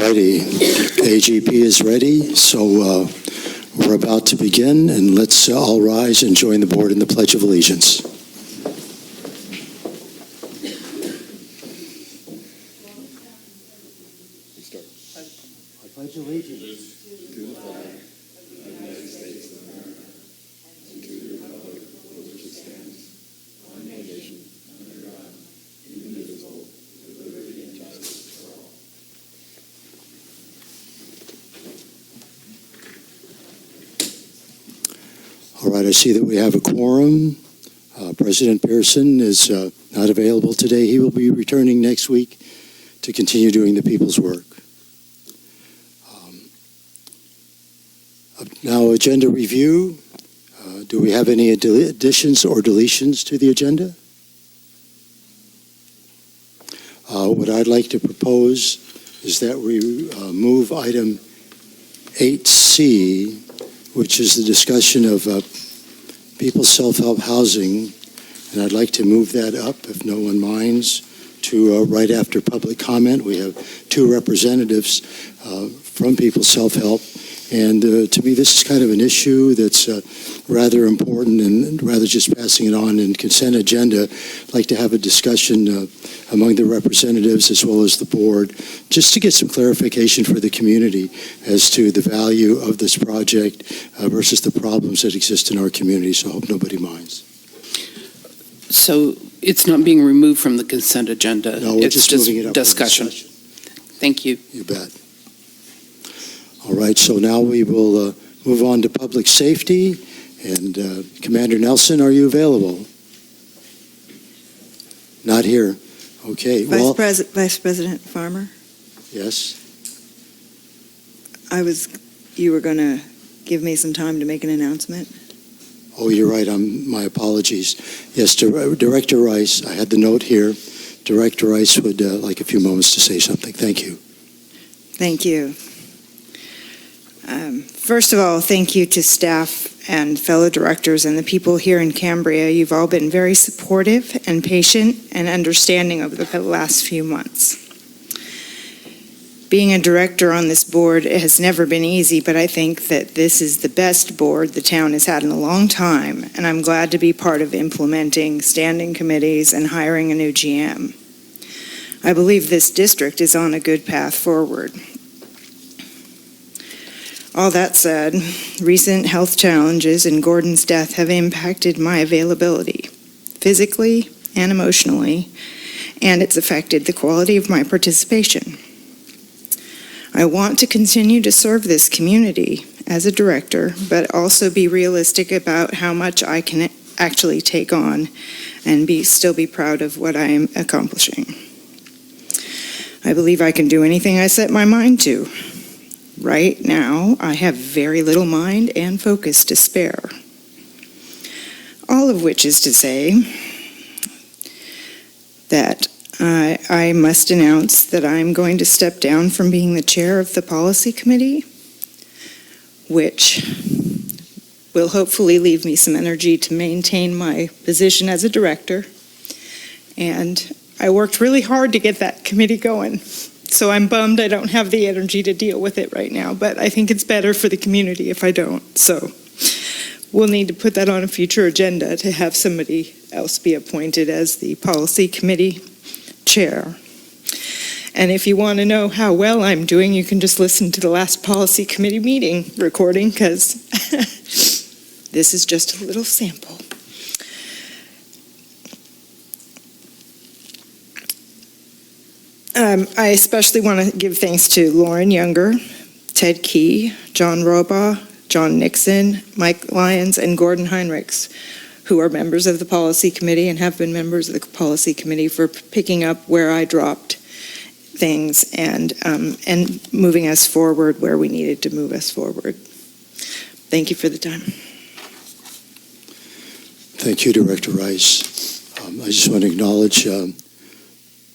righty, AGP is ready, so we're about to begin, and let's all rise and join the board in the Pledge of Allegiance. I pledge allegiance to the flag of the United States of America and to the republic for which it stands, one nation, under God, indivisible, with liberty and justice for all. All right, I see that we have a quorum. President Pearson is not available today. He will be returning next week to continue doing the people's work. Now, agenda review. Do we have any additions or deletions to the agenda? What I'd like to propose is that we move item 8C, which is the discussion of people's self-help housing, and I'd like to move that up, if no one minds, to right after public comment. We have two representatives from People's Self-Help, and to me this is kind of an issue that's rather important, and rather just passing it on in consent agenda, I'd like to have a discussion among the representatives as well as the board, just to get some clarification for the community as to the value of this project versus the problems that exist in our community, so I hope nobody minds. So it's not being removed from the consent agenda? No, we're just moving it up discussion. Thank you. You bet. All right, so now we will move on to public safety, and Commander Nelson, are you available? Not here. Okay. Vice President Farmer? Yes? You were going to give me some time to make an announcement? Oh, you're right. My apologies. Yes, Director Rice, I had the note here. Director Rice would like a few moments to say something. Thank you. Thank you. First of all, thank you to staff and fellow directors and the people here in Cambria. You've all been very supportive and patient and understanding over the last few months. Being a director on this board has never been easy, but I think that this is the best board the town has had in a long time, and I'm glad to be part of implementing standing committees and hiring a new GM. I believe this district is on a good path forward. All that said, recent health challenges and Gordon's death have impacted my availability, physically and emotionally, and it's affected the quality of my participation. I want to continue to serve this community as a director, but also be realistic about how much I can actually take on and still be proud of what I am accomplishing. I believe I can do anything I set my mind to. Right now, I have very little mind and focus to spare. All of which is to say that I must announce that I'm going to step down from being the chair of the policy committee, which will hopefully leave me some energy to maintain my position as a director. And I worked really hard to get that committee going. So I'm bummed I don't have the energy to deal with it right now, but I think it's better for the community if I don't. So we'll need to put that on a future agenda to have somebody else be appointed as the policy committee chair. And if you want to know how well I'm doing, you can just listen to the last policy committee meeting recording, because this is just a little sample. I especially want to give thanks to Lauren Younger, Ted Key, John Roba, John Nixon, Mike Lyons, and Gordon Heinrichs, who are members of the policy committee and have been members of the policy committee, for picking up where I dropped things and moving us forward where we needed to move us forward. Thank you for the time. Thank you, Director Rice. I just want to acknowledge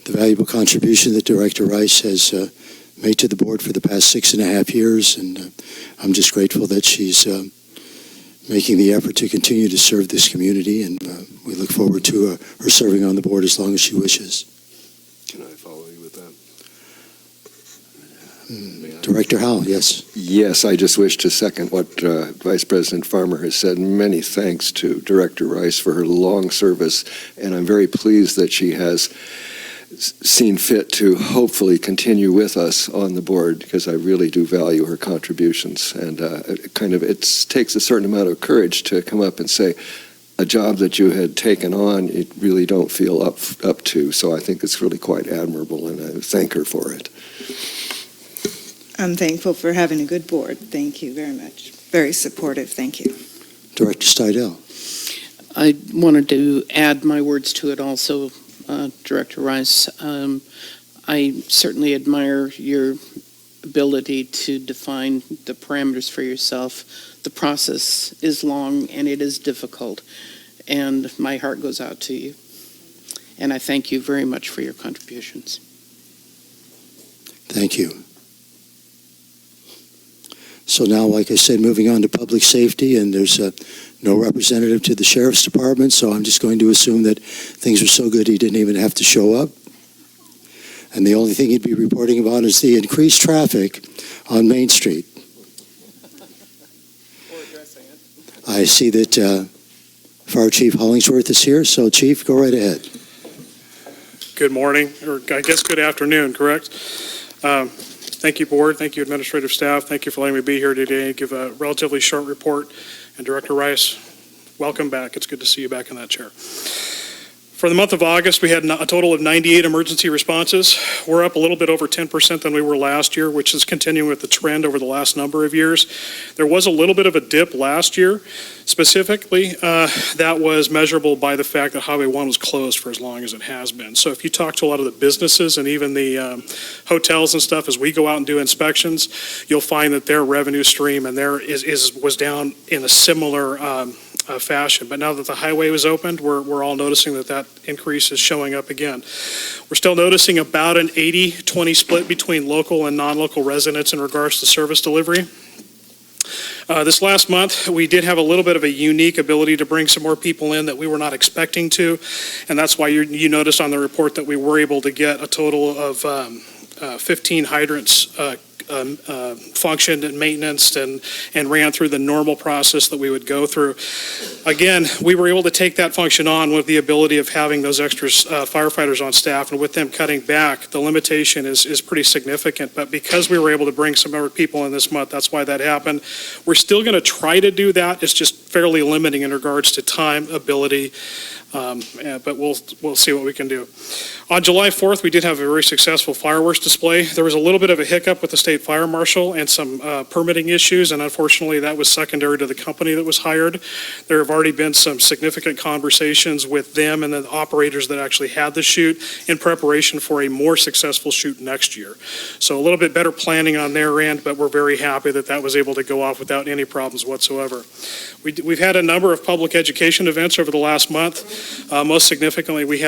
the valuable contribution that Director Rice has made to the board for the past 6.5 years, and I'm just grateful that she's making the effort to continue to serve this community, and we look forward to her serving on the board as long as she wishes. Can I follow you with that? Director Howell, yes. Yes, I just wish to second what Vice President Farmer has said. Many thanks to Director Rice for her long service, and I'm very pleased that she has seen fit to hopefully continue with us on the board, because I really do value her contributions. And it takes a certain amount of courage to come up and say, a job that you had taken on, you really don't feel up to. So I think it's really quite admirable, and I thank her for it. I'm thankful for having a good board. Thank you very much. Very supportive. Thank you. Director Steidel. I wanted to add my words to it also, Director Rice. I certainly admire your ability to define the parameters for yourself. The process is long and it is difficult, and my heart goes out to you. And I thank you very much for your contributions. Thank you. So now, like I said, moving on to public safety, and there's no representative to the Sheriff's Department, so I'm just going to assume that things are so good he didn't even have to show up. And the only thing he'd be reporting about is the increased traffic on Main Street. I see that Fire Chief Hollingsworth is here, so Chief, go right ahead. Good morning, or I guess good afternoon, correct? Thank you, Board. Thank you, administrative staff. Thank you for letting me be here today and give a relatively short report. And Director Rice, welcome back. It's good to see you back in that chair. For the month of August, we had a total of 98 emergency responses. We're up a little bit over 10% than we were last year, which is continuing with the trend over the last number of years. There was a little bit of a dip last year. Specifically, that was measurable by the fact that Highway 1 was closed for as long as it has been. So if you talk to a lot of the businesses and even the hotels and stuff, as we go out and do inspections, you'll find that their revenue stream and was down in a similar fashion. But now that the highway was opened, we're all noticing that increase is showing up again. We're still noticing about an 80-20 split between local and non-local residents in regards to service delivery. This last month, we did have a little bit of a unique ability to bring some more people in that we were not expecting to, and that's why you noticed on the report that we were able to get a total of 15 hydrants functioned and maintenanced and ran through the normal process that we would go through. Again, we were able to take that function on with the ability of having those extra firefighters on staff, and with them cutting back, the limitation is pretty significant. But because we were able to bring some other people in this month, that's why that happened. We're still going to try to do that. It's just fairly limiting in regards to time, ability, but we'll see what we can do. On July 4th, we did have a very successful fireworks display. There was a little bit of a hiccup with the state fire marshal and some permitting issues, and unfortunately that was secondary to the company that was hired. There have already been some significant conversations with them and the operators that actually had the shoot in preparation for a more successful shoot next year. So a little bit better planning on their end, but we're very happy that that was able to go off without any problems whatsoever. We've had a number of public education events over the last month. Most significantly, we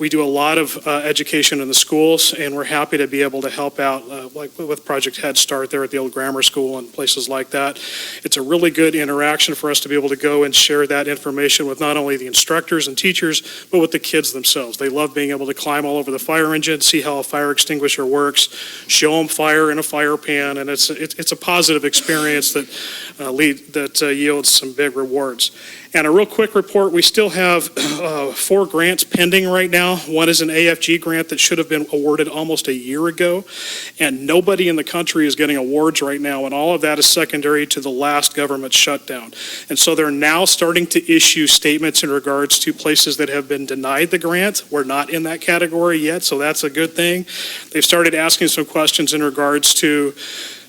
do a lot of education in the schools, and we're happy to be able to help out like with Project Head Start there at the old grammar school and places like that. It's a really good interaction for us to be able to go and share that information with not only the instructors and teachers, but with the kids themselves. They love being able to climb all over the fire engine, see how a fire extinguisher works, show them fire in a fire pan, and it's a positive experience that yields some big rewards. And a real quick report, we still have 4 grants pending right now. One is an AFG grant that should have been awarded almost a year ago, and nobody in the country is getting awards right now, and all of that is secondary to the last government shutdown. And so they're now starting to issue statements in regards to places that have been denied the grant. We're not in that category yet, so that's a good thing. They've started asking some questions in regards to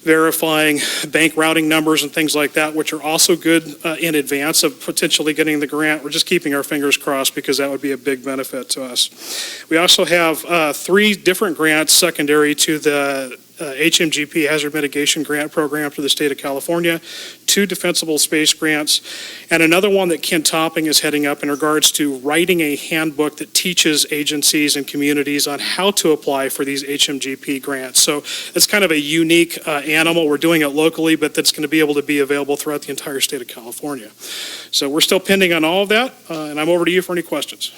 verifying bank routing numbers and things like that, which are also good in advance of potentially getting the grant. We're just keeping our fingers crossed because that would be a big benefit to us. We also have 3 different grants secondary to the HMGP Hazard Mitigation Grant Program for the state of California, 2 defensible space grants, and another one that Ken Topping is heading up in regards to writing a handbook that teaches agencies and communities on how to apply for these HMGP grants. So it's kind of a unique animal. We're doing it locally, but that's going to be able to be available throughout the entire state of California. So we're still pending on all of that, and I'm over to you for any questions.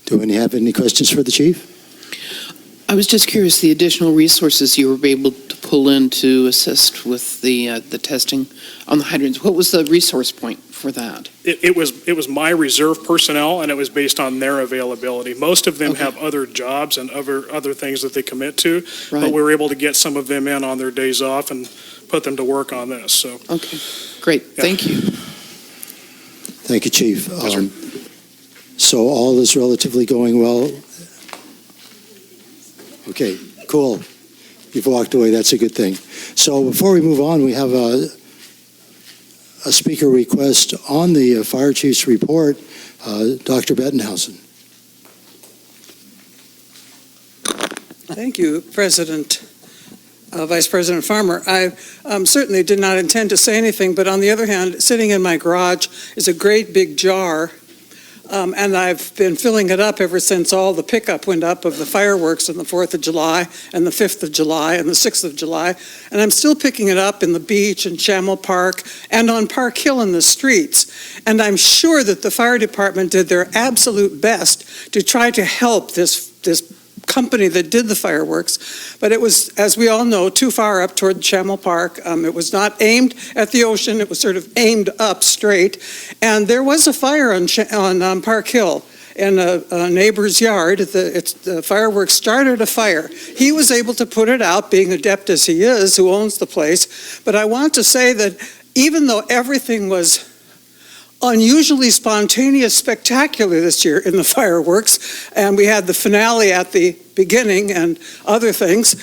Do any have any questions for the chief? I was just curious, the additional resources you were able to pull in to assist with the testing on the hydrants, what was the resource point for that? It was my reserve personnel, and it was based on their availability. Most of them Okay. have other jobs and other things that they commit to, but Right. we were able to get some of them in on their days off and put them to work on this, so. Okay, great, Yeah. thank you. Thank you, Chief. Yes, sir. So all is relatively going well? Okay, cool. You've walked away, that's a good thing. So before we move on, we have a speaker request on the Fire Chief's report. Dr. Bettenhausen. Thank you, President, Vice President Farmer. I certainly did not intend to say anything, but on the other hand, sitting in my garage is a great big jar, and I've been filling it up ever since all the pickup went up of the fireworks on the 4th of July and the 5th of July and the 6th of July, and I'm still picking it up in the beach and Chamel Park and on Park Hill in the streets. And I'm sure that the fire department did their absolute best to try to help this company that did the fireworks, but it was, as we all know, too far up toward Chamel Park. It was not aimed at the ocean, it was sort of aimed up straight, and there was a fire on Park Hill in a neighbor's yard. The fireworks started a fire. He was able to put it out, being adept as he is, who owns the place, but I want to say that even though everything was unusually spontaneous, spectacular this year in the fireworks, and we had the finale at the beginning and other things.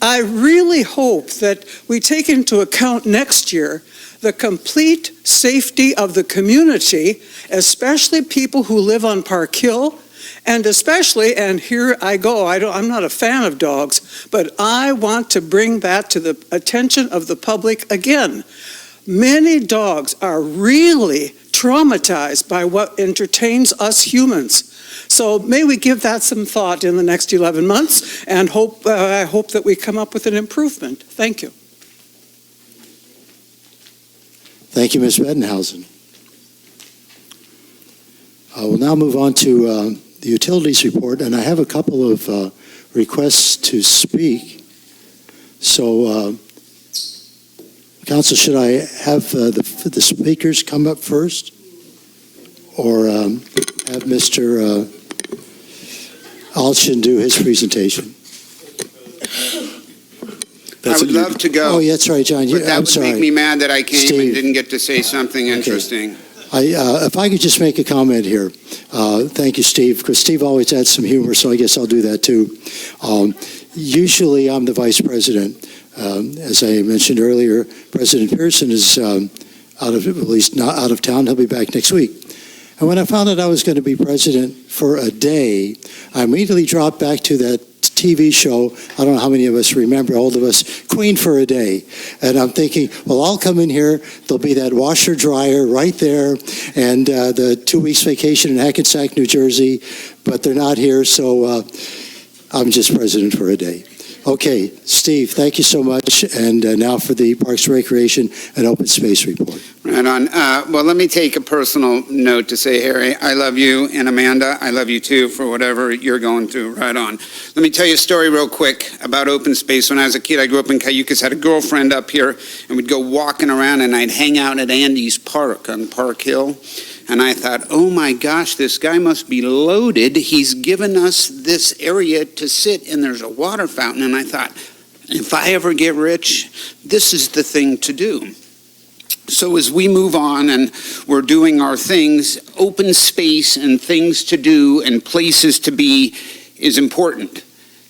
I really hope that we take into account next year the complete safety of the community, especially people who live on Park Hill, and especially, and here I go, I'm not a fan of dogs, but I want to bring that to the attention of the public again. Many dogs are really traumatized by what entertains us humans. So may we give that some thought in the next 11 months and I hope that we come up with an improvement. Thank you. Thank you, Ms. Bettenhausen. We'll now move on to the utilities report, and I have a couple of requests to speak. So, Council, should I have the speakers come up first? Or have Mr. Alchin do his presentation? I would love to go. Oh, yeah, that's right, John. But that I'm would sorry. make me mad that I came Steve. and didn't get to say something interesting. If I could just make a comment here. Thank you, Steve, because Steve always adds some humor, so I guess I'll do that too. Usually I'm the vice president. As I mentioned earlier, President Pearson is at least not out of town. He'll be back next week. And when I found out I was going to be president for a day, I immediately dropped back to that TV show. I don't know how many of us remember, old of us, Queen for a Day. And I'm thinking, well, I'll come in here. There'll be that washer dryer right there and the 2 weeks vacation in Hackensack, New Jersey. But they're not here, so I'm just president for a day. Okay, Steve, thank you so much. And now for the Parks, Recreation, and Open Space report. Right on. Well, let me take a personal note to say, Harry, I love you, and Amanda, I love you too for whatever you're going through. Right on. Let me tell you a story real quick about open space. When I was a kid, I grew up in Cayucas, had a girlfriend up here, and we'd go walking around, and I'd hang out at Andy's Park on Park Hill. And I thought, oh my gosh, this guy must be loaded. He's given us this area to sit, and there's a water fountain. And I thought, if I ever get rich, this is the thing to do. So as we move on and we're doing our things, open space and things to do and places to be is important.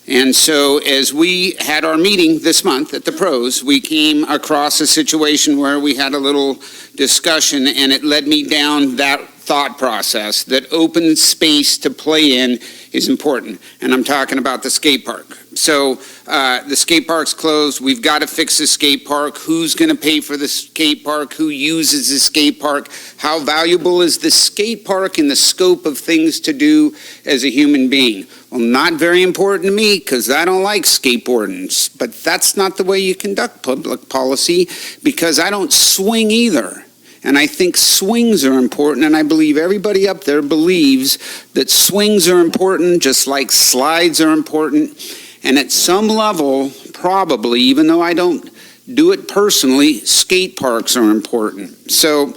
And so as we had our meeting this month at the Pros, we came across a situation where we had a little discussion, and it led me down that thought process that open space to play in is important. And I'm talking about the skate park. So the skate park's closed. We've got to fix the skate park. Who's going to pay for the skate park? Who uses the skate park? How valuable is the skate park in the scope of things to do as a human being? Well, not very important to me because I don't like skateboarding. But that's not the way you conduct public policy, because I don't swing either. And I think swings are important, and I believe everybody up there believes that swings are important, just like slides are important. And at some level, probably, even though I don't do it personally, skate parks are important. So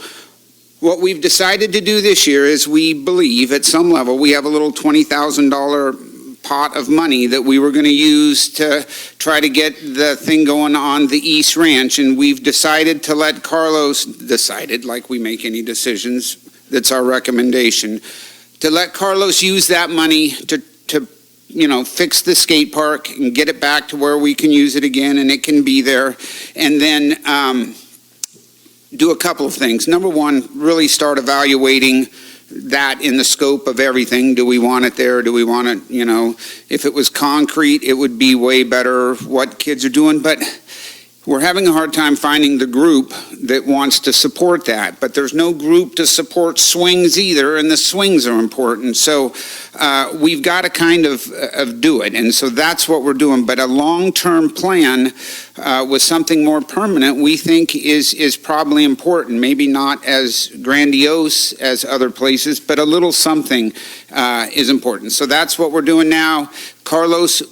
what we've decided to do this year is we believe at some level we have a little $20,000 pot of money that we were going to use to try to get the thing going on the East Ranch, and we've decided to let Carlos, decided like we make any decisions, that's our recommendation, to let Carlos use that money to fix the skate park and get it back to where we can use it again and it can be there, and then do a couple of things. Number one, really start evaluating that in the scope of everything. Do we want it there? Do we want it, if it was concrete, it would be way better what kids are doing, but we're having a hard time finding the group that wants to support that. But there's no group to support swings either, and the swings are important. So we've got to kind of do it, and so that's what we're doing. But a long-term plan with something more permanent, we think is probably important. Maybe not as grandiose as other places, but a little something is important. So that's what we're doing now. Carlos,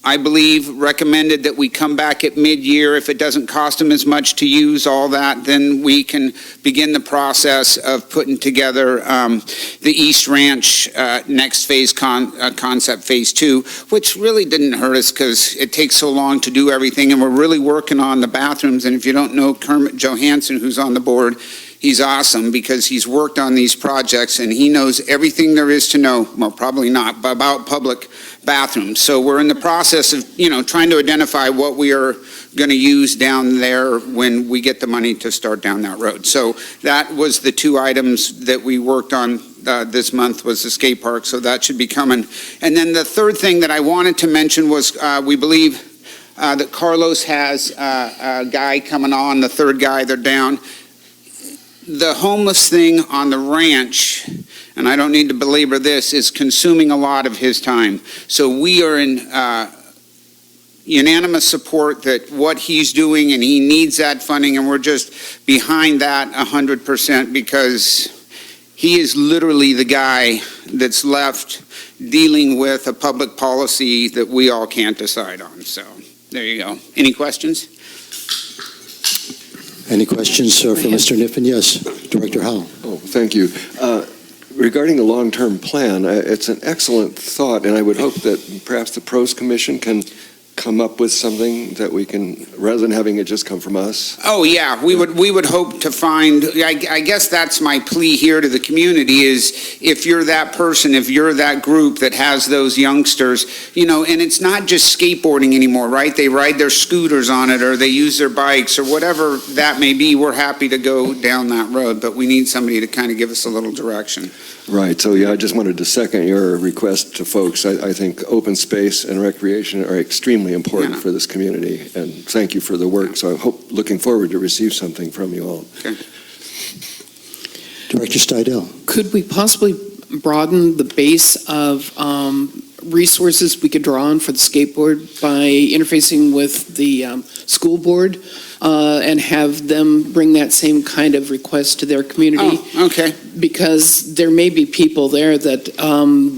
I believe, recommended that we come back at mid-year. If it doesn't cost them as much to use all that, then we can begin the process of putting together the East Ranch next phase concept phase 2, which really didn't hurt us because it takes so long to do everything, and we're really working on the bathrooms. And if you don't know Kermit Johansson, who's on the board, he's awesome because he's worked on these projects and he knows everything there is to know, well, probably not, but about public bathrooms. So we're in the process of, trying to identify what we are going to use down there when we get the money to start down that road. So that was the two items that we worked on this month, was the skate park, so that should be coming. And then the third thing that I wanted to mention was we believe that Carlos has a guy coming on, the third guy, they're down. The homeless thing on the ranch, and I don't need to belabor this, is consuming a lot of his time. So we are in unanimous support that what he's doing, and he needs that funding, and we're just behind that 100% because he is literally the guy that's left dealing with a public policy that we all can't decide on. So there you go. Any questions? Any questions for Mr. Kniffen? Yes, Director Howell. Oh, thank you. Regarding the long-term plan, it's an excellent thought, and I would hope that perhaps the Pros Commission can come up with something that we can, rather than having it just come from us. Oh, yeah, we would hope to find, I guess that's my plea here to the community is if you're that person, if you're that group that has those youngsters, and it's not just skateboarding anymore, right? They ride their scooters on it or they use their bikes or whatever that may be. We're happy to go down that road, but we need somebody to kind of give us a little direction. Right, so yeah, I just wanted to second your request to folks. I think open space and recreation are extremely important for this community, and thank you for the work. So I'm looking forward to receive something from you all. Okay. Director Stidel. Could we possibly broaden the base of resources we could draw on for the skateboard by interfacing with the school board and have them bring that same kind of request to their community? Oh, okay. Because there may be people there that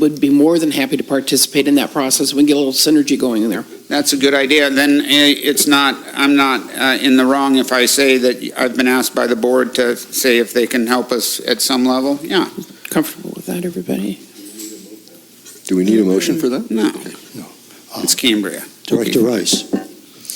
would be more than happy to participate in that process. We can get a little synergy going in there. That's a good idea. Then I'm not in the wrong if I say that I've been asked by the board to say if they can help us at some level. Yeah. Comfortable with that, everybody? Do we need a motion for that? No. It's Cambria. Director Rice.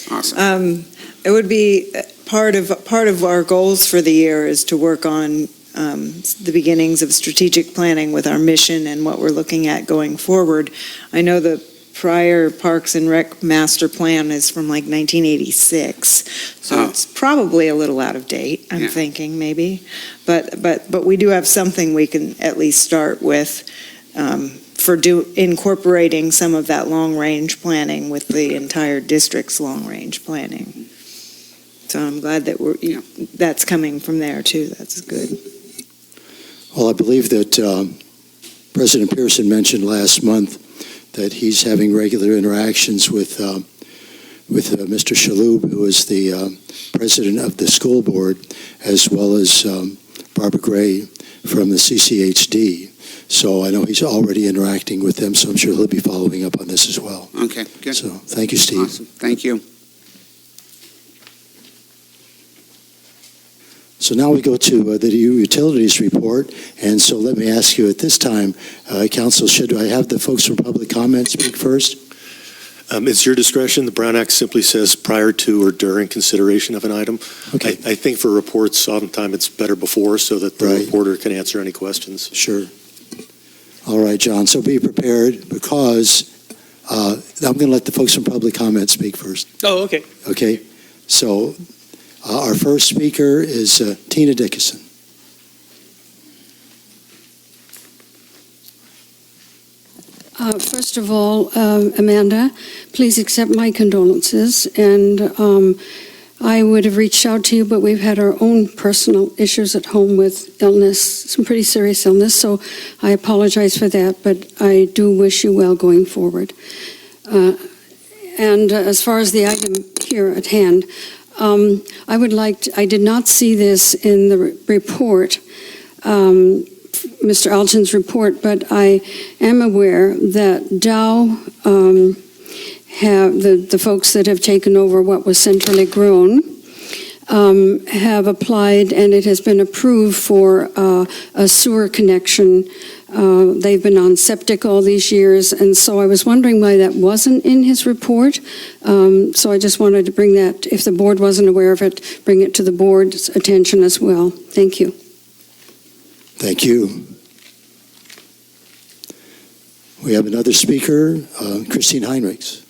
Awesome. It would be part of our goals for the year is to work on the beginnings of strategic planning with our mission and what we're looking at going forward. I know the prior Parks and Rec master plan is from like 1986, so it's probably a little out of date, I'm thinking maybe. But we do have something we can at least start with for incorporating some of that long-range planning with the entire district's long-range planning. So I'm glad that that's coming from there too. That's good. Well, I believe that President Pearson mentioned last month that he's having regular interactions with Mr. Shaloub, who is the president of the school board, as well as Barbara Gray from the CCHD. So I know he's already interacting with them, so I'm sure he'll be following up on this as well. Okay, good. So thank you, Steve. Awesome. Thank you. So now we go to the utilities report, and so let me ask you at this time, Council, should I have the folks from public comment speak first? It's your discretion. The Brown Act simply says prior to or during consideration of an item. Okay. I think for reports, oftentimes it's better before so that the Right. reporter can answer any questions. Sure. All right, John, so be prepared because I'm going to let the folks from public comment speak first. Oh, okay. Okay? So our first speaker is Tina Dickinson. First of all, Amanda, please accept my condolences. And I would have reached out to you, but we've had our own personal issues at home with illness, some pretty serious illness. So I apologize for that, but I do wish you well going forward. And as far as the item here at hand, I did not see this in the report, Mr. Algin's report, but I am aware that Dow have the folks that have taken over what was centrally grown have applied, and it has been approved for a sewer connection. They've been on septic all these years, and so I was wondering why that wasn't in his report. So I just wanted to bring that, if the board wasn't aware of it, bring it to the board's attention as well. Thank you. Thank you. We have another speaker, Christine Heinrichs.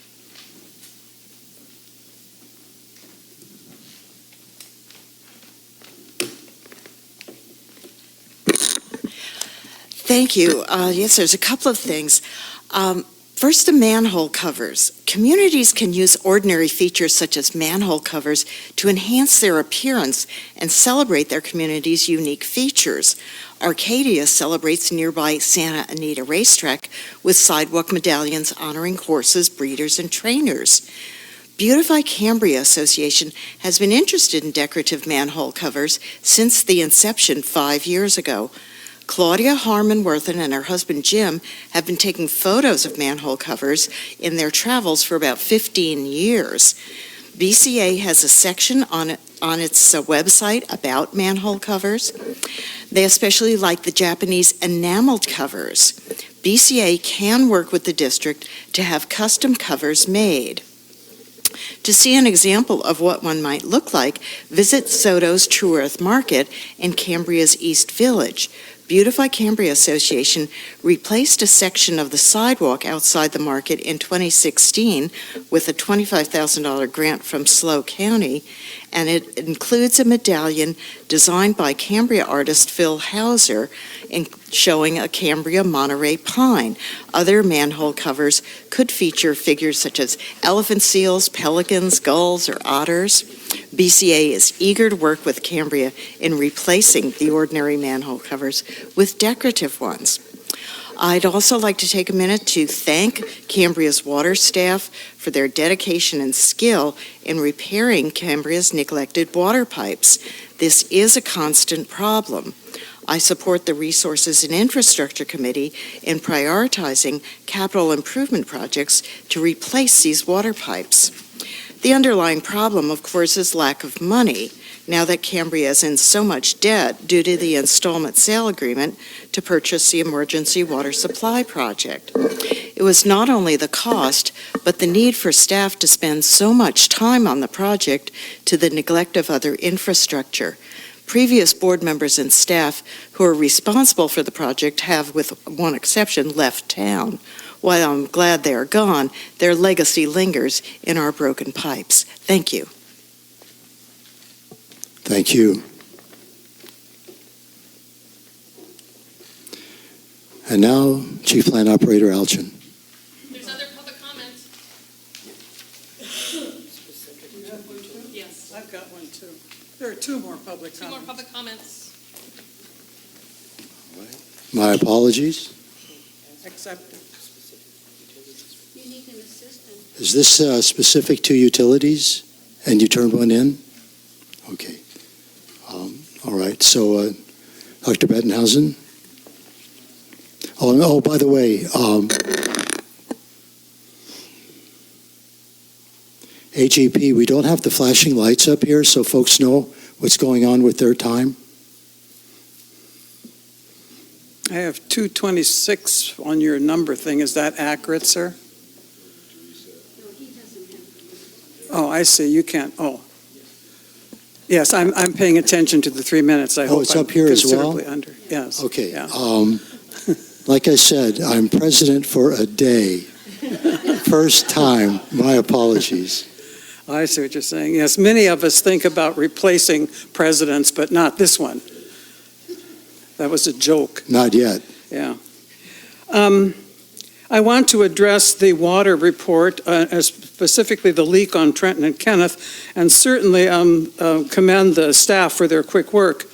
Thank you. Yes, there's a couple of things. First, the manhole covers. Communities can use ordinary features such as manhole covers to enhance their appearance and celebrate their community's unique features. Arcadia celebrates nearby Santa Anita Racetrack with sidewalk medallions honoring horses, breeders, and trainers. Beautify Cambria Association has been interested in decorative manhole covers since the inception 5 years ago. Claudia Harmon-Worthen and her husband Jim have been taking photos of manhole covers in their travels for about 15 years. BCA has a section on its website about manhole covers. They especially like the Japanese enameled covers. BCA can work with the district to have custom covers made. To see an example of what one might look like, visit Soto's True Earth Market in Cambria's East Village. Beautify Cambria Association replaced a section of the sidewalk outside the market in 2016 with a $25,000 grant from SLO County, and it includes a medallion designed by Cambria artist Phil Hauser showing a Cambria Monterey pine. Other manhole covers could feature figures such as elephant seals, pelicans, gulls, or otters. BCA is eager to work with Cambria in replacing the ordinary manhole covers with decorative ones. I'd also like to take a minute to thank Cambria's water staff for their dedication and skill in repairing Cambria's neglected water pipes. This is a constant problem. I support the Resources and Infrastructure Committee in prioritizing capital improvement projects to replace these water pipes. The underlying problem, of course, is lack of money, now that Cambria is in so much debt due to the installment sale agreement to purchase the emergency water supply project. It was not only the cost, but the need for staff to spend so much time on the project to the neglect of other infrastructure. Previous board members and staff who are responsible for the project have, with one exception, left town. While I'm glad they are gone, their legacy lingers in our broken pipes. Thank you. Thank you. And now, Chief Plant Operator Alchin. There's other public comments. Yes. I've got one too. There are two more public Two more comments. public comments. My apologies. Accepted. You need an assistant. Is this specific to utilities, and you turned one in? Okay. All right, so Dr. Bettenhausen? Oh, by the way, AGP, we don't have the flashing lights up here so folks know what's going on with their time. I have 226 on your number thing. Is that accurate, sir? Oh, I see. You can't. Oh. Yes, I'm paying attention to the 3 minutes. I hope It's I'm up here as well? considerably under. Yes. Okay. Yeah. Like I said, I'm president for a day. First time. My apologies. I see what you're saying. Yes, many of us think about replacing presidents, but not this one. That was a joke. Not yet. Yeah. I want to address the water report, specifically the leak on Trenton and Kenneth, and certainly commend the staff for their quick work.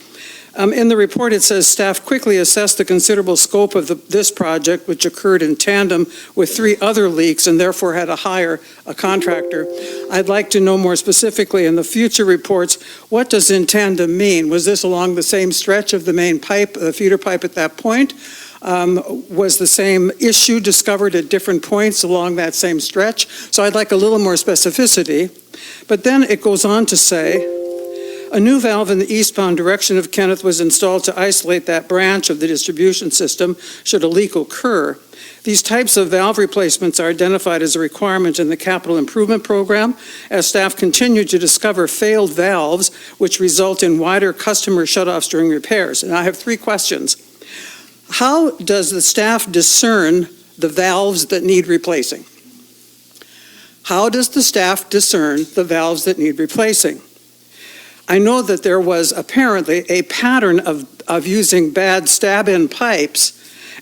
In the report, it says staff quickly assessed the considerable scope of this project, which occurred in tandem with 3 other leaks and therefore had to hire a contractor. I'd like to know more specifically in the future reports, what does in tandem mean? Was this along the same stretch of the main pipe, the feeder pipe at that point? Was the same issue discovered at different points along that same stretch? So I'd like a little more specificity. But then it goes on to say, a new valve in the eastbound direction of Kenneth was installed to isolate that branch of the distribution system should a leak occur. These types of valve replacements are identified as a requirement in the capital improvement program as staff continue to discover failed valves which result in wider customer shutoffs during repairs. And I have 3 questions. How does the staff discern the valves that need replacing? How does the staff discern the valves that need replacing? I know that there was apparently a pattern of using bad stab-in pipes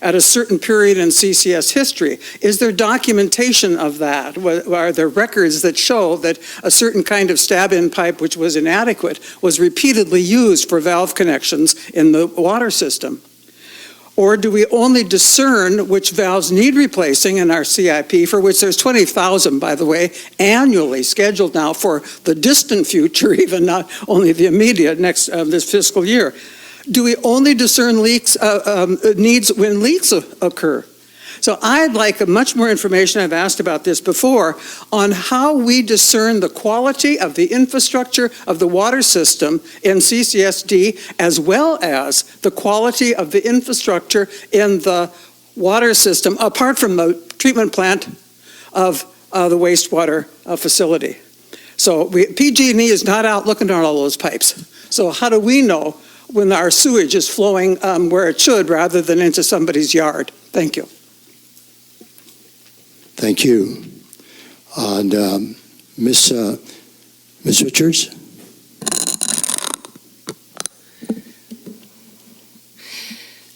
at a certain period in CCS history. Is there documentation of that? Are there records that show that a certain kind of stab-in pipe, which was inadequate, was repeatedly used for valve connections in the water system? Or do we only discern which valves need replacing in our CIP, for which there's 20,000, by the way, annually scheduled now for the distant future, even not only the immediate next this fiscal year? Do we only discern leaks needs when leaks occur? So I'd like much more information, I've asked about this before, on how we discern the quality of the infrastructure of the water system in CCSD, as well as the quality of the infrastructure in the water system, apart from the treatment plant of the wastewater facility. So PG&E is not out looking at all those pipes. So how do we know when our sewage is flowing where it should rather than into somebody's yard? Thank you. Thank you. And Ms. Richards?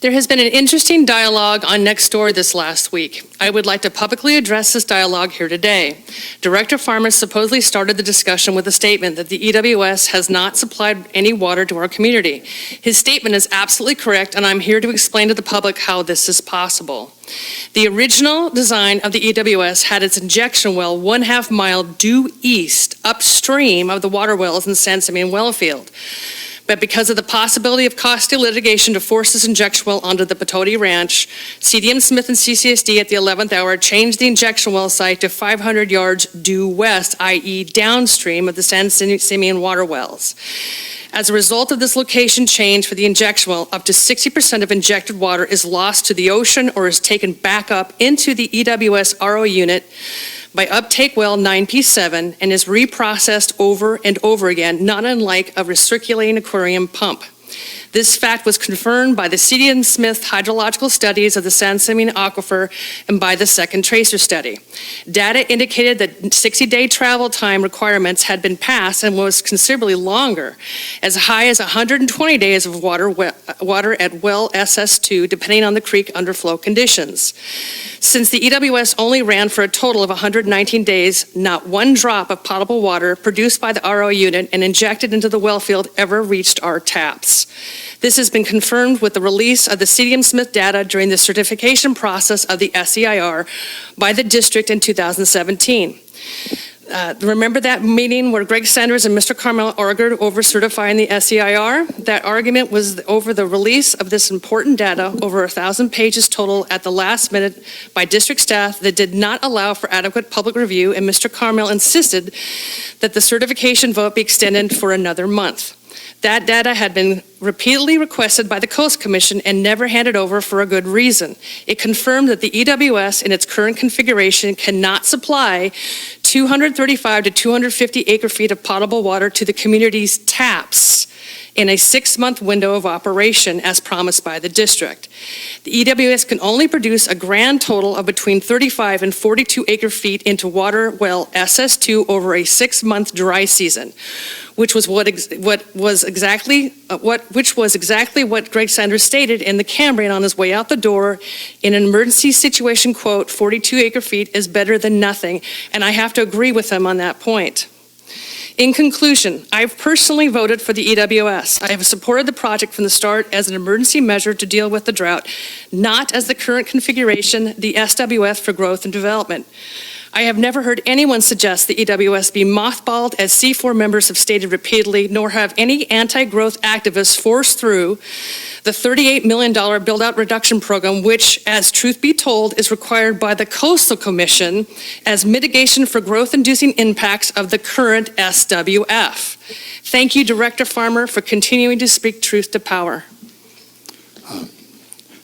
There has been an interesting dialogue on Nextdoor this last week. I would like to publicly address this dialogue here today. Director Farmer supposedly started the discussion with a statement that the EWS has not supplied any water to our community. His statement is absolutely correct, and I'm here to explain to the public how this is possible. The original design of the EWS had its injection well 1/2 mile due east, upstream of the water wells in the San Simeon well field. But because of the possibility of costly litigation to force this injection well onto the Patoti Ranch, CDM Smith and CCSD at the 11th hour changed the injection well site to 500 yards due west, i.e. downstream of the San Simeon water wells. As a result of this location change for the injection well, up to 60% of injected water is lost to the ocean or is taken back up into the EWS RO unit by uptake well 9P7 and is reprocessed over and over again, not unlike a recirculating aquarium pump. This fact was confirmed by the CDM Smith hydrological studies of the San Simeon aquifer and by the second tracer study. Data indicated that 60-day travel time requirements had been passed and was considerably longer, as high as 120 days of water at well SS2, depending on the creek underflow conditions. Since the EWS only ran for a total of 119 days, not one drop of potable water produced by the RO unit and injected into the well field ever reached our taps. This has been confirmed with the release of the CDM Smith data during the certification process of the SEIR by the district in 2017. Remember that meeting where Greg Sanders and Mr. Carmel argued over certifying the SEIR? That argument was over the release of this important data, over 1,000 pages total at the last minute by district staff that did not allow for adequate public review, and Mr. Carmel insisted that the certification vote be extended for another month. That data had been repeatedly requested by the Coast Commission and never handed over for a good reason. It confirmed that the EWS in its current configuration cannot supply 235 to 250 acre-feet of potable water to the community's taps in a 6-month window of operation as promised by the district. The EWS can only produce a grand total of between 35 and 42 acre-feet into water well SS2 over a 6-month dry season, which was exactly what Greg Sanders stated in the Cambria on his way out the door. In an emergency situation, quote, 42 acre-feet is better than nothing, and I have to agree with him on that point. In conclusion, I've personally voted for the EWS. I have supported the project from the start as an emergency measure to deal with the drought, not as the current configuration, the SWF for growth and development. I have never heard anyone suggest the EWS be mothballed, as C4 members have stated repeatedly, nor have any anti-growth activists forced through the $38 million build-out reduction program, which, as truth be told, is required by the Coastal Commission as mitigation for growth-inducing impacts of the current SWF. Thank you, Director Farmer, for continuing to speak truth to power.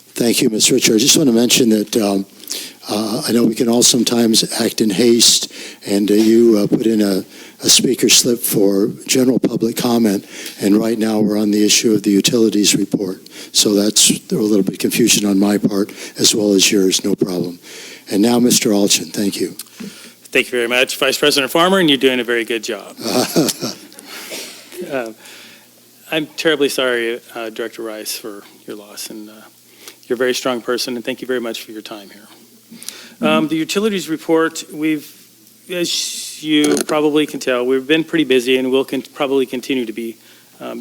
Thank you, Ms. Richard. I just want to mention that I know we can all sometimes act in haste, and you put in a speaker slip for general public comment, and right now we're on the issue of the utilities report. So that's a little bit confusion on my part as well as yours, no problem. And now, Mr. Alchin, thank you. Thank you very much, Vice President Farmer, and you're doing a very good job. I'm terribly sorry, Director Rice, for your loss, and you're a very strong person, and thank you very much for your time here. The utilities report, as you probably can tell, we've been pretty busy and will probably continue to be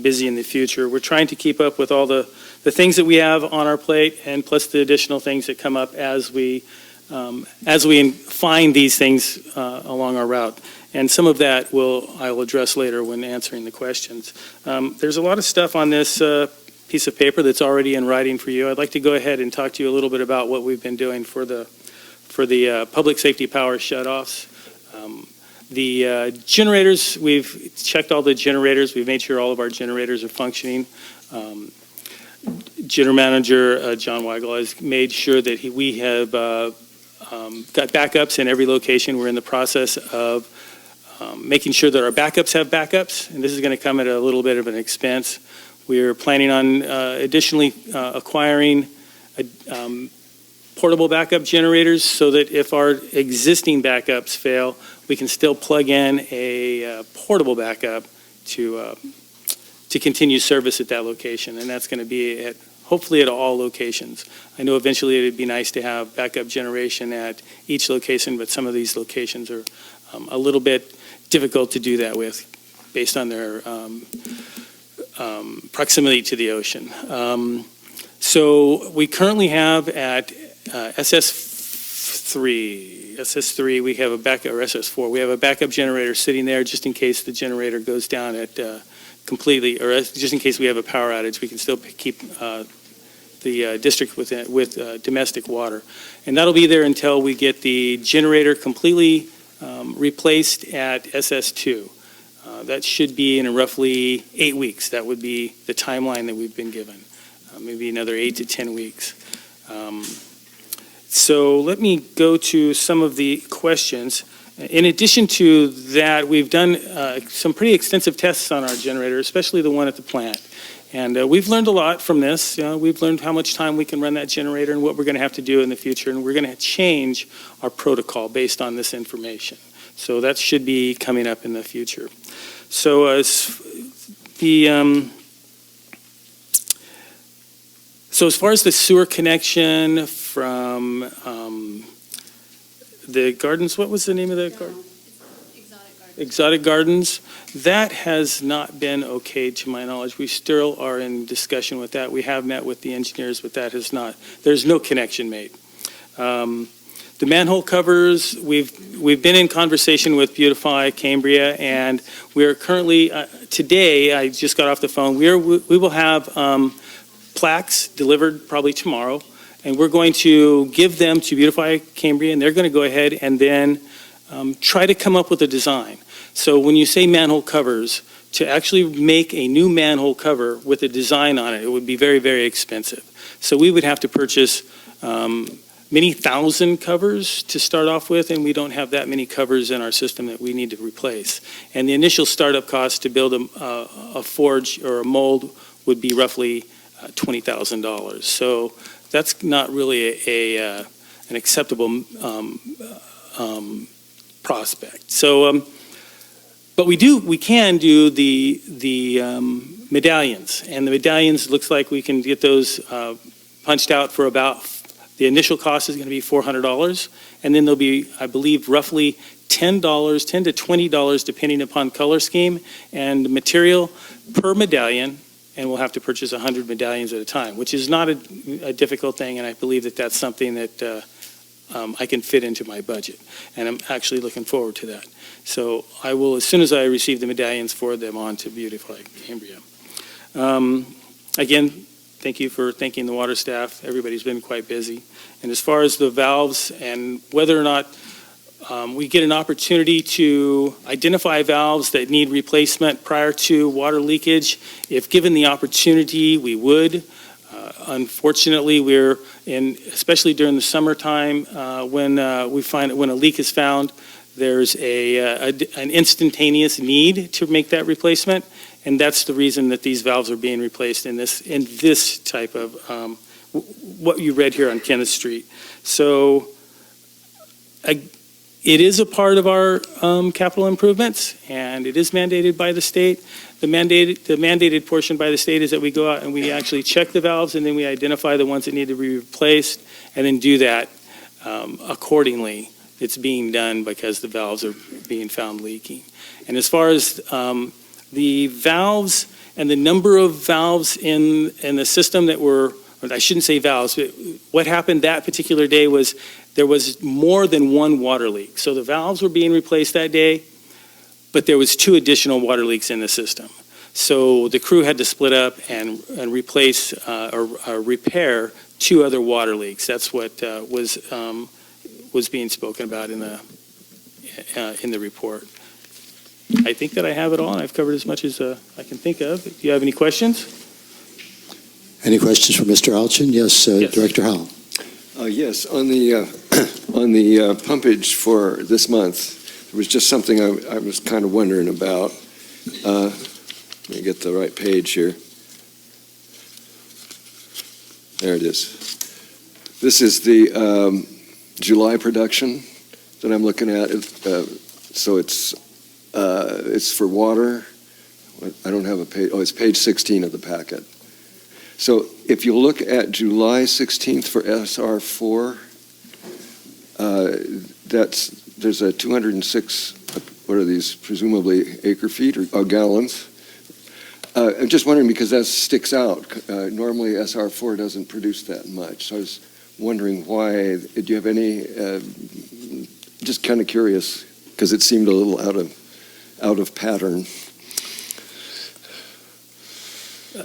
busy in the future. We're trying to keep up with all the things that we have on our plate, and plus the additional things that come up as we find these things along our route. And some of that I'll address later when answering the questions. There's a lot of stuff on this piece of paper that's already in writing for you. I'd like to go ahead and talk to you a little bit about what we've been doing for the public safety power shutoffs. The generators, we've checked all the generators. We've made sure all of our generators are functioning. General Manager John Weigel has made sure that we have got backups in every location. We're in the process of making sure that our backups have backups, and this is going to come at a little bit of an expense. We're planning on additionally acquiring portable backup generators so that if our existing backups fail, we can still plug in a portable backup to continue service at that location, and that's going to be hopefully at all locations. I know eventually it would be nice to have backup generation at each location, but some of these locations are a little bit difficult to do that with based on their proximity to the ocean. So we currently have at SS3, we have a backup, or SS4, we have a backup generator sitting there just in case the generator goes down at completely, or just in case we have a power outage, we can still keep the district with domestic water. And that'll be there until we get the generator completely replaced at SS2. That should be in roughly 8 weeks. That would be the timeline that we've been given. Maybe another 8 to 10 weeks. So let me go to some of the questions. In addition to that, we've done some pretty extensive tests on our generator, especially the one at the plant. And we've learned a lot from this. We've learned how much time we can run that generator and what we're going to have to do in the future. And we're going to change our protocol based on this information. So that should be coming up in the future. So as far as the sewer connection from the gardens, what was the name of the garden? Exotic Gardens. That has not been okayed to my knowledge. We still are in discussion with that. We have met with the engineers, but that has not, there's no connection made. The manhole covers, we've been in conversation with Beautify Cambria, and we are currently, today, I just got off the phone, we will have plaques delivered probably tomorrow, and we're going to give them to Beautify Cambria, and they're going to go ahead and then try to come up with a design. So when you say manhole covers, to actually make a new manhole cover with a design on it, it would be very, very expensive. So we would have to purchase many thousand covers to start off with, and we don't have that many covers in our system that we need to replace. And the initial startup cost to build a forge or a mold would be roughly $20,000. So that's not really an acceptable prospect. So, but we can do the medallions, and the medallions looks like we can get those punched out for about, the initial cost is going to be $400, and then there'll be, I believe, roughly $10 to $20 depending upon color scheme and material per medallion, and we'll have to purchase 100 medallions at a time, which is not a difficult thing, and I believe that that's something that I can fit into my budget, and I'm actually looking forward to that. So I will, as soon as I receive the medallions, forward them on to Beautify Cambria. Again, thank you for thanking the water staff. Everybody's been quite busy. And as far as the valves and whether or not we get an opportunity to identify valves that need replacement prior to water leakage, if given the opportunity, we would. Unfortunately, we're in, especially during the summertime, when we find when a leak is found, there's an instantaneous need to make that replacement, and that's the reason that these valves are being replaced in this type of what you read here on Kenneth Street. So it is a part of our capital improvements, and it is mandated by the state. The mandated portion by the state is that we go out and we actually check the valves, and then we identify the ones that need to be replaced, and then do that accordingly. It's being done because the valves are being found leaking. And as far as the valves and the number of valves in the system that were, or I shouldn't say valves, but what happened that particular day was there was more than one water leak. So the valves were being replaced that day, but there was 2 additional water leaks in the system. So the crew had to split up and replace or repair 2 other water leaks. That's what was being spoken about in the report. I think that I have it all, and I've covered as much as I can think of. Do you have any questions? Any questions for Mr. Alchin? Yes, Yes. Director Howell. Yes, on the on the pumpage for this month, there was just something I was kind of wondering about. Let me get the right page here. There it is. This is the July production that I'm looking at. So it's for water. I don't have a page. Oh, it's page 16 of the packet. So if you look at July 16th for SR4, there's a 206, what are these, presumably acre feet or gallons. I'm just wondering because that sticks out. Normally SR4 doesn't produce that much. So I was wondering why. Do you have any, just kind of curious because it seemed a little out of pattern.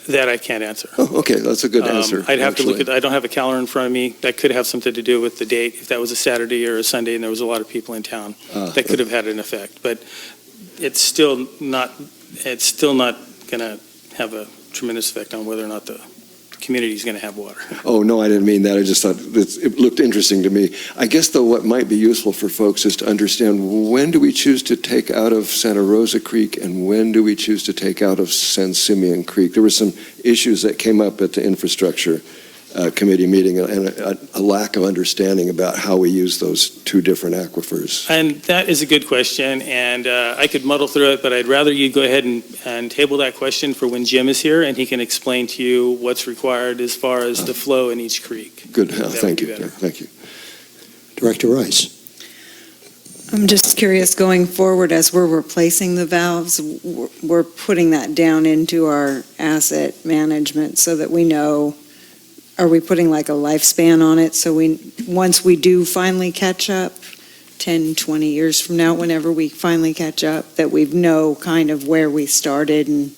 That I can't answer. Oh, okay, that's a good answer. I'd have to look actually. at, I don't have a calendar in front of me. That could have something to do with the date. If that was a Saturday or a Sunday and there was a lot of people in town, that could have had an effect. But it's still not going to have a tremendous effect on whether or not the community is going to have water. Oh, no, I didn't mean that. I just thought it looked interesting to me. I guess, though, what might be useful for folks is to understand when do we choose to take out of Santa Rosa Creek and when do we choose to take out of San Simeon Creek? There were some issues that came up at the infrastructure committee meeting and a lack of understanding about how we use those 2 different aquifers. And that is a good question, and I could muddle through it, but I'd rather you go ahead and table that question for when Jim is here, and he can explain to you what's required as far as the flow in each creek. Good, That thank would be you. better. Thank you. Director Rice. I'm just curious, going forward, as we're replacing the valves, we're putting that down into our asset management so that we know are we putting like a lifespan on it? So once we do finally catch up, 10, 20 years from now, whenever we finally catch up, that we know kind of where we started and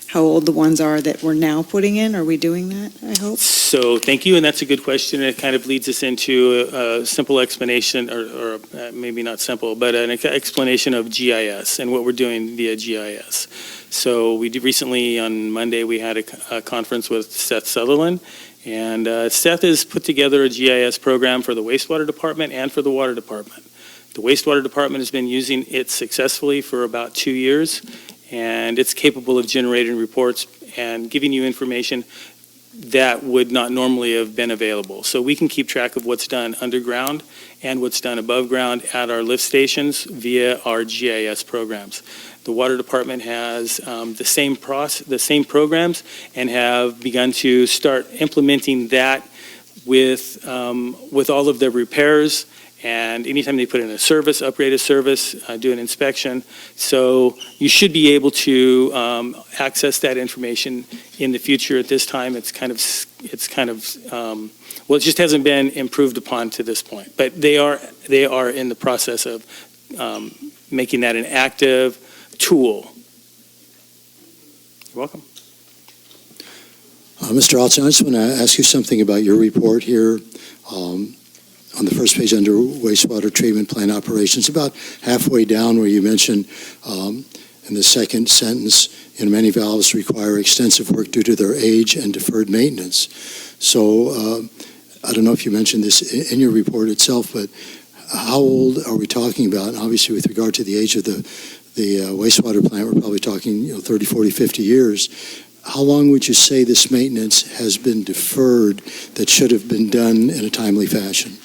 how old the ones are that we're now putting in? Are we doing that, I hope? So thank you, and that's a good question. It kind of leads us into a simple explanation, or maybe not simple, but an explanation of GIS and what we're doing via GIS. So we did recently, on Monday, we had a conference with Seth Sutherland, and Seth has put together a GIS program for the wastewater department and for the water department. The wastewater department has been using it successfully for about 2 years, and it's capable of generating reports and giving you information that would not normally have been available. So we can keep track of what's done underground and what's done above ground at our lift stations via our GIS programs. The water department has the same programs and have begun to start implementing that with all of their repairs. And anytime they put in a service, upgrade a service, do an inspection. So you should be able to access that information in the future. At this time, it just hasn't been improved upon to this point. But they are in the process of making that an active tool. You're welcome. Mr. Alton, I just want to ask you something about your report here. On the first page under wastewater treatment plant operations, about halfway down where you mention in the second sentence, many valves require extensive work due to their age and deferred maintenance. So I don't know if you mentioned this in your report itself, but how old are we talking about? And obviously with regard to the age of the wastewater plant, we're probably talking 30, 40, 50 years. How long would you say this maintenance has been deferred that should have been done in a timely fashion?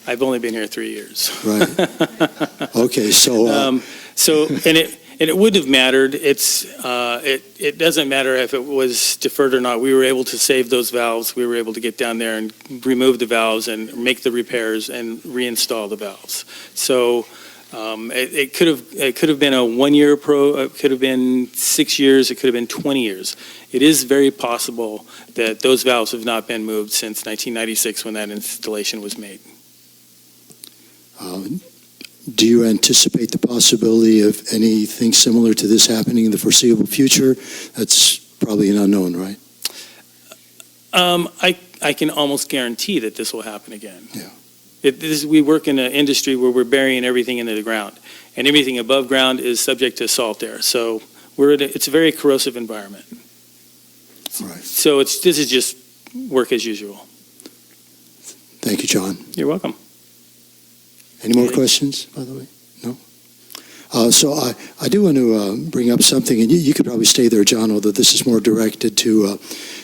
I've only been here 3 years. Right. Okay. So. And it wouldn't have mattered. It doesn't matter if it was deferred or not. We were able to save those valves. We were able to get down there and remove the valves and make the repairs and reinstall the valves. So it could have been a 1 year it could have been 6 years. It could have been 20 years. It is very possible that those valves have not been moved since 1996 when that installation was made. Do you anticipate the possibility of anything similar to this happening in the foreseeable future? That's probably an unknown, right? I can almost guarantee that this will happen again. Yeah. We work in an industry where we're burying everything into the ground, and everything above ground is subject to salt air. So it's a very corrosive environment. Right. So this is just work as usual. Thank you, John. You're welcome. Any more questions, by the way? No? So I do want to bring up something, and you could probably stay there, John, although this is more directed to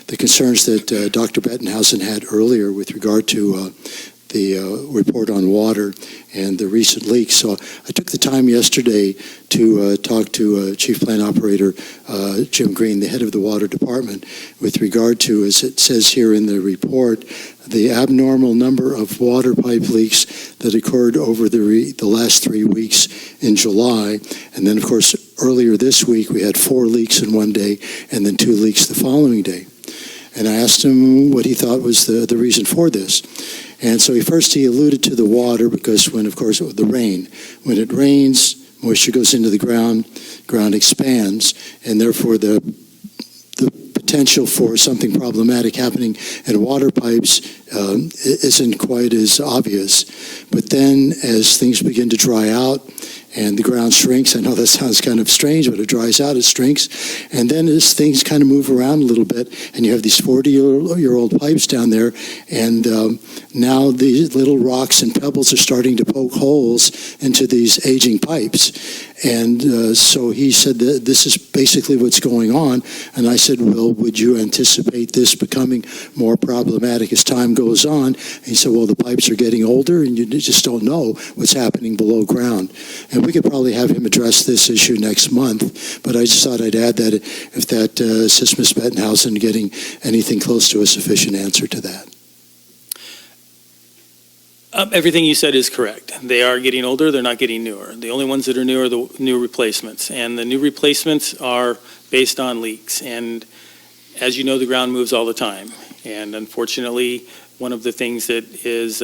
the concerns that Dr. Bettenhausen had earlier with regard to the report on water and the recent leaks. So I took the time yesterday to talk to Chief Plant Operator Jim Green, the head of the water department, with regard to, as it says here in the report, the abnormal number of water pipe leaks that occurred over the last 3 weeks in July. And then, of course, earlier this week, we had 4 leaks in one day and then 2 leaks the following day. And I asked him what he thought was the reason for this. And so he alluded to the water because when it rains, moisture goes into the ground expands, and therefore the potential for something problematic happening in water pipes isn't quite as obvious. But then as things begin to dry out and the ground shrinks, I know that sounds kind of strange, but it dries out, it shrinks. And then as things kind of move around a little bit, and you have these 40-year-old pipes down there, and now these little rocks and pebbles are starting to poke holes into these aging pipes. And so he said that this is basically what's going on. And I said, well, would you anticipate this becoming more problematic as time goes on? And he said, well, the pipes are getting older and you just don't know what's happening below ground. And we could probably have him address this issue next month. But I just thought I'd add that if that assists Ms. Bettenhausen in getting anything close to a sufficient answer to that. Everything you said is correct. They are getting older, they're not getting newer. The only ones that are new are the new replacements. And the new replacements are based on leaks. And as you know, the ground moves all the time. And unfortunately, one of the things that is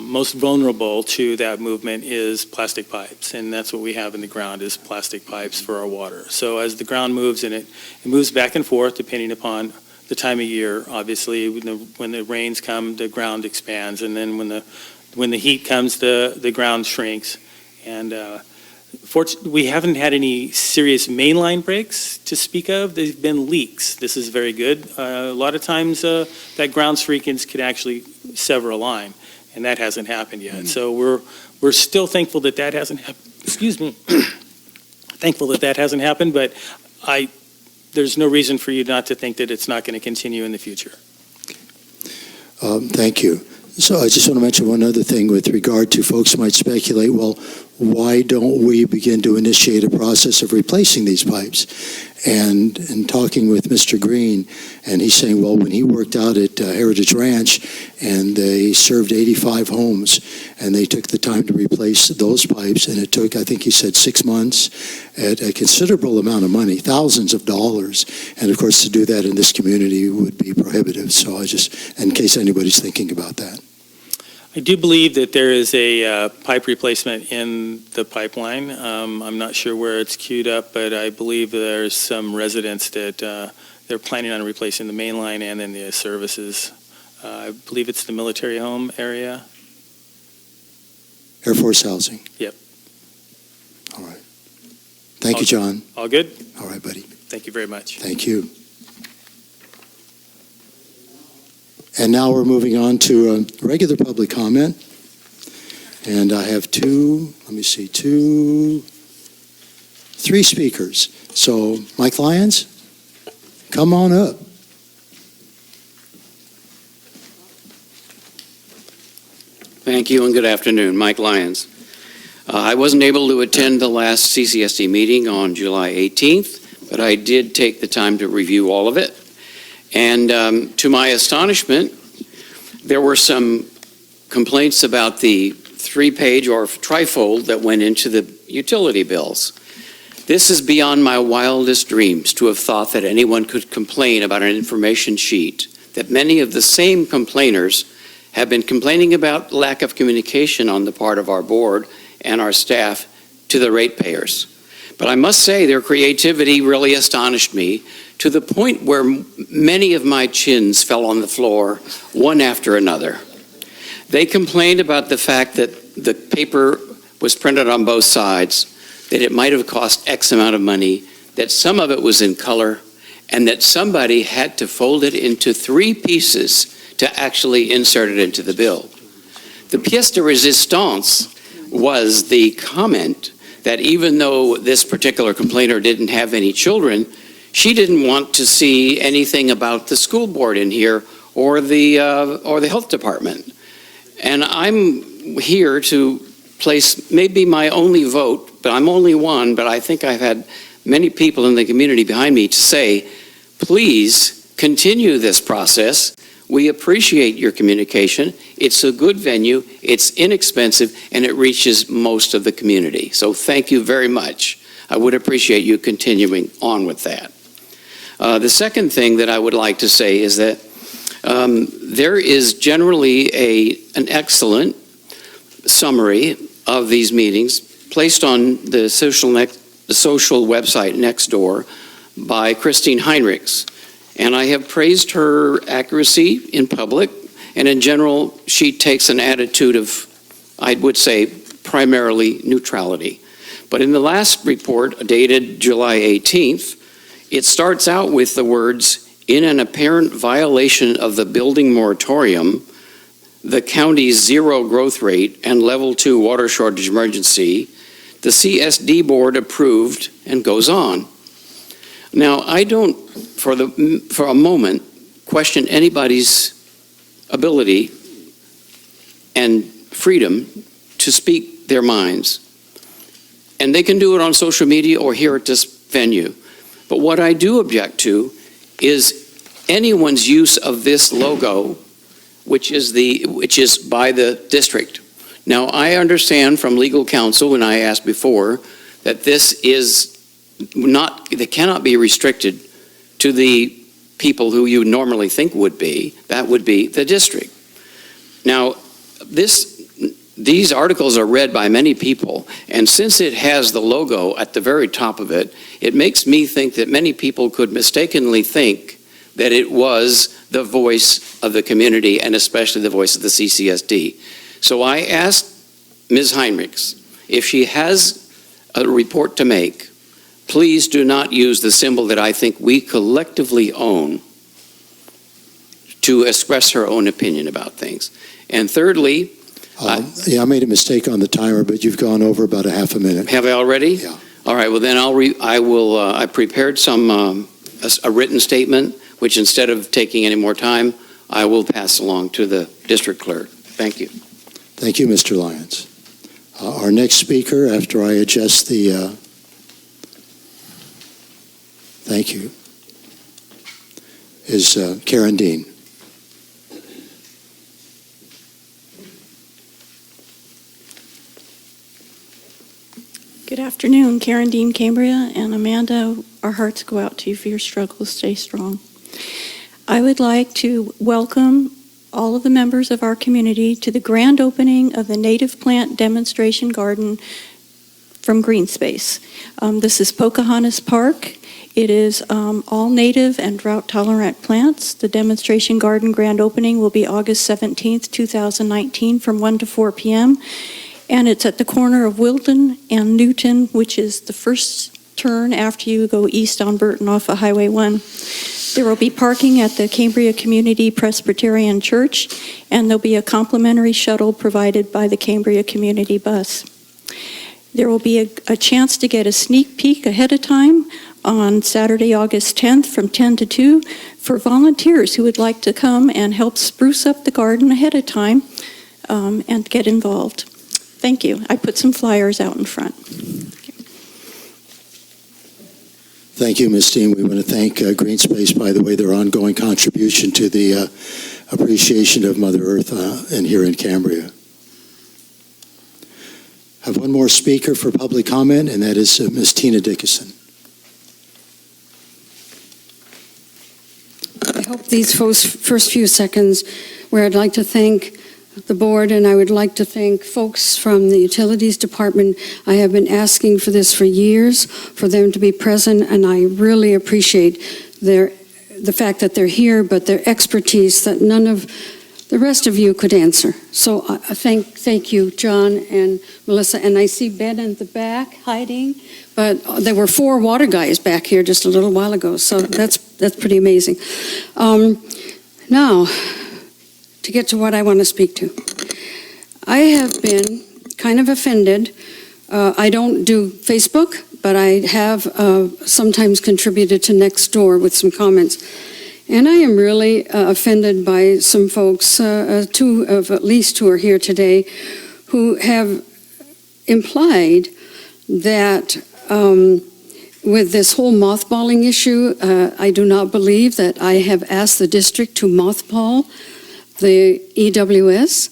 most vulnerable to that movement is plastic pipes. And that's what we have in the ground, is plastic pipes for our water. So as the ground moves, and it moves back and forth depending upon the time of year, obviously. When the rains come, the ground expands. And then when the heat comes, the ground shrinks. And fortunately, we haven't had any serious mainline breaks to speak of. There've been leaks. This is very good. A lot of times that ground shrinkage could actually sever a line, and that hasn't happened yet. So we're still thankful that hasn't happened. Excuse me. Thankful that hasn't happened, but there's no reason for you not to think that it's not going to continue in the future. Thank you. So I just want to mention one other thing with regard to folks might speculate, well, why don't we begin to initiate a process of replacing these pipes? And in talking with Mr. Green, and he's saying, well, when he worked out at Heritage Ranch, and they served 85 homes, and they took the time to replace those pipes, and it took, I think he said, 6 months at a considerable amount of money, thousands of dollars. And of course, to do that in this community would be prohibitive. So I just, in case anybody's thinking about that. I do believe that there is a pipe replacement in the pipeline. I'm not sure where it's queued up, but I believe there's some residents that they're planning on replacing the main line and then the services. I believe it's the military home area. Air Force housing. Yep. All right. Thank you, John. All good? All right, buddy. Thank you very much. Thank you. And now we're moving on to regular public comment. And I have three speakers. So, Mike Lyons, come on up. Thank you and good afternoon. Mike Lyons. I wasn't able to attend the last CCSD meeting on July 18th, but I did take the time to review all of it. And to my astonishment, there were some complaints about the 3-page or trifold that went into the utility bills. This is beyond my wildest dreams to have thought that anyone could complain about an information sheet that many of the same complainers have been complaining about lack of communication on the part of our board and our staff to the ratepayers. But I must say their creativity really astonished me, to the point where many of my chins fell on the floor, one after another. They complained about the fact that the paper was printed on both sides, that it might have cost X amount of money, that some of it was in color, and that somebody had to fold it into 3 pieces to actually insert it into the bill. The pièce de résistance was the comment that even though this particular complainer didn't have any children, she didn't want to see anything about the school board in here or the health department. And I'm here to place maybe my only vote, but I'm only one, but I think I've had many people in the community behind me to say, please continue this process. We appreciate your communication. It's a good venue, it's inexpensive, and it reaches most of the community. So thank you very much. I would appreciate you continuing on with that. The second thing that I would like to say is that there is generally an excellent summary of these meetings placed on the social website Nextdoor by Christine Heinrichs. And I have praised her accuracy in public, and in general, she takes an attitude of, I would say, primarily neutrality. But in the last report, dated July 18th, it starts out with the words, in an apparent violation of the building moratorium, the county's 0 growth rate and level 2 water shortage emergency, the CSD board approved, and goes on. Now, I don't, for a moment, question anybody's ability and freedom to speak their minds. And they can do it on social media or here at this venue. But what I do object to is anyone's use of this logo, which is by the district. Now, I understand from legal counsel, and I asked before, that this is not, that cannot be restricted to the people who you normally think would be, that would be the district. Now, these articles are read by many people, and since it has the logo at the very top of it, it makes me think that many people could mistakenly think that it was the voice of the community, and especially the voice of the CCSD. So I asked Ms. Heinrichs, if she has a report to make, please do not use the symbol that I think we collectively own to express her own opinion about things. And thirdly, I made a mistake on the timer, but you've gone over about a half a minute. have I already? Yeah. All right, well then I prepared a written statement, which instead of taking any more time, I will pass along to the district clerk. Thank you. Thank you, Mr. Lyons. Our next speaker, after I adjust the, thank you, is Karen Dean. Good afternoon, Karen Dean, Cambria, and Amanda, our hearts go out to you for your struggles. Stay strong. I would like to welcome all of the members of our community to the grand opening of the Native Plant Demonstration Garden from Green Space. This is Pocahontas Park. It is all native and drought-tolerant plants. The demonstration garden grand opening will be August 17th, 2019 from 1 to 4 p.m. And it's at the corner of Wilton and Newton, which is the first turn after you go east on Burton off of Highway 1. There will be parking at the Cambria Community Presbyterian Church, and there'll be a complimentary shuttle provided by the Cambria Community Bus. There will be a chance to get a sneak peek ahead of time on Saturday, August 10th from 10 to 2 for volunteers who would like to come and help spruce up the garden ahead of time and get involved. Thank you. I put some flyers out in front. Thank you, Ms. Dean. We want to thank Green Space, by the way, their ongoing contribution to the appreciation of Mother Earth and here in Cambria. I have one more speaker for public comment, and that is Ms. Tina Dickinson. I hope these first few seconds where I'd like to thank the board, and I would like to thank folks from the Utilities Department. I have been asking for this for years, for them to be present, and I really appreciate the fact that they're here, but their expertise that none of the rest of you could answer. So thank you, John and Melissa. And I see Ben in the back hiding, but there were 4 water guys back here just a little while ago, so that's pretty amazing. Now, to get to what I want to speak to. I have been kind of offended. I don't do Facebook, but I have sometimes contributed to Nextdoor with some comments. And I am really offended by some folks, 2 of at least who are here today, who have implied that with this whole mothballing issue, I do not believe that I have asked the district to mothball the EWS.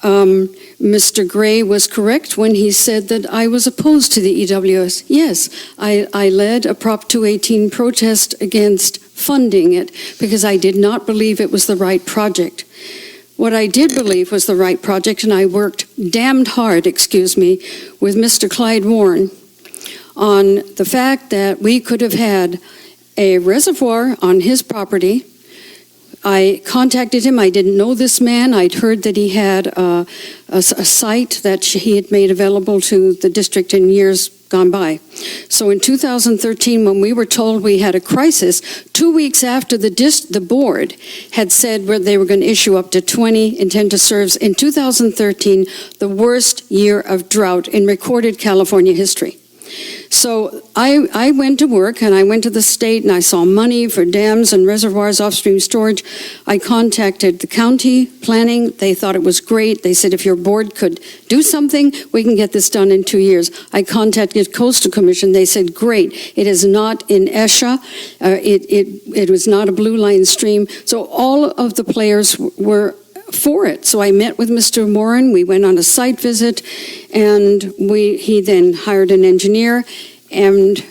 Mr. Gray was correct when he said that I was opposed to the EWS. Yes, I led a Prop 218 protest against funding it because I did not believe it was the right project. What I did believe was the right project, and I worked damned hard, with Mr. Clyde Warren on the fact that we could have had a reservoir on his property. I contacted him. I didn't know this man. I'd heard that he had a site that he had made available to the district in years gone by. So in 2013, when we were told we had a crisis, 2 weeks after the board had said they were going to issue up to 20 intent to serves, in 2013, the worst year of drought in recorded California history. So I went to work, and I went to the state, and I saw money for dams and reservoirs, off-stream storage. I contacted the county planning. They thought it was great. They said, if your board could do something, we can get this done in 2 years. I contacted Coastal Commission. They said, great. It is not in ESHA. It was not a blue line stream. So all of the players were for it. So I met with Mr. Warren. We went on a site visit, and he then hired an engineer, and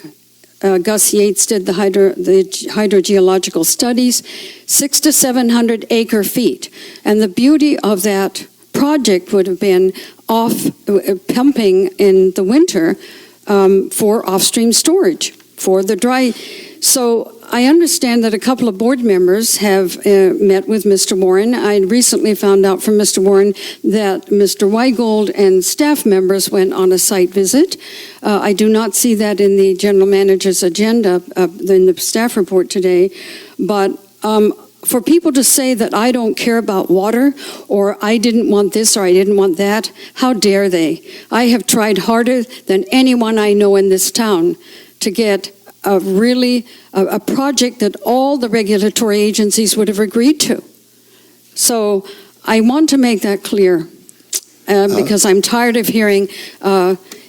Gus Yates did the hydrogeological studies, 600 to 700 acre feet. And the beauty of that project would have been pumping in the winter for off-stream storage for the dry. So I understand that a couple of board members have met with Mr. Warren. I recently found out from Mr. Warren that Mr. Weigold and staff members went on a site visit. I do not see that in the general manager's agenda, in the staff report today. But for people to say that I don't care about water, or I didn't want this, or I didn't want that, how dare they? I have tried harder than anyone I know in this town to get a project that all the regulatory agencies would have agreed to. So I want to make that clear because I'm tired of hearing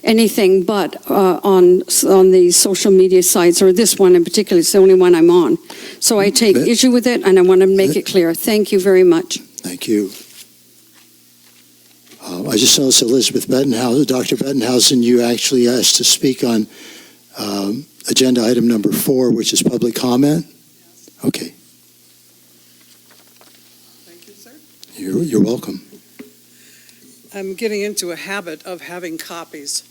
anything but on the social media sites, or this one in particular. It's the only one I'm on. So I take issue with it, and I want to make it clear. Thank you very much. Thank you. I just noticed Elizabeth Bettenhausen, Dr. Bettenhausen, you actually asked to speak on agenda item number 4, which is public comment. Okay. Thank you, sir. You're welcome. I'm getting into a habit of having copies.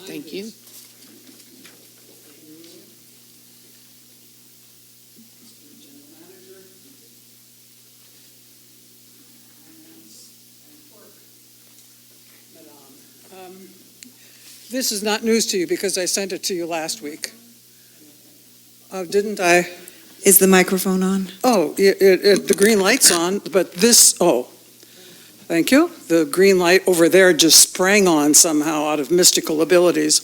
Thank you. This is not news to you because I sent it to you last week. Didn't I? Is the microphone on? Oh, the green light's on, but thank you. The green light over there just sprang on somehow out of mystical abilities.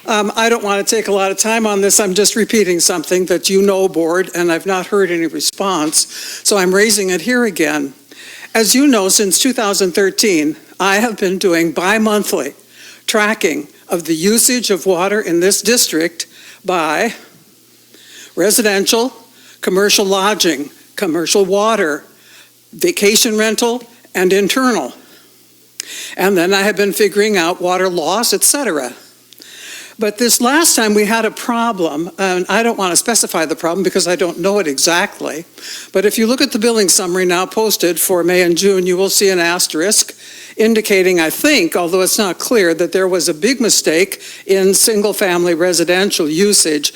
I don't want to take a lot of time on this. I'm just repeating something that you know, board, and I've not heard any response, so I'm raising it here again. As you know, since 2013, I have been doing bi-monthly tracking of the usage of water in this district by residential, commercial lodging, commercial water, vacation rental, and internal. And then I have been figuring out water loss, etc. But this last time we had a problem, and I don't want to specify the problem because I don't know it exactly, but if you look at the billing summary now posted for May and June, you will see an asterisk indicating, I think, although it's not clear, that there was a big mistake in single-family residential usage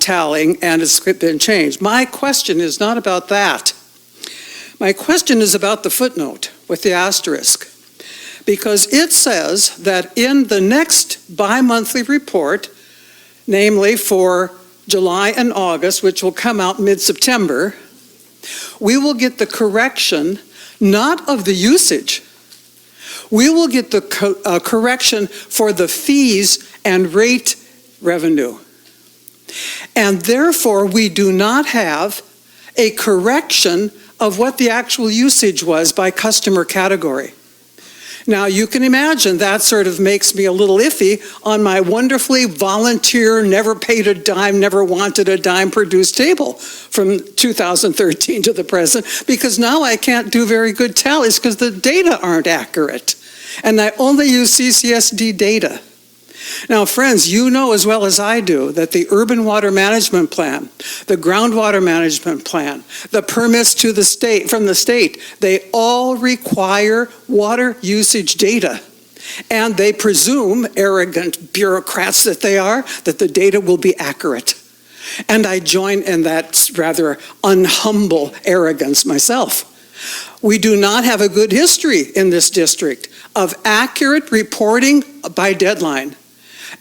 tallying, and it's been changed. My question is not about that. My question is about the footnote with the asterisk, because it says that in the next bi-monthly report, namely for July and August, which will come out mid-September, we will get the correction not of the usage. We will get the correction for the fees and rate revenue. And therefore, we do not have a correction of what the actual usage was by customer category. Now, you can imagine that sort of makes me a little iffy on my wonderfully volunteer, never paid a dime, never wanted a dime produced table from 2013 to the present, because now I can't do very good tallies because the data aren't accurate. And I only use CSD data. Now, friends, you know as well as I do that the urban water management plan, the groundwater management plan, the permits to the state, from the state, they all require water usage data. And they presume, arrogant bureaucrats that they are, that the data will be accurate. And I join in that rather unhumble arrogance myself. We do not have a good history in this district of accurate reporting by deadline.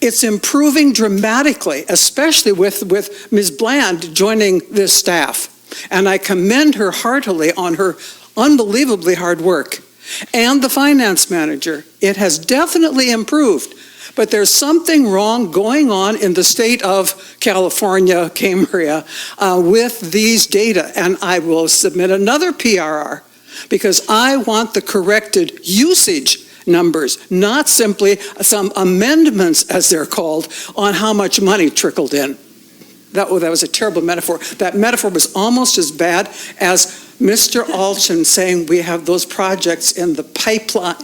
It's improving dramatically, especially with Ms. Bland joining this staff. And I commend her heartily on her unbelievably hard work. And the finance manager. It has definitely improved. But there's something wrong going on in the state of California, Cambria, with these data. And I will submit another PRR because I want the corrected usage numbers, not simply some amendments, as they're called, on how much money trickled in. That was a terrible metaphor. That metaphor was almost as bad as Mr. Alchin saying we have those projects in the pipeline.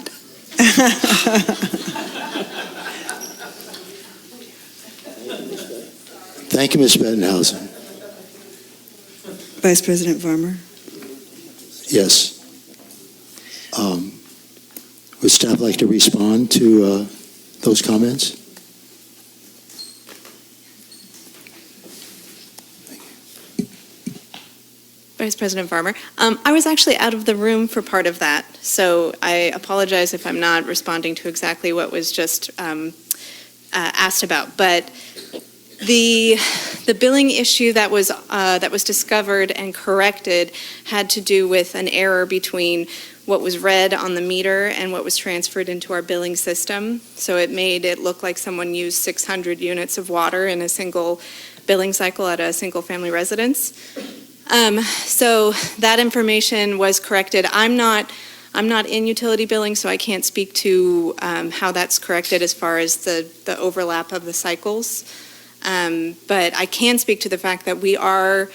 Thank you, Ms. Bettenhausen. Vice President Farmer. Yes. Would staff like to respond to those comments? Vice President Farmer. I was actually out of the room for part of that, so I apologize if I'm not responding to exactly what was just asked about. But the billing issue that was discovered and corrected had to do with an error between what was read on the meter and what was transferred into our billing system. So it made it look like someone used 600 units of water in a single billing cycle at a single-family residence. So that information was corrected. I'm not in utility billing, so I can't speak to how that's corrected as far as the overlap of the cycles. But I can speak to the fact that we are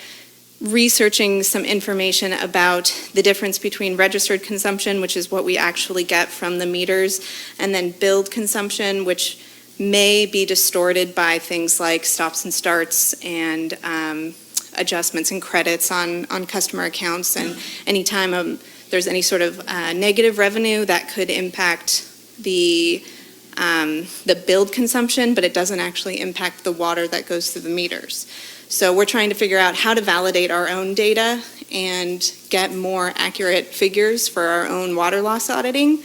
researching some information about the difference between registered consumption, which is what we actually get from the meters, and then billed consumption, which may be distorted by things like stops and starts and adjustments and credits on customer accounts, and anytime there's any sort of negative revenue that could impact the billed consumption, but it doesn't actually impact the water that goes through the meters. So we're trying to figure out how to validate our own data and get more accurate figures for our own water loss auditing.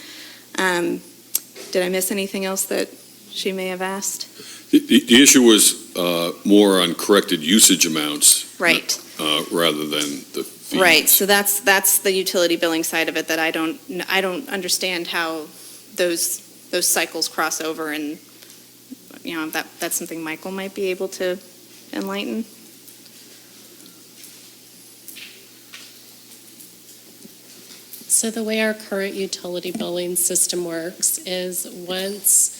Did I miss anything else that she may have asked? The issue was more on corrected usage amounts. Right. Rather than the fees. Right, so that's the utility billing side of it that I don't understand how those cycles cross over, and that's something Michael might be able to enlighten. So the way our current utility billing system works is once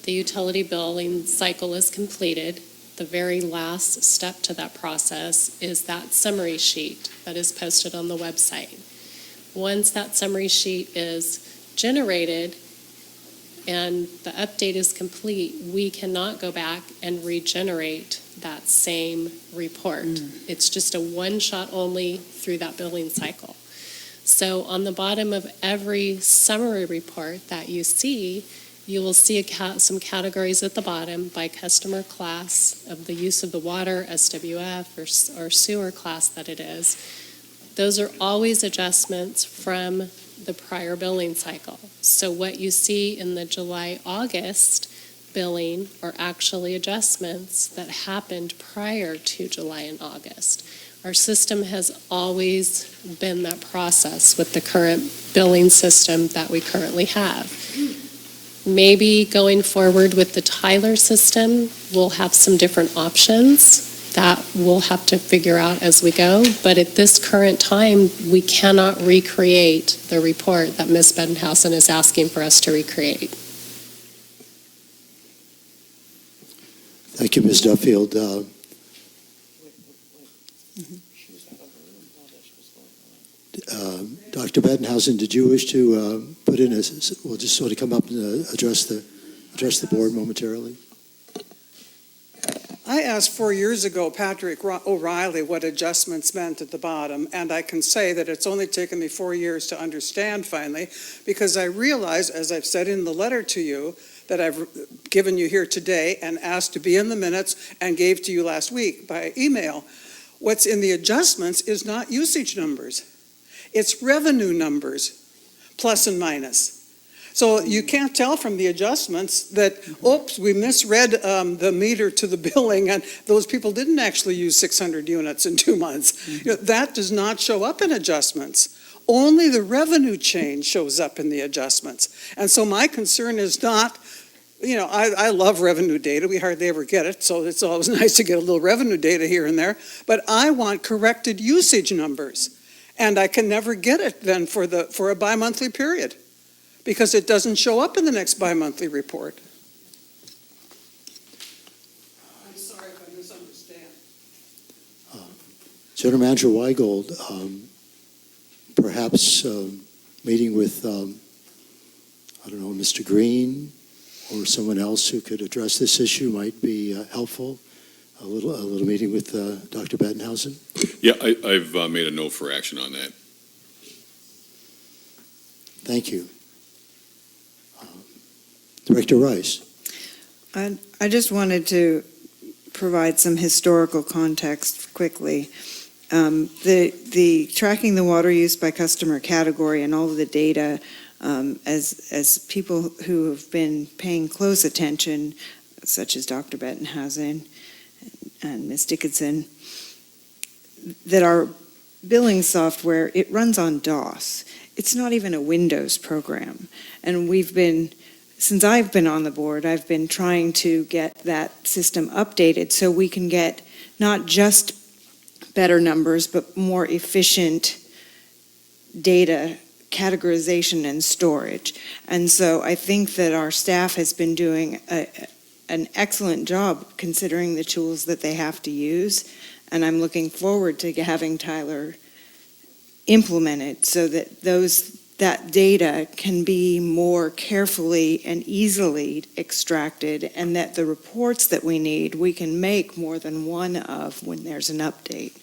the utility billing cycle is completed, the very last step to that process is that summary sheet that is posted on the website. Once that summary sheet is generated and the update is complete, we cannot go back and regenerate that same report. It's just a one-shot only through that billing cycle. So on the bottom of every summary report that you see, you will see some categories at the bottom by customer class of the use of the water, SWF, or sewer class that it is. Those are always adjustments from the prior billing cycle. So what you see in the July-August billing are actually adjustments that happened prior to July and August. Our system has always been that process with the current billing system that we currently have. Maybe going forward with the Tyler system, we'll have some different options that we'll have to figure out as we go. But at this current time, we cannot recreate the report that Ms. Bettenhausen is asking for us to recreate. Thank you, Ms. Duffield. Dr. Bettenhausen, did you wish to put in we'll just sort of come up and address the board momentarily? I asked 4 years ago Patrick O'Reilly what adjustments meant at the bottom, and I can say that it's only taken me 4 years to understand finally, because I realized, as I've said in the letter to you, that I've given you here today and asked to be in the minutes and gave to you last week by email, what's in the adjustments is not usage numbers. It's revenue numbers, plus and minus. So you can't tell from the adjustments that, oops, we misread the meter to the billing, and those people didn't actually use 600 units in 2 months. That does not show up in adjustments. Only the revenue change shows up in the adjustments. And so my concern is not, I love revenue data. We hardly ever get it, so it's always nice to get a little revenue data here and there. But I want corrected usage numbers. And I can never get it then for a bi-monthly period, because it doesn't show up in the next bi-monthly report. I'm sorry if I misunderstand. General Manager Weigold, perhaps meeting with, I don't know, Mr. Green or someone else who could address this issue might be helpful. A little meeting with Dr. Bettenhausen. Yeah, I've made a note for action on that. Thank you. Director Rice. I just wanted to provide some historical context quickly. The tracking the water use by customer category and all of the data, as people who have been paying close attention, such as Dr. Bettenhausen and Ms. Dickinson, that our billing software, it runs on DOS. It's not even a Windows program. And since I've been on the board, I've been trying to get that system updated so we can get not just better numbers, but more efficient data categorization and storage. And so I think that our staff has been doing an excellent job considering the tools that they have to use. And I'm looking forward to having Tyler implement it so that that data can be more carefully and easily extracted, and that the reports that we need, we can make more than one of when there's an update.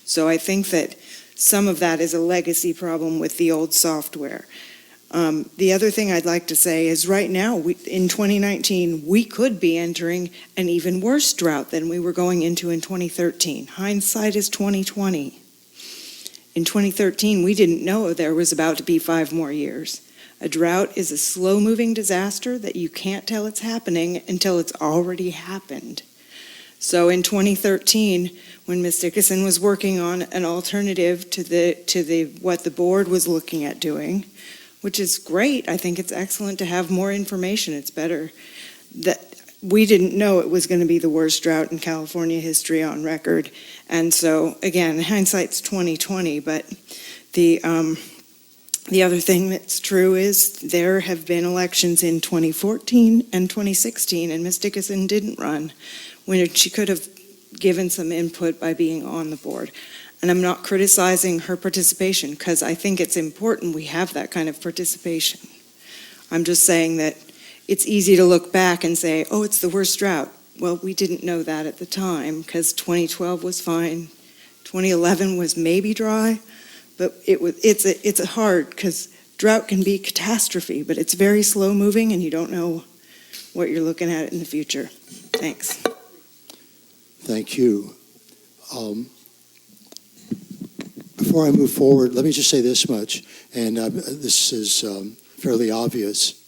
So I think that some of that is a legacy problem with the old software. The other thing I'd like to say is right now, in 2019, we could be entering an even worse drought than we were going into in 2013. Hindsight is 2020. In 2013, we didn't know there was about to be 5 more years. A drought is a slow-moving disaster that you can't tell it's happening until it's already happened. So in 2013, when Ms. Dickinson was working on an alternative to what the board was looking at doing, which is great, I think it's excellent to have more information. It's better that we didn't know it was going to be the worst drought in California history on record. And so, again, hindsight's 2020, but the other thing that's true is there have been elections in 2014 and 2016, and Ms. Dickinson didn't run when she could have given some input by being on the board. And I'm not criticizing her participation because I think it's important we have that kind of participation. I'm just saying that it's easy to look back and say, oh, it's the worst drought. Well, we didn't know that at the time because 2012 was fine. 2011 was maybe dry, but it's a hard because drought can be catastrophe, but it's very slow moving and you don't know what you're looking at in the future. Thanks. Thank you. Before I move forward, let me just say this much, and this is fairly obvious.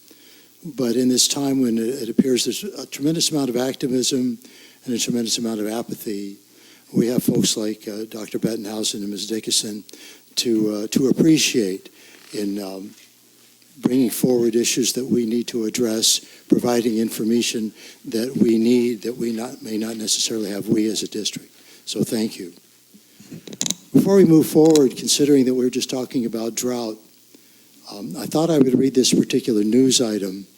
But in this time when it appears there's a tremendous amount of activism and a tremendous amount of apathy, we have folks like Dr. Bettenhausen and Ms. Dickinson to appreciate in bringing forward issues that we need to address, providing information that we need that we may not necessarily have we as a district. So thank you. Before we move forward, considering that we're just talking about drought, I thought I would read this particular news item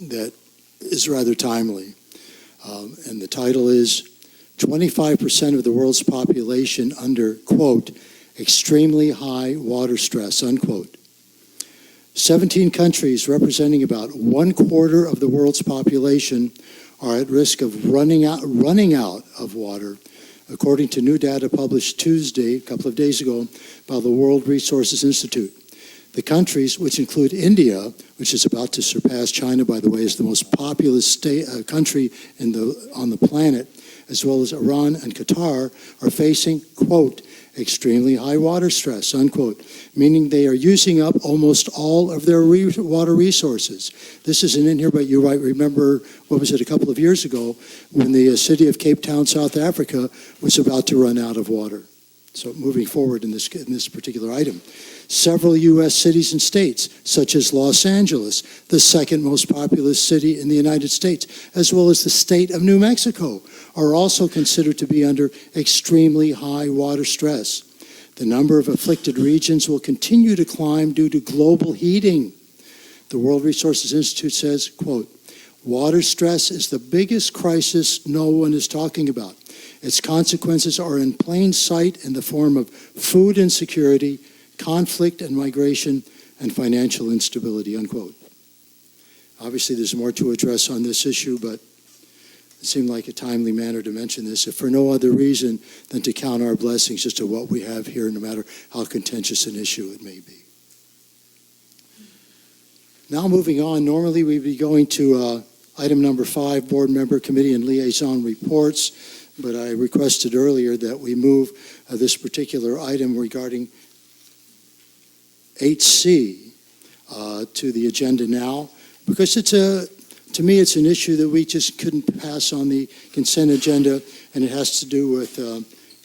that is rather timely. And the title is 25% of the world's population under, quote, extremely high water stress, unquote. 17 countries representing about 1/4 of the world's population are at risk of running out of water, according to new data published Tuesday, a couple of days ago, by the World Resources Institute. The countries, which include India, which is about to surpass China, by the way, as the most populous country on the planet, as well as Iran and Qatar, are facing, quote, extremely high water stress, unquote, meaning they are using up almost all of their water resources. This isn't in here, but you might remember, what was it, a couple of years ago, when the city of Cape Town, South Africa, was about to run out of water. So moving forward in this particular item. Several U.S. cities and states, such as Los Angeles, the second most populous city in the United States, as well as the state of New Mexico, are also considered to be under extremely high water stress. The number of afflicted regions will continue to climb due to global heating. The World Resources Institute says, quote, water stress is the biggest crisis no one is talking about. Its consequences are in plain sight in the form of food insecurity, conflict and migration, and financial instability, unquote. Obviously, there's more to address on this issue, but it seemed like a timely manner to mention this, if for no other reason than to count our blessings as to what we have here, no matter how contentious an issue it may be. Now moving on, normally we'd be going to item number 5, board member committee and liaison reports, but I requested earlier that we move this particular item regarding 8C to the agenda now, because to me, it's an issue that we just couldn't pass on the consent agenda, and it has to do with,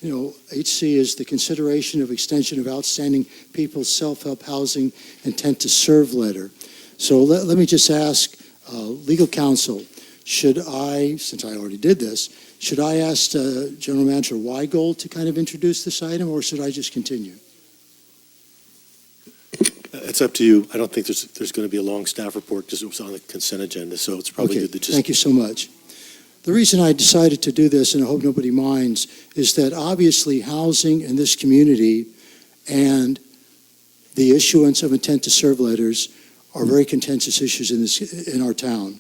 8C is the consideration of extension of outstanding people's self-help housing intent to serve letter. So let me just ask legal counsel, should I, since I already did this, should I ask General Manager Weigold to kind of introduce this item, or should I just continue? It's up to you. I don't think there's going to be a long staff report because it was on the consent agenda, so it's probably good to just... Thank you so much. The reason I decided to do this, and I hope nobody minds, is that obviously housing in this community and the issuance of intent to serve letters are very contentious issues in our town.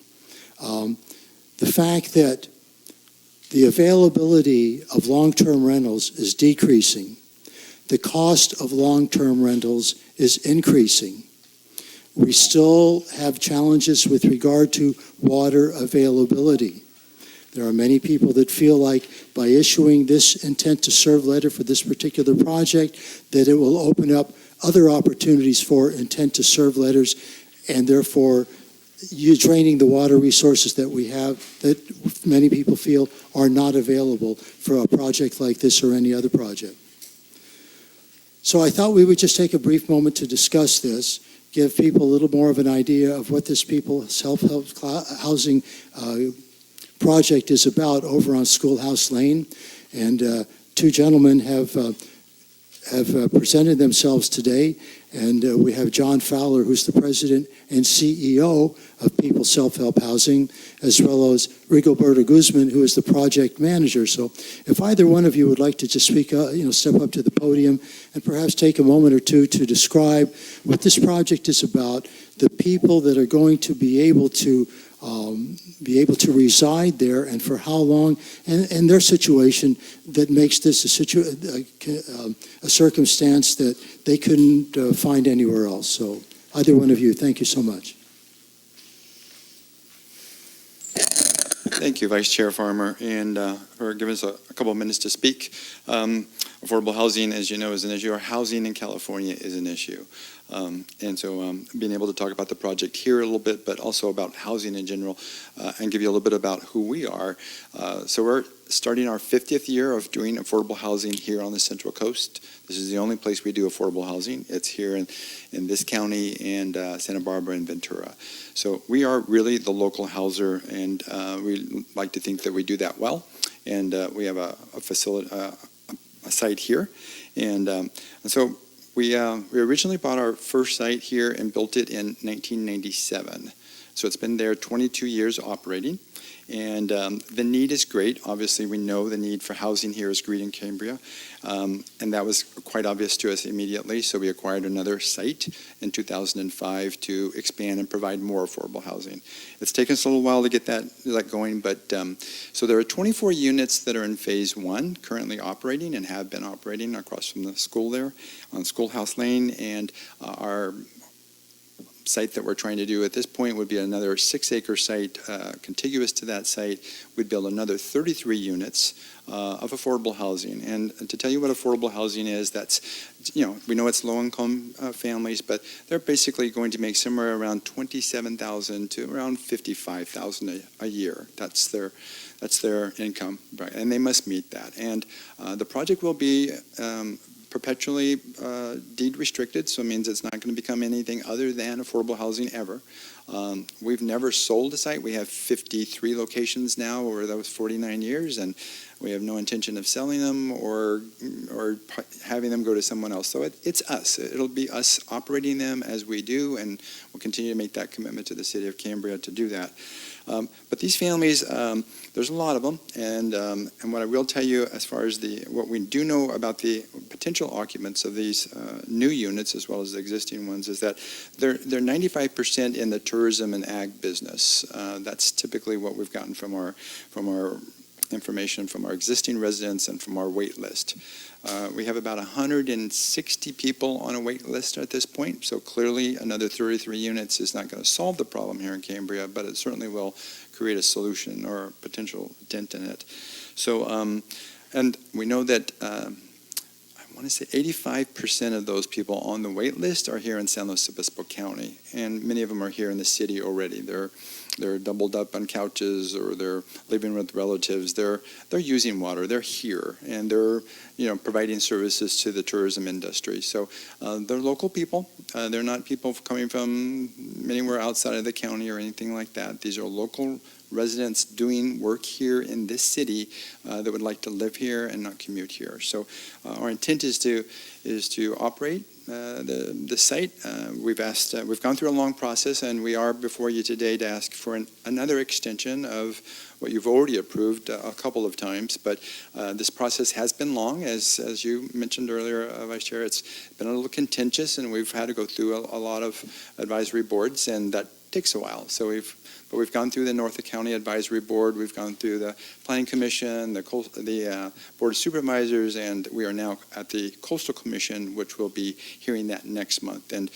The fact that the availability of long-term rentals is decreasing, the cost of long-term rentals is increasing. We still have challenges with regard to water availability. There are many people that feel like by issuing this intent to serve letter for this particular project, that it will open up other opportunities for intent to serve letters, and therefore you're draining the water resources that we have that many people feel are not available for a project like this or any other project. So I thought we would just take a brief moment to discuss this, give people a little more of an idea of what this people self-help housing project is about over on Schoolhouse Lane. And two gentlemen have presented themselves today, and we have John Fowler, who's the president and CEO of People Self-Help Housing, as well as Rigoberto Guzman, who is the project manager. So if either one of you would like to just speak, step up to the podium and perhaps take a moment or two to describe what this project is about, the people that are going to be able to reside there and for how long, and their situation that makes this a circumstance that they couldn't find anywhere else. So either one of you, thank you so much. Thank you, Vice Chair Farmer, and for giving us a couple of minutes to speak. Affordable housing, as you know, is an issue. Our housing in California is an issue. And so being able to talk about the project here a little bit, but also about housing in general, and give you a little bit about who we are. So we're starting our 50th year of doing affordable housing here on the Central Coast. This is the only place we do affordable housing. It's here in this county and Santa Barbara and Ventura. So we are really the local houser, and we like to think that we do that well. And we have a facility, a site here. And so we originally bought our first site here and built it in 1997. So it's been there 22 years operating. And the need is great. Obviously, we know the need for housing here is great in Cambria. And that was quite obvious to us immediately. So we acquired another site in 2005 to expand and provide more affordable housing. It's taken us a little while to get that going. But so there are 24 units that are in phase 1 currently operating and have been operating across from the school there on Schoolhouse Lane. And our site that we're trying to do at this point would be another 6-acre site contiguous to that site. We'd build another 33 units of affordable housing. And to tell you what affordable housing is, that's, we know it's low-income families, but they're basically going to make somewhere around $27,000 to around $55,000 a year. That's their income, right? And they must meet that. And the project will be perpetually deed restricted, so it means it's not going to become anything other than affordable housing ever. We've never sold a site. We have 53 locations now over those 49 years, and We have no intention of selling them or having them go to someone else. So it's us. It'll be us operating them as we do, and we'll continue to make that commitment to the city of Cambria to do that. But these families, there's a lot of them, and what I will tell you as far as what we do know about the potential occupants of these new units as well as the existing ones is that they're 95% in the tourism and ag business. That's typically what we've gotten from our information from our existing residents and from our wait list. We have about 160 people on a wait list at this point, so clearly another 33 units is not going to solve the problem here in Cambria, but it certainly will create a solution or a potential dent in it. So, and we know that I want to say 85% of those people on the wait list are here in San Luis Obispo County, and many of them are here in the city already. They're doubled up on couches, or they're living with relatives. They're using water. They're here, and they're providing services to the tourism industry. So they're local people. They're not people coming from anywhere outside of the county or anything like that. These are local residents doing work here in this city that would like to live here and not commute here. So our intent is to operate the site. We've gone through a long process, and we are before you today to ask for another extension of what you've already approved a couple of times. But this process has been long, as you mentioned earlier, Vice Chair. It's been a little contentious, and we've had to go through a lot of advisory boards, and that takes a while. So we've gone through the Norfolk County Advisory Board, we've gone through the Planning Commission, the Board of Supervisors, and we are now at the Coastal Commission, which will be hearing that next month. And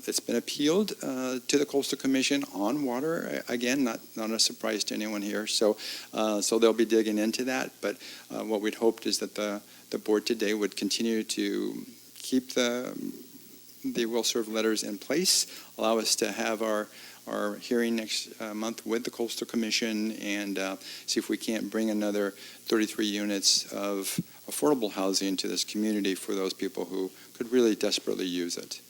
it's been appealed to the Coastal Commission on water. Again, not a surprise to anyone here. So they'll be digging into that. But what we'd hoped is that the board today would continue to keep the will-serve letters in place, allow us to have our hearing next month with the Coastal Commission, and see if we can't bring another 33 units of affordable housing to this community for those people who could really desperately use it.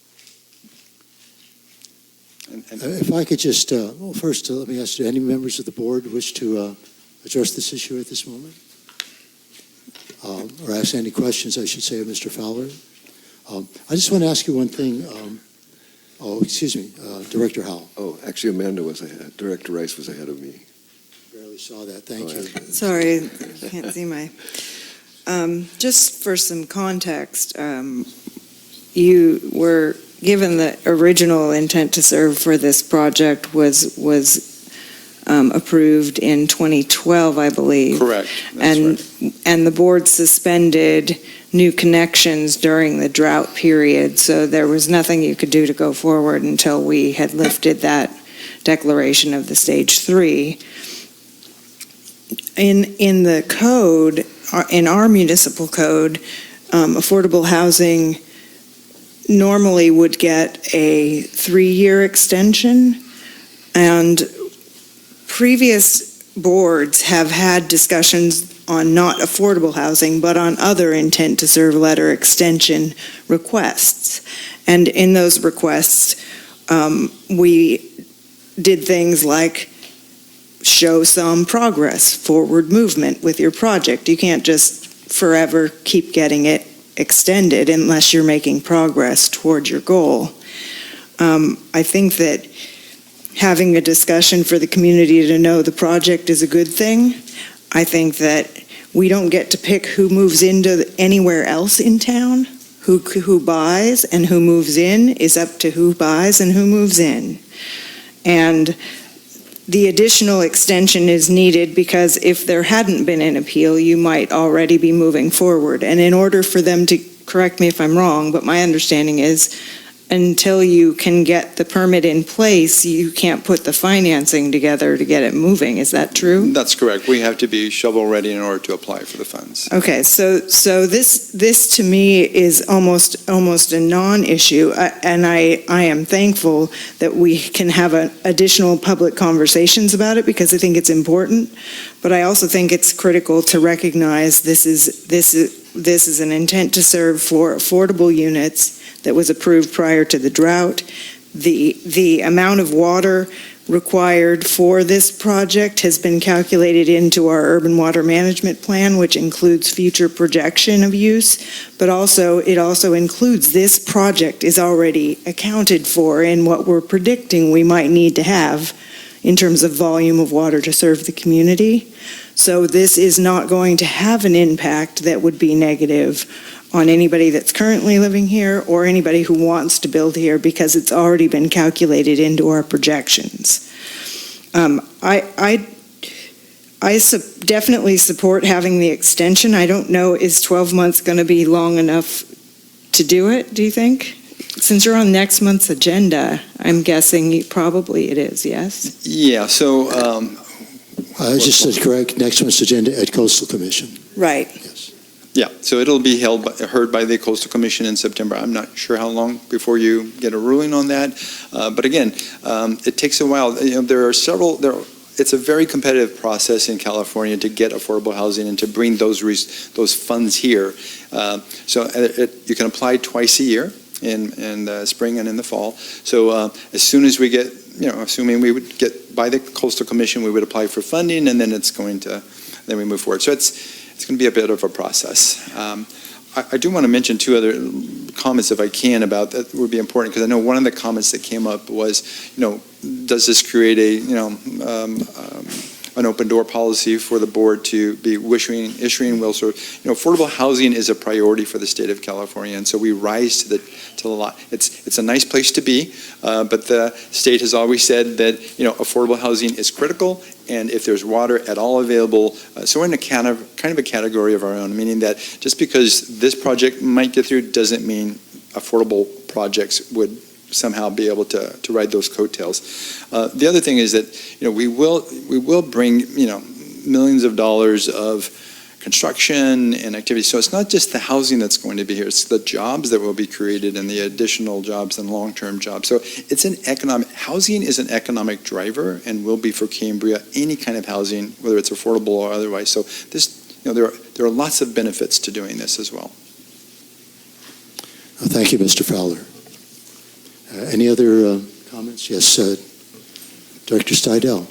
If I could just, first let me ask, do any members of the board wish to address this issue at this moment? Or ask any questions, I should say, of Mr. Fowler? I just want to ask you one thing. Excuse me, Director Howell. Oh, actually, Amanda was ahead. Director Rice was ahead of me. Barely saw that. Thank you. Sorry, can't see my. Just for some context, you were given the original intent to serve for this project was approved in 2012, I believe. Correct. And the board suspended new connections during the drought period, so there was nothing you could do to go forward until we had lifted that declaration of the stage 3. In the code, in our municipal code, affordable housing normally would get a 3-year extension, and previous boards have had discussions on not affordable housing, but on other intent to serve letter extension requests. And in those requests, we did things like show some progress, forward movement with your project. You can't just forever keep getting it extended unless you're making progress toward your goal. I think that having a discussion for the community to know the project is a good thing. I think that we don't get to pick who moves into anywhere else in town. Who buys and who moves in is up to who buys and who moves in. And the additional extension is needed because if there hadn't been an appeal, you might already be moving forward. And in order for them to, correct me if I'm wrong, but my understanding is until you can get the permit in place, you can't put the financing together to get it moving. Is that true? That's correct. We have to be shovel ready in order to apply for the funds. Okay, so this to me is almost a non-issue, and I am thankful that we can have additional public conversations about it because I think it's important, but I also think it's critical to recognize this is an intent to serve for affordable units that was approved prior to the drought. The amount of water required for this project has been calculated into our urban water management plan, which includes future projection of use, but it also includes this project is already accounted for in what we're predicting we might need to have in terms of volume of water to serve the community. So this is not going to have an impact that would be negative on anybody that's currently living here or anybody who wants to build here, because it's already been calculated into our projections. I definitely support having the extension. I don't know, is 12 months going to be long enough to do it, do you think? Since you're on next month's agenda, I'm guessing probably it is, yes? Yeah, so... Just to correct, next month's agenda at Coastal Commission. Right. Yes. Yeah, so it'll be heard by the Coastal Commission in September. I'm not sure how long before you get a ruling on that. But again, it takes a while. It's a very competitive process in California to get affordable housing and to bring those funds here. You can apply twice a year, in the spring and in the fall. So as soon as we get, assuming we would get by the Coastal Commission, we would apply for funding, and then then we move forward. So it's going to be a bit of a process. I do want to mention two other comments, if I can, about that would be important, because I know one of the comments that came up was, does this create an open door policy for the board to be issuing wills? Affordable housing is a priority for the state of California, and so we rise to the lot. It's a nice place to be, but the state has always said that affordable housing is critical, and if there's water at all available, so we're in a kind of a category of our own, meaning that just because this project might get through doesn't mean affordable projects would somehow be able to ride those coattails. The other thing is that we will bring millions of dollars of construction and activity. So it's not just the housing that's going to be here; it's the jobs that will be created and the additional jobs and long-term jobs. So it's housing is an economic driver and will be for Cambria, any kind of housing, whether it's affordable or otherwise. So there are lots of benefits to doing this as well. Thank you, Mr. Fowler. Any other comments? Yes, Director Steidel.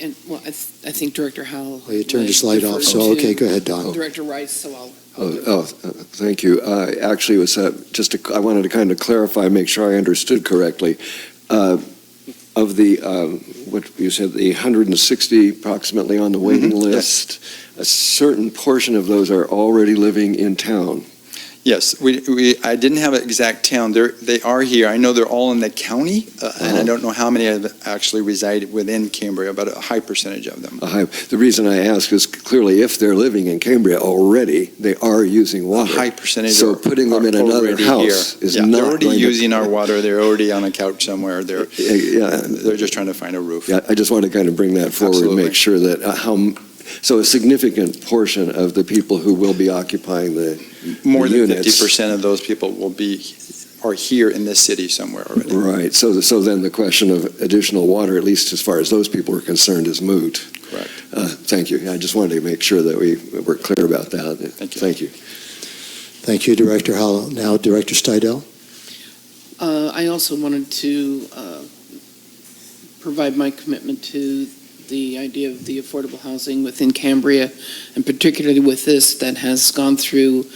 And, well, I think Director Howell. Oh, you turned his light off, so okay, go ahead, Don. Director Rice, so I'll. Thank you. Actually, it was I wanted to kind of clarify, make sure I understood correctly. Of the, what you said, the 160 approximately on the waiting list, a certain portion of those are already living in town. Yes, I didn't have an exact town. They are here. I know they're all in the county, and I don't know how many have actually reside within Cambria, but a high percentage of them. The reason I ask is clearly if they're living in Cambria already, they are using water. A high percentage. So putting them in another house is not they're already using our to... water. They're already on a couch somewhere. They're just trying to find a roof. Yeah, I just want to kind of bring that forward. Absolutely. And make sure that so a significant portion of the people who will be occupying more than units, 50% of those people are here in this city somewhere already. Right. So then the question of additional water, at least as far as those people are concerned, is moot. Correct. Thank you. I just wanted to make sure that we're clear about that. Thank you. Thank you. Thank you, Director Howell. Now, Director Steidel. I also wanted to provide my commitment to the idea of the affordable housing within Cambria, and particularly with this that has gone through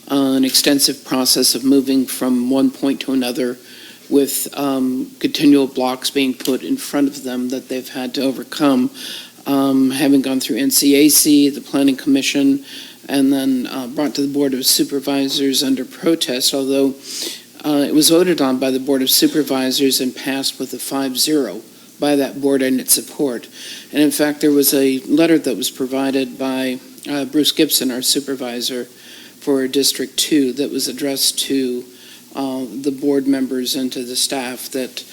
an extensive process of moving from one point to another with continual blocks being put in front of them that they've had to overcome, having gone through NCAC, the Planning Commission, and then brought to the Board of Supervisors under protest, although it was voted on by the Board of Supervisors and passed with a 5-0 by that board and its support. And in fact, there was a letter that was provided by Bruce Gibson, our supervisor for District 2, that was addressed to the board members and to the staff that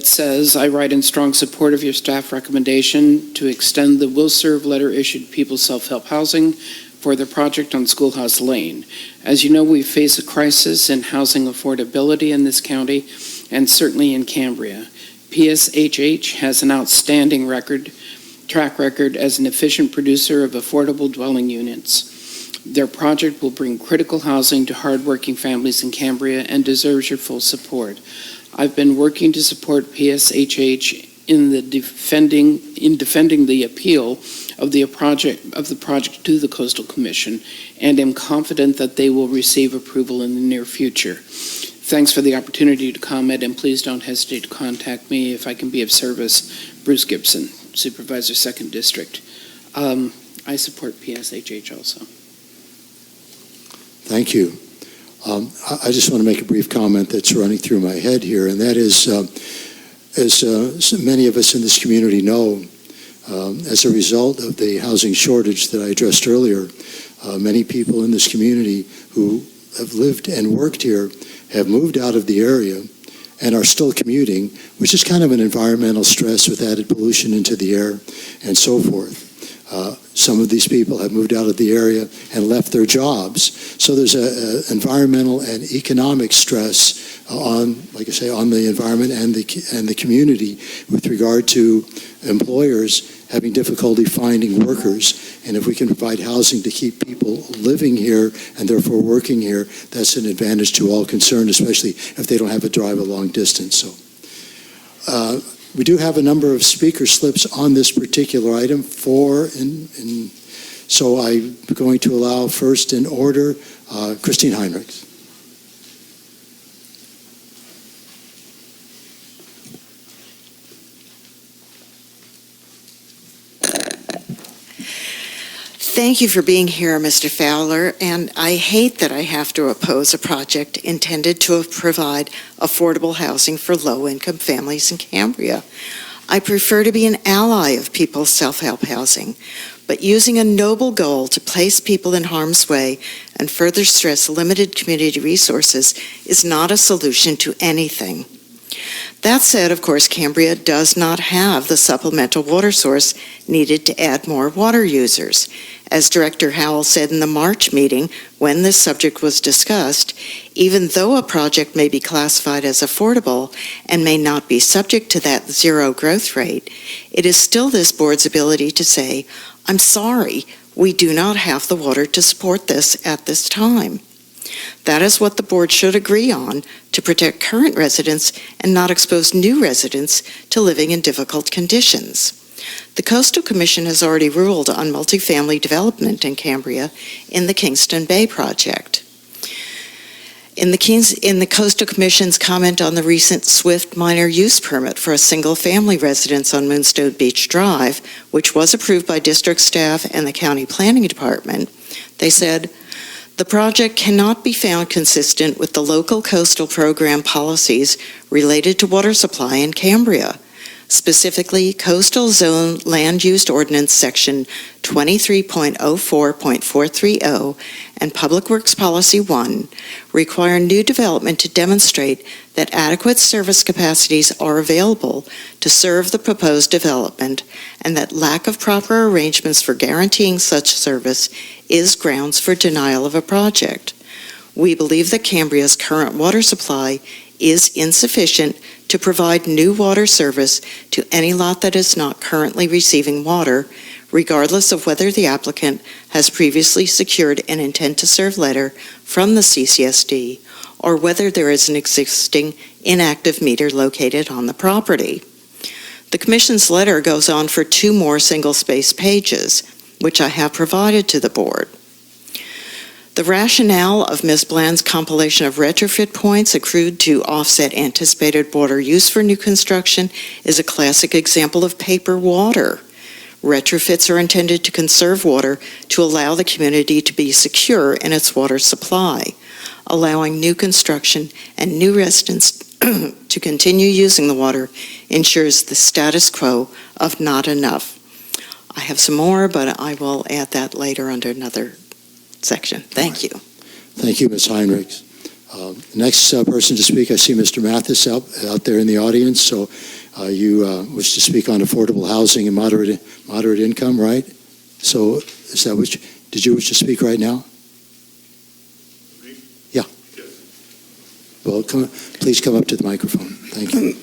says, I write in strong support of your staff recommendation to extend the will serve letter issued to People's Self-Help Housing for the project on Schoolhouse Lane. As you know, we face a crisis in housing affordability in this county and certainly in Cambria. PSHH has an outstanding track record as an efficient producer of affordable dwelling units. Their project will bring critical housing to hardworking families in Cambria and deserves your full support. I've been working to support PSHH in defending the appeal of the project to the Coastal Commission, and am confident that they will receive approval in the near future. Thanks for the opportunity to comment, and please don't hesitate to contact me if I can be of service. Bruce Gibson, Supervisor, 2nd District. I support PSHH also. Thank you. I just want to make a brief comment that's running through my head here, and that is, as many of us in this community know, as a result of the housing shortage that I addressed earlier, many people in this community who have lived and worked here have moved out of the area and are still commuting, which is kind of an environmental stress with added pollution into the air and so forth. Some of these people have moved out of the area and left their jobs. So there's an environmental and economic stress on, like I say, on the environment and the community with regard to employers having difficulty finding workers. And if we can provide housing to keep people living here and therefore working here, that's an advantage to all concerned, especially if they don't have to drive a long distance. So we do have a number of speaker slips on this particular item, so I'm going to allow first in order, Christine Heinrichs. Thank you for being here, Mr. Fowler, and I hate that I have to oppose a project intended to provide affordable housing for low-income families in Cambria. I prefer to be an ally of people's self-help housing, but using a noble goal to place people in harm's way and further stress limited community resources is not a solution to anything. That said, of course, Cambria does not have the supplemental water source needed to add more water users. As Director Howell said in the March meeting when this subject was discussed, even though a project may be classified as affordable and may not be subject to that zero growth rate, it is still this board's ability to say, I'm sorry, we do not have the water to support this at this time. That is what the board should agree on to protect current residents and not expose new residents to living in difficult conditions. The Coastal Commission has already ruled on multifamily development in Cambria in the Kingston Bay project. In the Coastal Commission's comment on the recent Swift minor use permit for a single-family residence on Moonstone Beach Drive, which was approved by district staff and the county planning department, they said, the project cannot be found consistent with the local coastal program policies related to water supply in Cambria. Specifically, Coastal Zone Land Use Ordinance Section 23.04.430 and Public Works Policy 1 require new development to demonstrate that adequate service capacities are available to serve the proposed development, and that lack of proper arrangements for guaranteeing such service is grounds for denial of a project. We believe that Cambria's current water supply is insufficient to provide new water service to any lot that is not currently receiving water, regardless of whether the applicant has previously secured an intent to serve letter from the CCSD or whether there is an existing inactive meter located on the property. The Commission's letter goes on for 2 more single-space pages, which I have provided to the board. The rationale of Ms. Bland's compilation of retrofit points accrued to offset anticipated water use for new construction is a classic example of paper water. Retrofits are intended to conserve water to allow the community to be secure in its water supply. Allowing new construction and new residents to continue using the water ensures the status quo of not enough. I have some more, but I will add that later under another section. Thank you. Thank you, Ms. Heinrichs. Next person to speak, I see Mr. Mathis out there in the audience. So you wish to speak on affordable housing and moderate income, right? So is that did you wish to speak right now? Yeah. Well, please come up to the microphone. Thank you.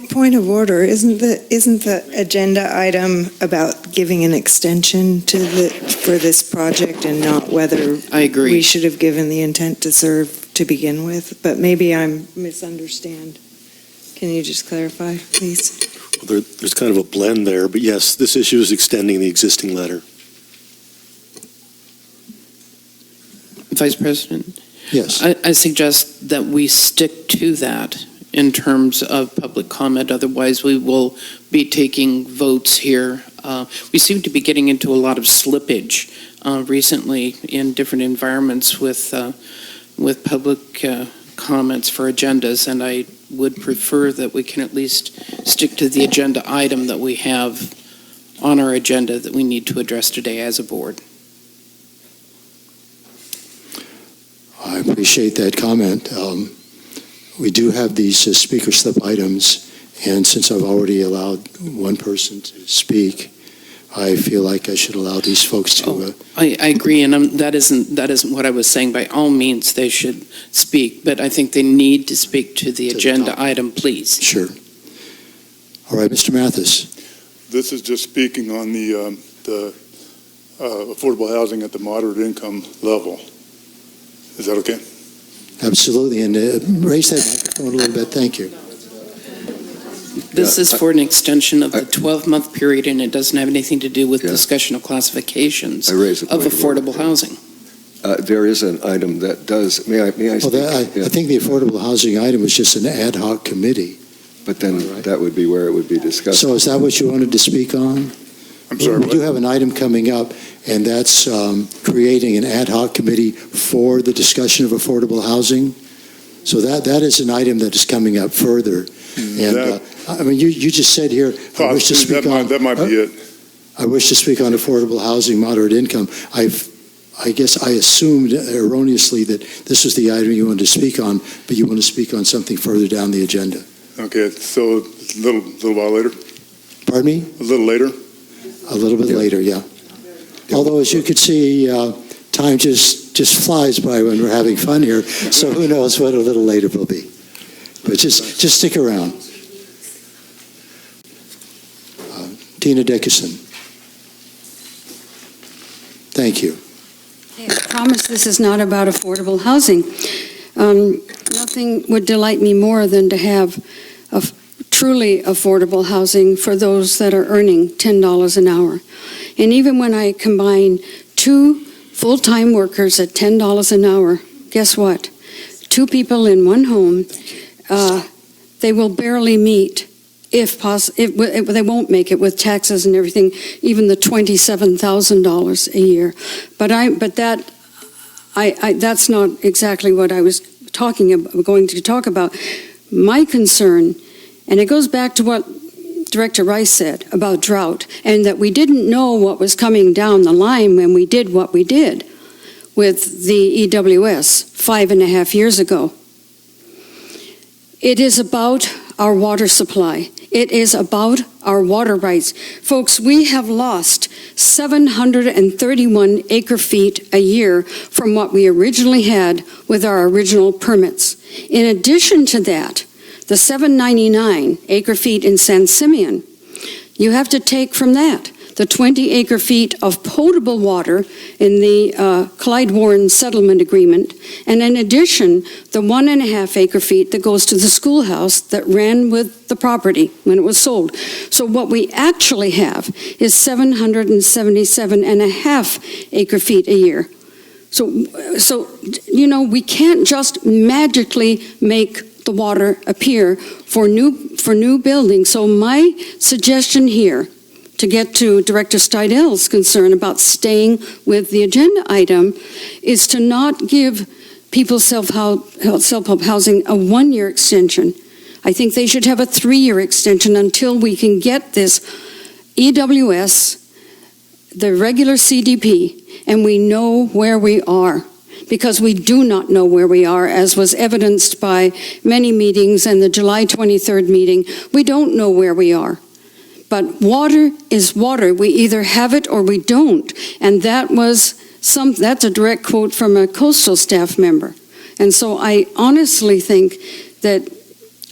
Point of order. Isn't the agenda item about giving an extension for this project and not whether I agree. we should have given the intent to serve to begin with? But maybe I'm misunderstand. Can you just clarify, please? There's kind of a blend there, but yes, this issue is extending the existing letter. Vice President? Yes. I suggest that we stick to that in terms of public comment. Otherwise, we will be taking votes here. We seem to be getting into a lot of slippage recently in different environments with public comments for agendas, and I would prefer that we can at least stick to the agenda item that we have on our agenda that we need to address today as a board. I appreciate that comment. We do have these speaker slip items, and since I've already allowed one person to speak, I feel like I should allow these folks to. I agree, and that isn't what I was saying. By all means, they should speak, but I think they need to speak to the agenda item, please. Sure. All right, Mr. Mathis. This is just speaking on the affordable housing at the moderate income level. Is that okay? Absolutely, and raise that microphone a little bit. Thank you. This is for an extension of the 12-month period, and it doesn't have anything to do with discussion of classifications I raise a of point of affordable housing. There is an item that does, may I speak? I think the affordable housing item was just an ad hoc committee. But then that would be where it would be discussed. So is that what you wanted to speak on? I'm sorry, We do have an item coming up, and that's creating an ad hoc committee for the discussion of affordable housing. So that is an item that is coming up further. And I mean, you just said here, I wish to speak on. That might be it. I wish to speak on affordable housing, moderate income. I guess I assumed erroneously that this was the item you wanted to speak on, but you want to speak on something further down the agenda. Okay, so a little while later? Pardon me? A little later? A little bit later, yeah. Although, as you could see, time just flies by when we're having fun here, so who knows what a little later will be. But just stick around. Tina Dickerson. Thank you. I promise this is not about affordable housing. Nothing would delight me more than to have truly affordable housing for those that are earning $10 an hour. And even when I combine two full-time workers at $10 an hour, guess what? Two people in one home, they will barely meet, if possible, they won't make it with taxes and everything, even the $27,000 a year. But that's not exactly what I was going to talk about. My concern, and it goes back to what Director Rice said about drought, and that we didn't know what was coming down the line when we did what we did with the EWS 5.5 years ago. It is about our water supply. It is about our water rights. Folks, we have lost 731 acre-feet a year from what we originally had with our original permits. In addition to that, the 799 acre-feet in San Simeon, you have to take from that the 20 acre-feet of potable water in the Clyde Warren Settlement Agreement, and in addition, the 1.5 acre-feet that goes to the schoolhouse that ran with the property when it was sold. So what we actually have is 777.5 acre-feet a year. So we can't just magically make the water appear for new buildings. So my suggestion here, to get to Director Steidel's concern about staying with the agenda item, is to not give people self-help housing a 1-year extension. I think they should have a 3-year extension until we can get this EWS, the regular CDP, and we know where we are. Because we do not know where we are, as was evidenced by many meetings and the July 23rd meeting. We don't know where we are. But water is water. We either have it or we don't. And that's a direct quote from a coastal staff member. And so I honestly think that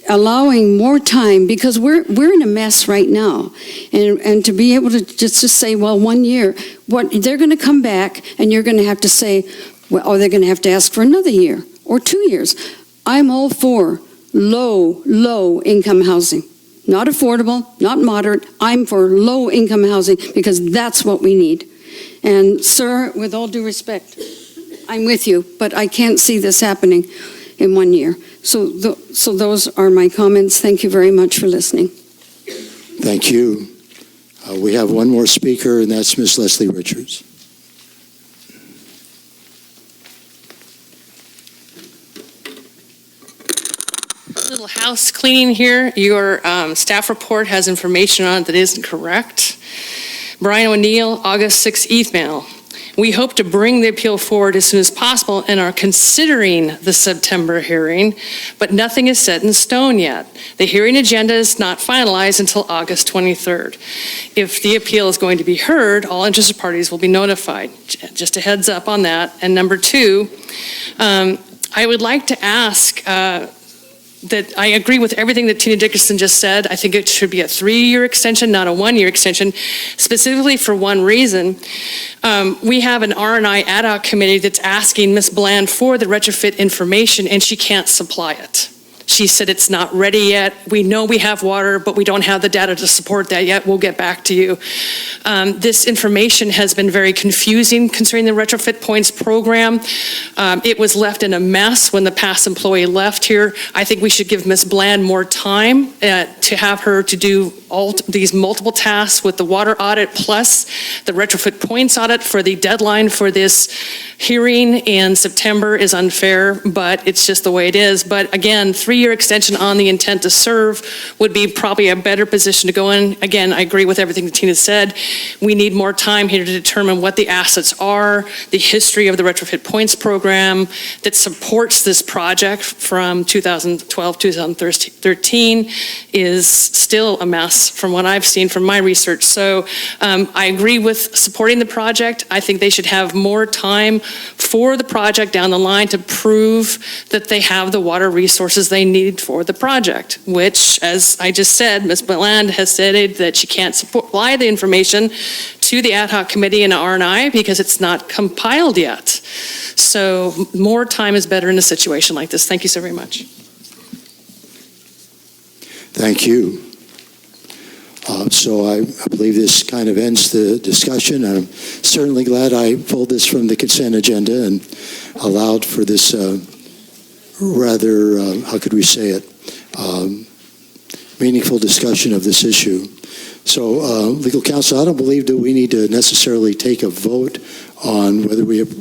allowing more time, because we're in a mess right now, and to be able to just say, well, 1 year, they're going to come back and you're going to have to say, well, or they're going to have to ask for another year or 2 years. I'm all for low-income housing. Not affordable, not moderate. I'm for low-income housing because that's what we need. And sir, with all due respect, I'm with you, but I can't see this happening in 1 year. So those are my comments. Thank you very much for listening. Thank you. We have one more speaker, and that's Ms. Leslie Richards. Little house cleaning here. Your staff report has information on it that isn't correct. Brian O'Neill, August 6th email. We hope to bring the appeal forward as soon as possible and are considering the September hearing, but nothing is set in stone yet. The hearing agenda is not finalized until August 23rd. If the appeal is going to be heard, all interested parties will be notified. Just a heads up on that. And number two, I would like to ask that I agree with everything that Tina Dickerson just said. I think it should be a 3-year extension, not a 1-year extension, specifically for one reason. We have an R&I ad hoc committee that's asking Ms. Bland for the retrofit information, and she can't supply it. She said it's not ready yet. We know we have water, but we don't have the data to support that yet. We'll get back to you. This information has been very confusing concerning the retrofit points program. It was left in a mess when the past employee left here. I think we should give Ms. Bland more time to have her to do all these multiple tasks with the water audit plus the retrofit points audit. For the deadline for this hearing in September is unfair, but it's just the way it is. But again, 3-year extension on the intent to serve would be probably a better position to go in. Again, I agree with everything that Tina said. We need more time here to determine what the assets are, the history of the retrofit points program that supports this project from 2012, 2013 is still a mess from what I've seen from my research. So I agree with supporting the project. I think they should have more time for the project down the line to prove that they have the water resources they need for the project, which, as I just said, Ms. Bland has stated that she can't supply the information to the ad hoc committee and R&I because it's not compiled yet. So more time is better in a situation like this. Thank you so very much. Thank you. So I believe this kind of ends the discussion. I'm certainly glad I pulled this from the consent agenda and allowed for this rather, how could we say it, meaningful discussion of this issue. So, legal counsel, I don't believe that we need to necessarily take a vote on whether we have.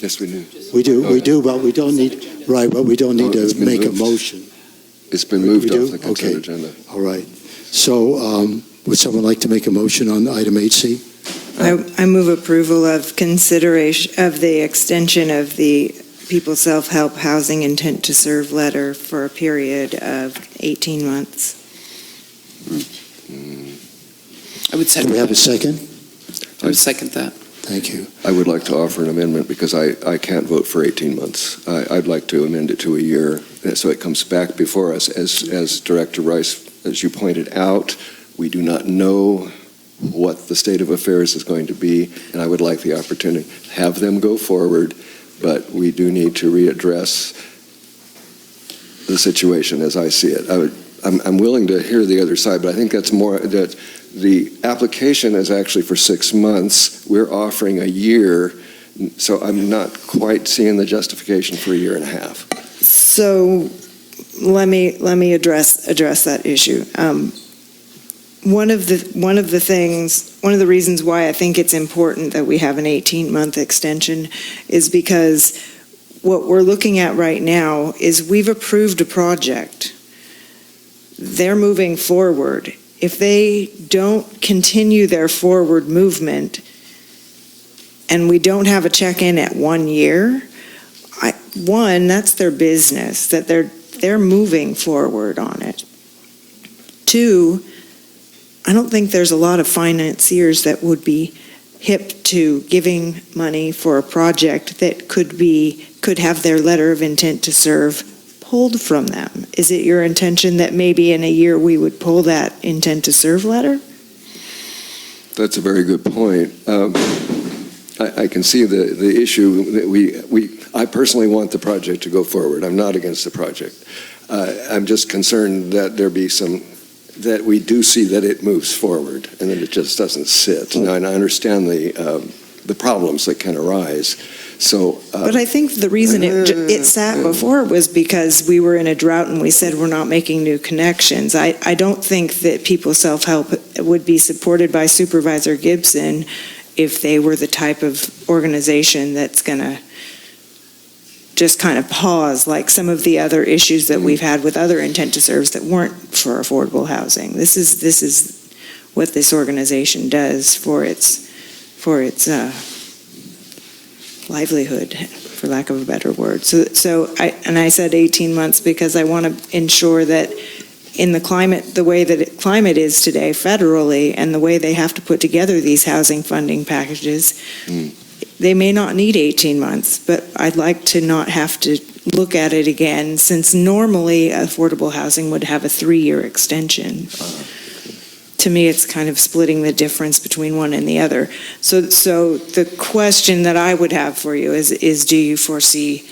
Yes, we do. We do, but we don't need, right, but we don't need to make a motion. It's been moved off the consent agenda. All right. So, would someone like to make a motion on item 8C? I move approval of consideration of the extension of the People's Self-Help Housing Intent to Serve letter for a period of 18 months. I would second. Do we have a second? I would second that. Thank you. I would like to offer an amendment because I can't vote for 18 months. I'd like to amend it to a year so it comes back before us. As Director Rice, as you pointed out, we do not know what the state of affairs is going to be, and I would like the opportunity to have them go forward, but we do need to readdress the situation as I see it. I'm willing to hear the other side, but I think that's more that the application is actually for 6 months. We're offering a year, so I'm not quite seeing the justification for a year and a half. So let me address that issue. One of the reasons why I think it's important that we have an 18-month extension is because what we're looking at right now is we've approved a project. They're moving forward. If they don't continue their forward movement and we don't have a check-in at 1 year, that's their business, that they're moving forward on it. 2, I don't think there's a lot of financiers that would be hip to giving money for a project that could have their letter of intent to serve pulled from them. Is it your intention that maybe in a year we would pull that intent to serve letter? That's a very good point. I can see the issue that I personally want the project to go forward. I'm not against the project. I'm just concerned that there be some, that we do see that it moves forward and that it just doesn't sit. And I understand the problems that can arise. So, But I think the reason it sat before was because we were in a drought and we said we're not making new connections. I don't think that People Self-Help would be supported by Supervisor Gibson if they were the type of organization that's going to just kind of pause, like some of the other issues that we've had with other intent to serves that weren't for affordable housing. This is what this organization does for its livelihood, for lack of a better word. So I said 18 months because I want to ensure that in the climate, the way that climate is today federally, and the way they have to put together these housing funding packages, they may not need 18 months, but I'd like to not have to look at it again, since normally affordable housing would have a 3-year extension. To me, it's kind of splitting the difference between one and the other. So the question that I would have for you is do you foresee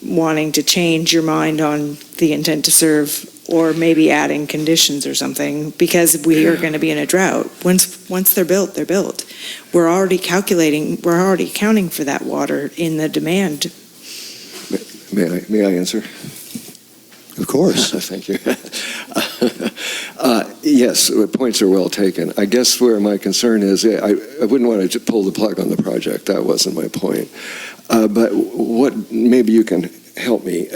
wanting to change your mind on the intent to serve, or maybe adding conditions or something, because we are going to be in a drought. Once they're built, they're built. We're already accounting for that water in the demand. May I answer? Of course. Thank you. Yes, the points are well taken. I guess where my concern is, I wouldn't want to pull the plug on the project. That wasn't my point. But what maybe you can help me,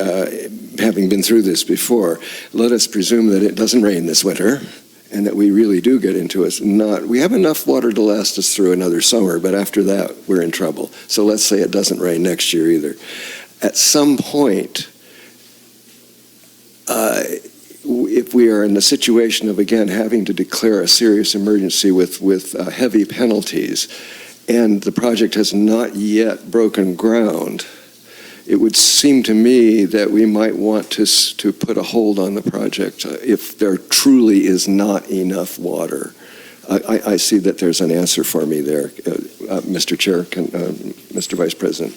having been through this before, let us presume that it doesn't rain this winter and that we really do get into it. We have enough water to last us through another summer, but after that, we're in trouble. So let's say it doesn't rain next year either. At some point, if we are in the situation of, again, having to declare a serious emergency with heavy penalties, and the project has not yet broken ground, it would seem to me that we might want to put a hold on the project if there truly is not enough water. I see that there's an answer for me there. Mr. Chair, Mr. Vice President.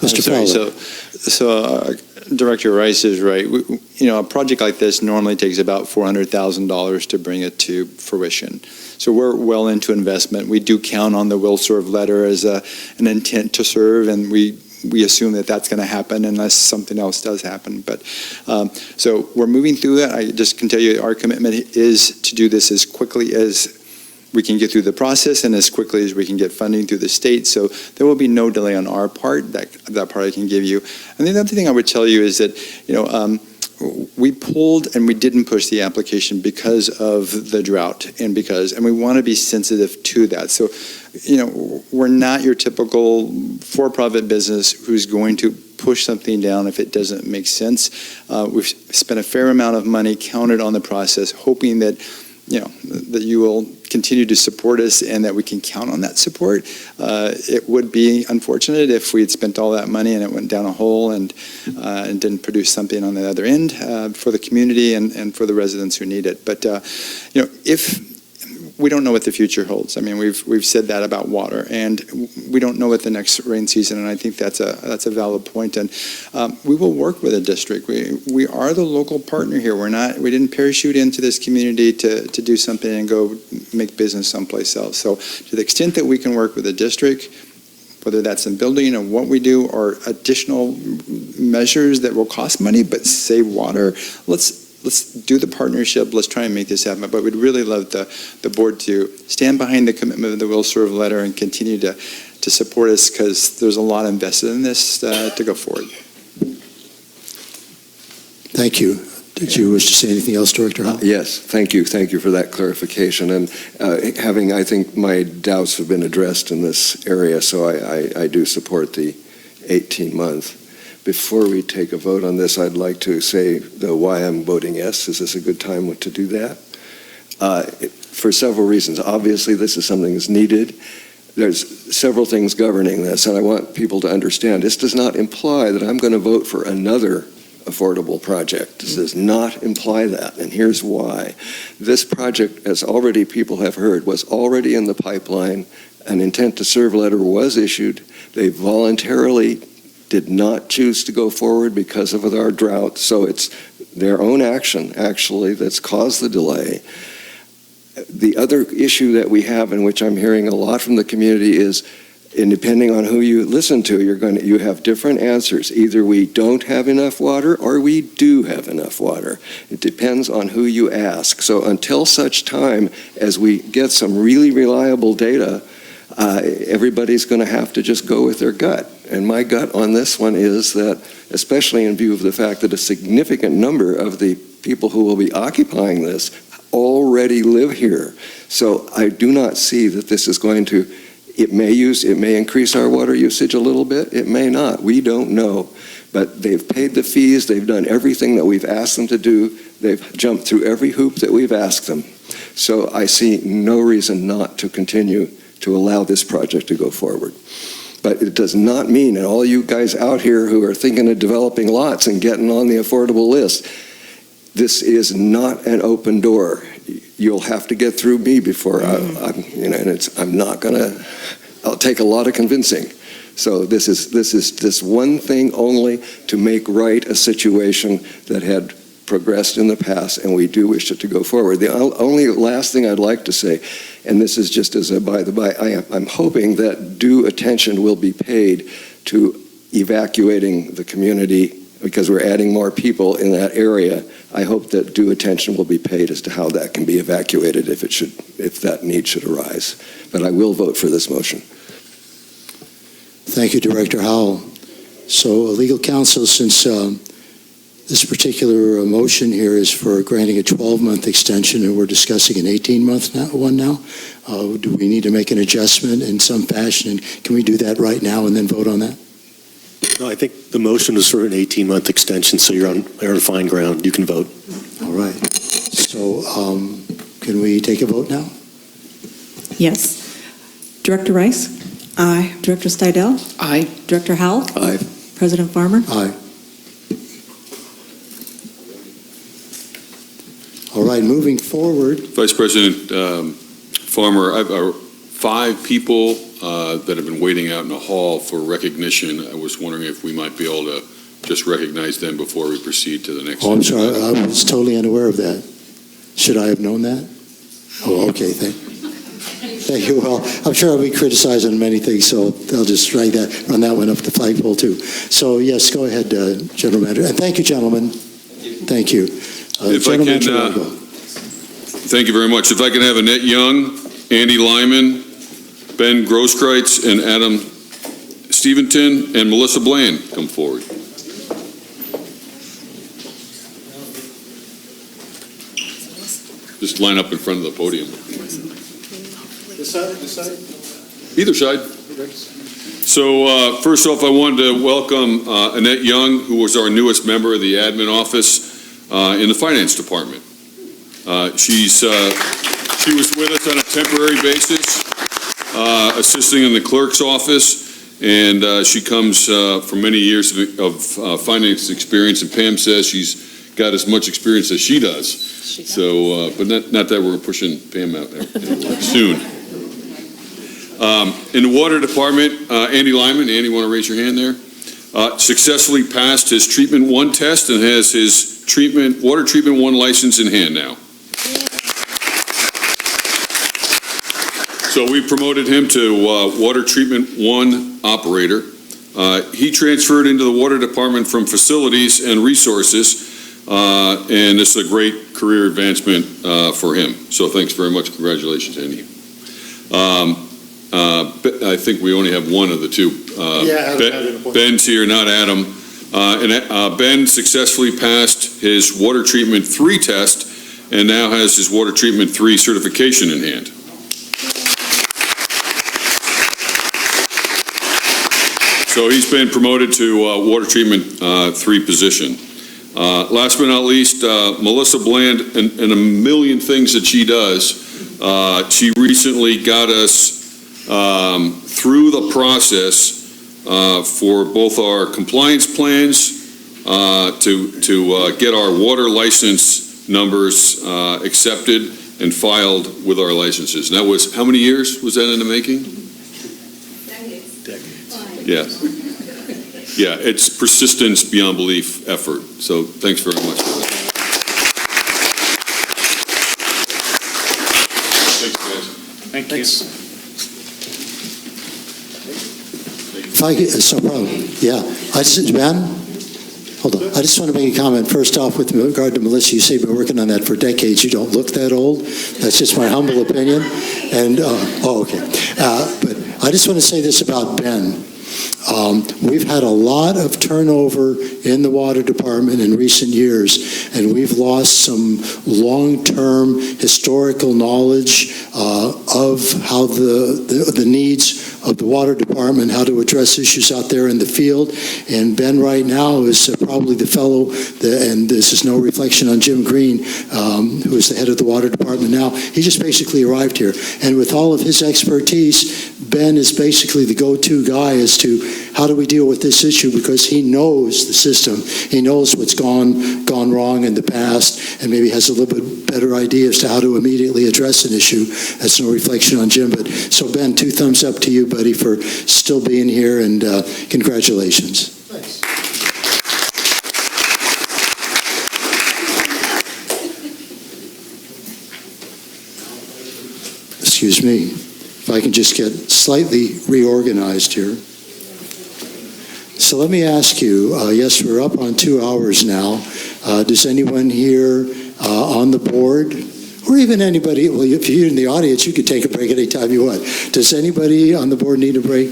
Mr. Sorry, so Director Rice is right. A project like this normally takes about $400,000 to bring it to fruition. So we're well into investment. We do count on the will serve letter as an intent to serve, and we assume that that's going to happen unless something else does happen. But so we're moving through that. I just can tell you our commitment is to do this as quickly as we can get through the process and as quickly as we can get funding through the state. So there will be no delay on our part. That part I can give you. And the other thing I would tell you is that, we pulled and we didn't push the application because of the drought and we want to be sensitive to that. So, we're not your typical for-profit business who's going to push something down if it doesn't make sense. We've spent a fair amount of money, counted on the process, hoping that that you will continue to support us and that we can count on that support. It would be unfortunate if we had spent all that money and it went down a hole and didn't produce something on the other end for the community and for the residents who need it. But if we don't know what the future holds. I mean, we've said that about water, and we don't know what the next rain season. And I think that's a valid point. And we will work with the district. We are the local partner here. We didn't parachute into this community to do something and go make business someplace else. So to the extent that we can work with the district, whether that's in building or what we do, or additional measures that will cost money but save water, let's do the partnership. Let's try and make this happen. But we'd really love the board to stand behind the commitment of the will serve letter and continue to support us, because there's a lot invested in this to go forward. Thank you. Did you wish to say anything else, Director Hall? Yes, thank you. Thank you for that clarification. And I think my doubts have been addressed in this area, so I do support the 18-month. Before we take a vote on this, I'd like to say why I'm voting yes. Is this a good time to do that? For several reasons. Obviously, this is something that's needed. There's several things governing this, and I want people to understand this does not imply that I'm going to vote for another affordable project. This does not imply that, and here's why. This project, as already people have heard, was already in the pipeline. An intent to serve letter was issued. They voluntarily did not choose to go forward because of our drought. So it's their own action, actually, that's caused the delay. The other issue that we have, in which I'm hearing a lot from the community, is, and depending on who you listen to, you have different answers. Either we don't have enough water or we do have enough water. It depends on who you ask. So until such time as we get some really reliable data, everybody's going to have to just go with their gut. And my gut on this one is that, especially in view of the fact that a significant number of the people who will be occupying this already live here. So I do not see that this is going to, it may increase our water usage a little bit, it may not, we don't know. But they've paid the fees, they've done everything that we've asked them to do, they've jumped through every hoop that we've asked them. So I see no reason not to continue to allow this project to go forward. But it does not mean, and all you guys out here who are thinking of developing lots and getting on the affordable list, this is not an open door. You'll have to get through me before I'm not gonna, I'll take a lot of convincing. So this is this one thing only to make right a situation that had progressed in the past, and we do wish it to go forward. The only last thing I'd like to say, and this is just as a by the by, I'm hoping that due attention will be paid to evacuating the community, because we're adding more people in that area. I hope that due attention will be paid as to how that can be evacuated if that need should arise. But I will vote for this motion. Thank you, Director Howell. So, legal counsel, since this particular motion here is for granting a 12-month extension, and we're discussing an 18-month one now, do we need to make an adjustment in some fashion? And can we do that right now and then vote on that? No, I think the motion is for an 18-month extension, so you're on fine ground. You can vote. All right. So can we take a vote now? Yes. Director Rice? Aye. Director Stidel? Aye. Director Howell? Aye. President Farmer? Aye. All right, moving forward. Vice President Farmer, I've 5 people that have been waiting out in the hall for recognition. I was wondering if we might be able to just recognize them before we proceed to the next. Oh, I'm sorry. I was totally unaware of that. Should I have known that? Oh, okay. Thank you. Well, I'm sure I'll be criticized on many things, so I'll just run that one up the flagpole too. So yes, go ahead, General Manager. And thank you, gentlemen. Thank you. If I can, thank you very much. If I can have Annette Young, Andy Lyman, Ben Grosskreutz, and Adam Steventon, and Melissa Bland come forward. Just line up in front of the podium. This side? Either side. So first off, I wanted to welcome Annette Young, who was our newest member of the admin office in the finance department. She was with us on a temporary basis, assisting in the clerk's office, and she comes from many years of finance experience, and Pam says she's got as much experience as she does. So, but not that we're pushing Pam out there soon. In the water department, Andy Lyman, Andy, want to raise your hand there? Successfully passed his Treatment 1 test and has his Water Treatment 1 license in hand now. So we promoted him to Water Treatment 1 operator. He transferred into the water department from facilities and resources, and this is a great career advancement for him. So thanks very much. Congratulations, Andy. I think we only have one of the two. Ben's here, not Adam. And Ben successfully passed his Water Treatment 3 test and now has his Water Treatment 3 certification in hand. So he's been promoted to Water Treatment 3 position. Last but not least, Melissa Bland, and a million things that she does. She recently got us through the process for both our compliance plans to get our water license numbers accepted and filed with our licenses. And that was, how many years was that in the making? Decades. Yeah. Yeah, it's persistence beyond belief effort. So thanks very much for that. Thanks, guys. Thank you. If I could, no problem. Yeah, Ben, hold on. I just want to make a comment. First off, with regard to Melissa, you say you've been working on that for decades. You don't look that old. That's just my humble opinion. And, okay. But I just want to say this about Ben. We've had a lot of turnover in the water department in recent years, and we've lost some long-term historical knowledge of how the needs of the water department, how to address issues out there in the field. And Ben right now is probably the fellow, and this is no reflection on Jim Green, who is the head of the water department now. He just basically arrived here. And with all of his expertise, Ben is basically the go-to guy as to how do we deal with this issue, because he knows the system. He knows what's gone wrong in the past, and maybe has a little bit better idea as to how to immediately address an issue. That's no reflection on Jim. But so Ben, 2 thumbs up to you, buddy, for still being here, and congratulations. Thanks. Excuse me. If I can just get slightly reorganized here. So let me ask you, yes, we're up on 2 hours now. Does anyone here on the board, or even anybody, well, if you're in the audience, you could take a break anytime you want. Does anybody on the board need a break?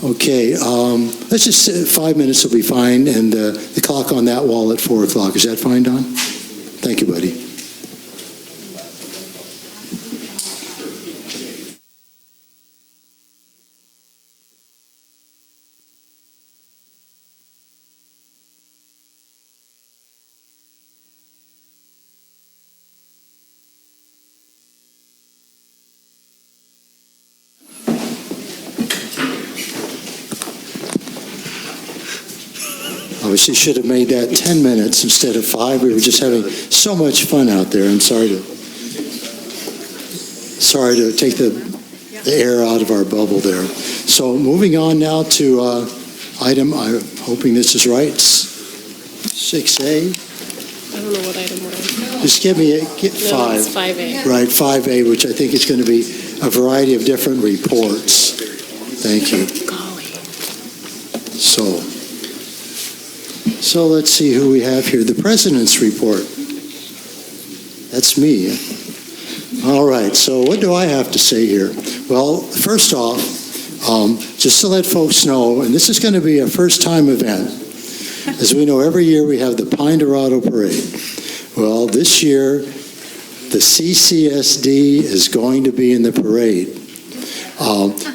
Okay, let's just, 5 minutes will be fine, and the clock on that wall at 4 o'clock. Is that fine, Don? Thank you, buddy. Obviously should have made that 10 minutes instead of 5. We were just having so much fun out there. I'm sorry to take the air out of our bubble there. So moving on now to item, I'm hoping this is right, 6A. I don't know what item we're on. Just give me 5. No, it's 5A. Right, 5A, which I think is going to be a variety of different reports. Thank you. So let's see who we have here. The President's report. That's me. All right, so what do I have to say here? Well, first off, just to let folks know, and this is going to be a first-time event. As we know, every year we have the Pine Dorado Parade. Well, this year, the CCSD is going to be in the parade.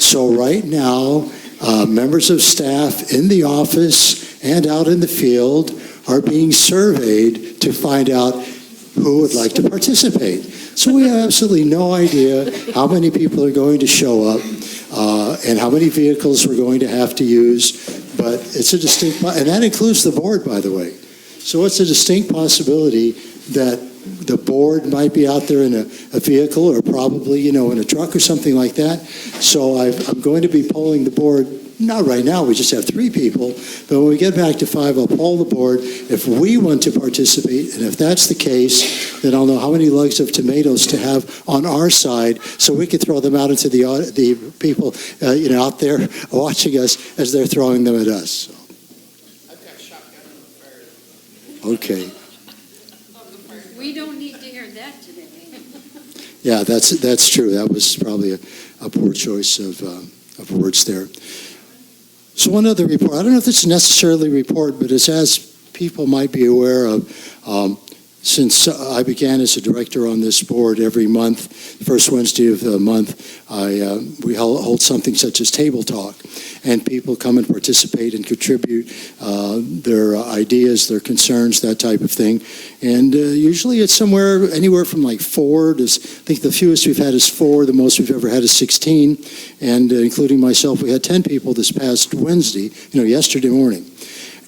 So right now, members of staff in the office and out in the field are being surveyed to find out who would like to participate. So we have absolutely no idea how many people are going to show up and how many vehicles we're going to have to use, but it's a distinct, and that includes the board, by the way. So it's a distinct possibility that the board might be out there in a vehicle, or probably, in a truck or something like that. So I'm going to be polling the board. Not right now, we just have 3 people, but when we get back to 5, I'll poll the board if we want to participate, and if that's the case, then I'll know how many lugs of tomatoes to have on our side, so we can throw them out into the people, out there watching us as they're throwing them at us. So. I've got a shotgun on the fire. Okay. We don't need to hear that today. Yeah, that's true. That was probably a poor choice of words there. So one other report, I don't know if it's necessarily a report, but it's as people might be aware of, since I began as a director on this board, every month, first Wednesday of the month, we hold something such as Table Talk, and people come and participate and contribute their ideas, their concerns, that type of thing. And usually it's anywhere from like 4 to, I think the fewest we've had is 4, the most we've ever had is 16, and including myself, we had 10 people this past Wednesday, yesterday morning.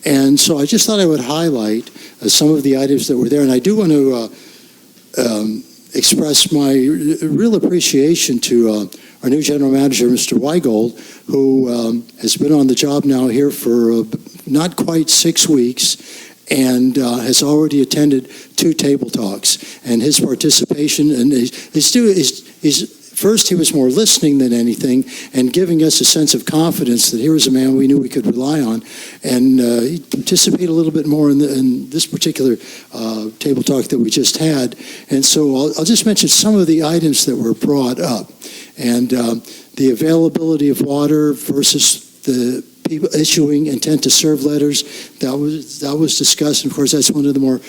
And so I just thought I would highlight some of the items that were there. And I do want to express my real appreciation to our new general manager, Mr. Weigold, who has been on the job now here for not quite 6 weeks and has already attended 2 table talks. And his participation, and first he was more listening than anything and giving us a sense of confidence that here was a man we knew we could rely on. And he participated a little bit more in this particular table talk that we just had. And so I'll just mention some of the items that were brought up. And the availability of water versus the people issuing intent to serve letters, that was discussed. And of course, that's one of the more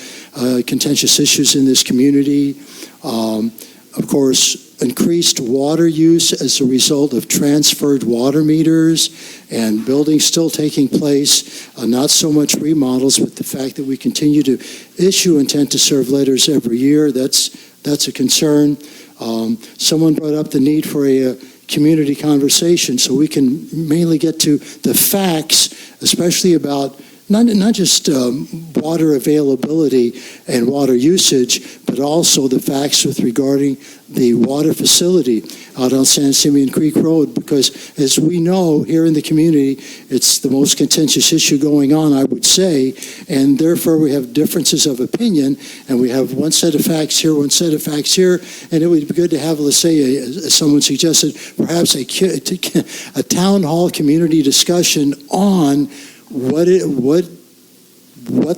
contentious issues in this community. Of course, increased water use as a result of transferred water meters and buildings still taking place, not so much remodels, but the fact that we continue to issue intent to serve letters every year, that's a concern. Someone brought up the need for a community conversation so we can mainly get to the facts, especially about not just water availability and water usage, but also the facts with regarding the water facility out on San Simeon Creek Road, because as we know here in the community, it's the most contentious issue going on, I would say, and therefore we have differences of opinion, and we have one set of facts here, one set of facts here, and it would be good to have, let's say, as someone suggested, perhaps a town hall community discussion on what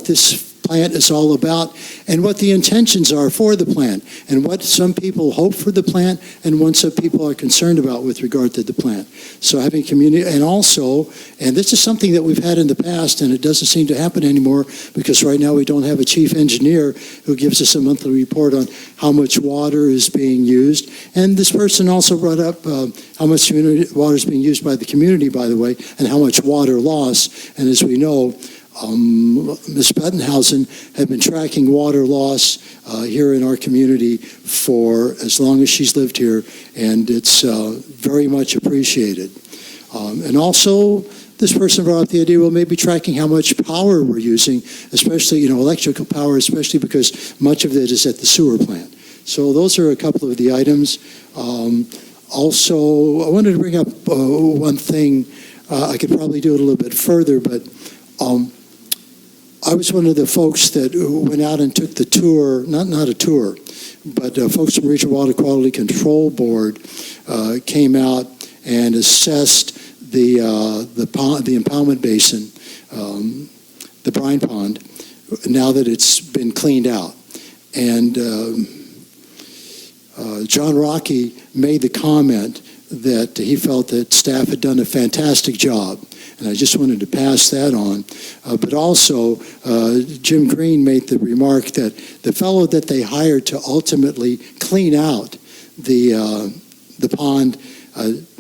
this plant is all about and what the intentions are for the plant and what some people hope for the plant and what some people are concerned about with regard to the plant. So having community, and also, and this is something that we've had in the past and it doesn't seem to happen anymore because right now we don't have a chief engineer who gives us a monthly report on how much water is being used. And this person also brought up how much water is being used by the community, by the way, and how much water loss. And as we know, Ms. Bettenhausen had been tracking water loss here in our community for as long as she's lived here, and it's very much appreciated. And also, this person brought up the idea, well, maybe tracking how much power we're using, especially, electrical power, especially because much of it is at the sewer plant. So those are a couple of the items. Also, I wanted to bring up one thing. I could probably do it a little bit further, but I was one of the folks that went out and took the tour, not a tour, but folks from Regional Water Quality Control Board came out and assessed the impoundment basin, the brine pond, now that it's been cleaned out. And John Rocky made the comment that he felt that staff had done a fantastic job. And I just wanted to pass that on. But also, Jim Green made the remark that the fellow that they hired to ultimately clean out the pond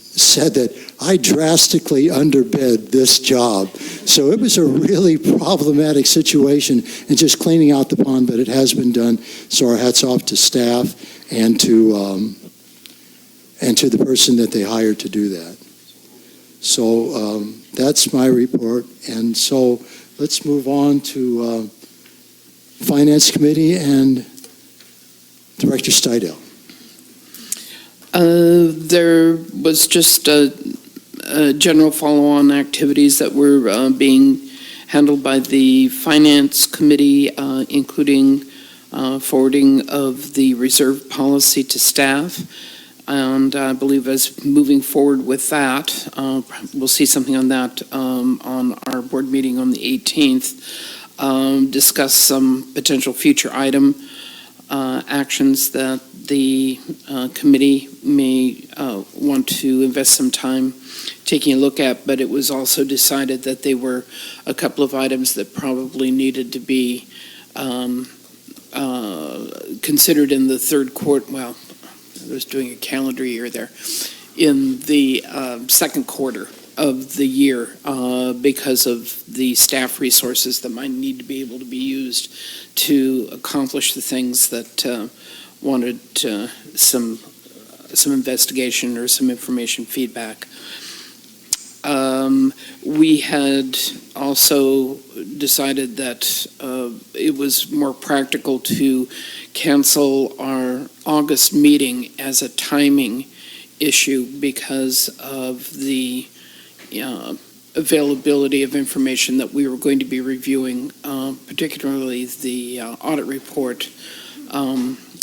said that I drastically underbid this job. So it was a really problematic situation in just cleaning out the pond, but it has been done. So our hats off to staff and to the person that they hired to do that. So that's my report. And so let's move on to Finance Committee and Director Stidel. There was just general follow-on activities that were being handled by the Finance Committee, including forwarding of the reserve policy to staff. And I believe as moving forward with that, we'll see something on that on our board meeting on the 18th, discuss some potential future item actions that the committee may want to invest some time taking a look at, but it was also decided that they were a couple of items that probably needed to be considered in the third quarter. Well, I was doing a calendar year there, in the second quarter of the year because of the staff resources that might need to be able to be used to accomplish the things that wanted some investigation or some information feedback. We had also decided that it was more practical to cancel our August meeting as a timing issue because of the availability of information that we were going to be reviewing, particularly the audit report,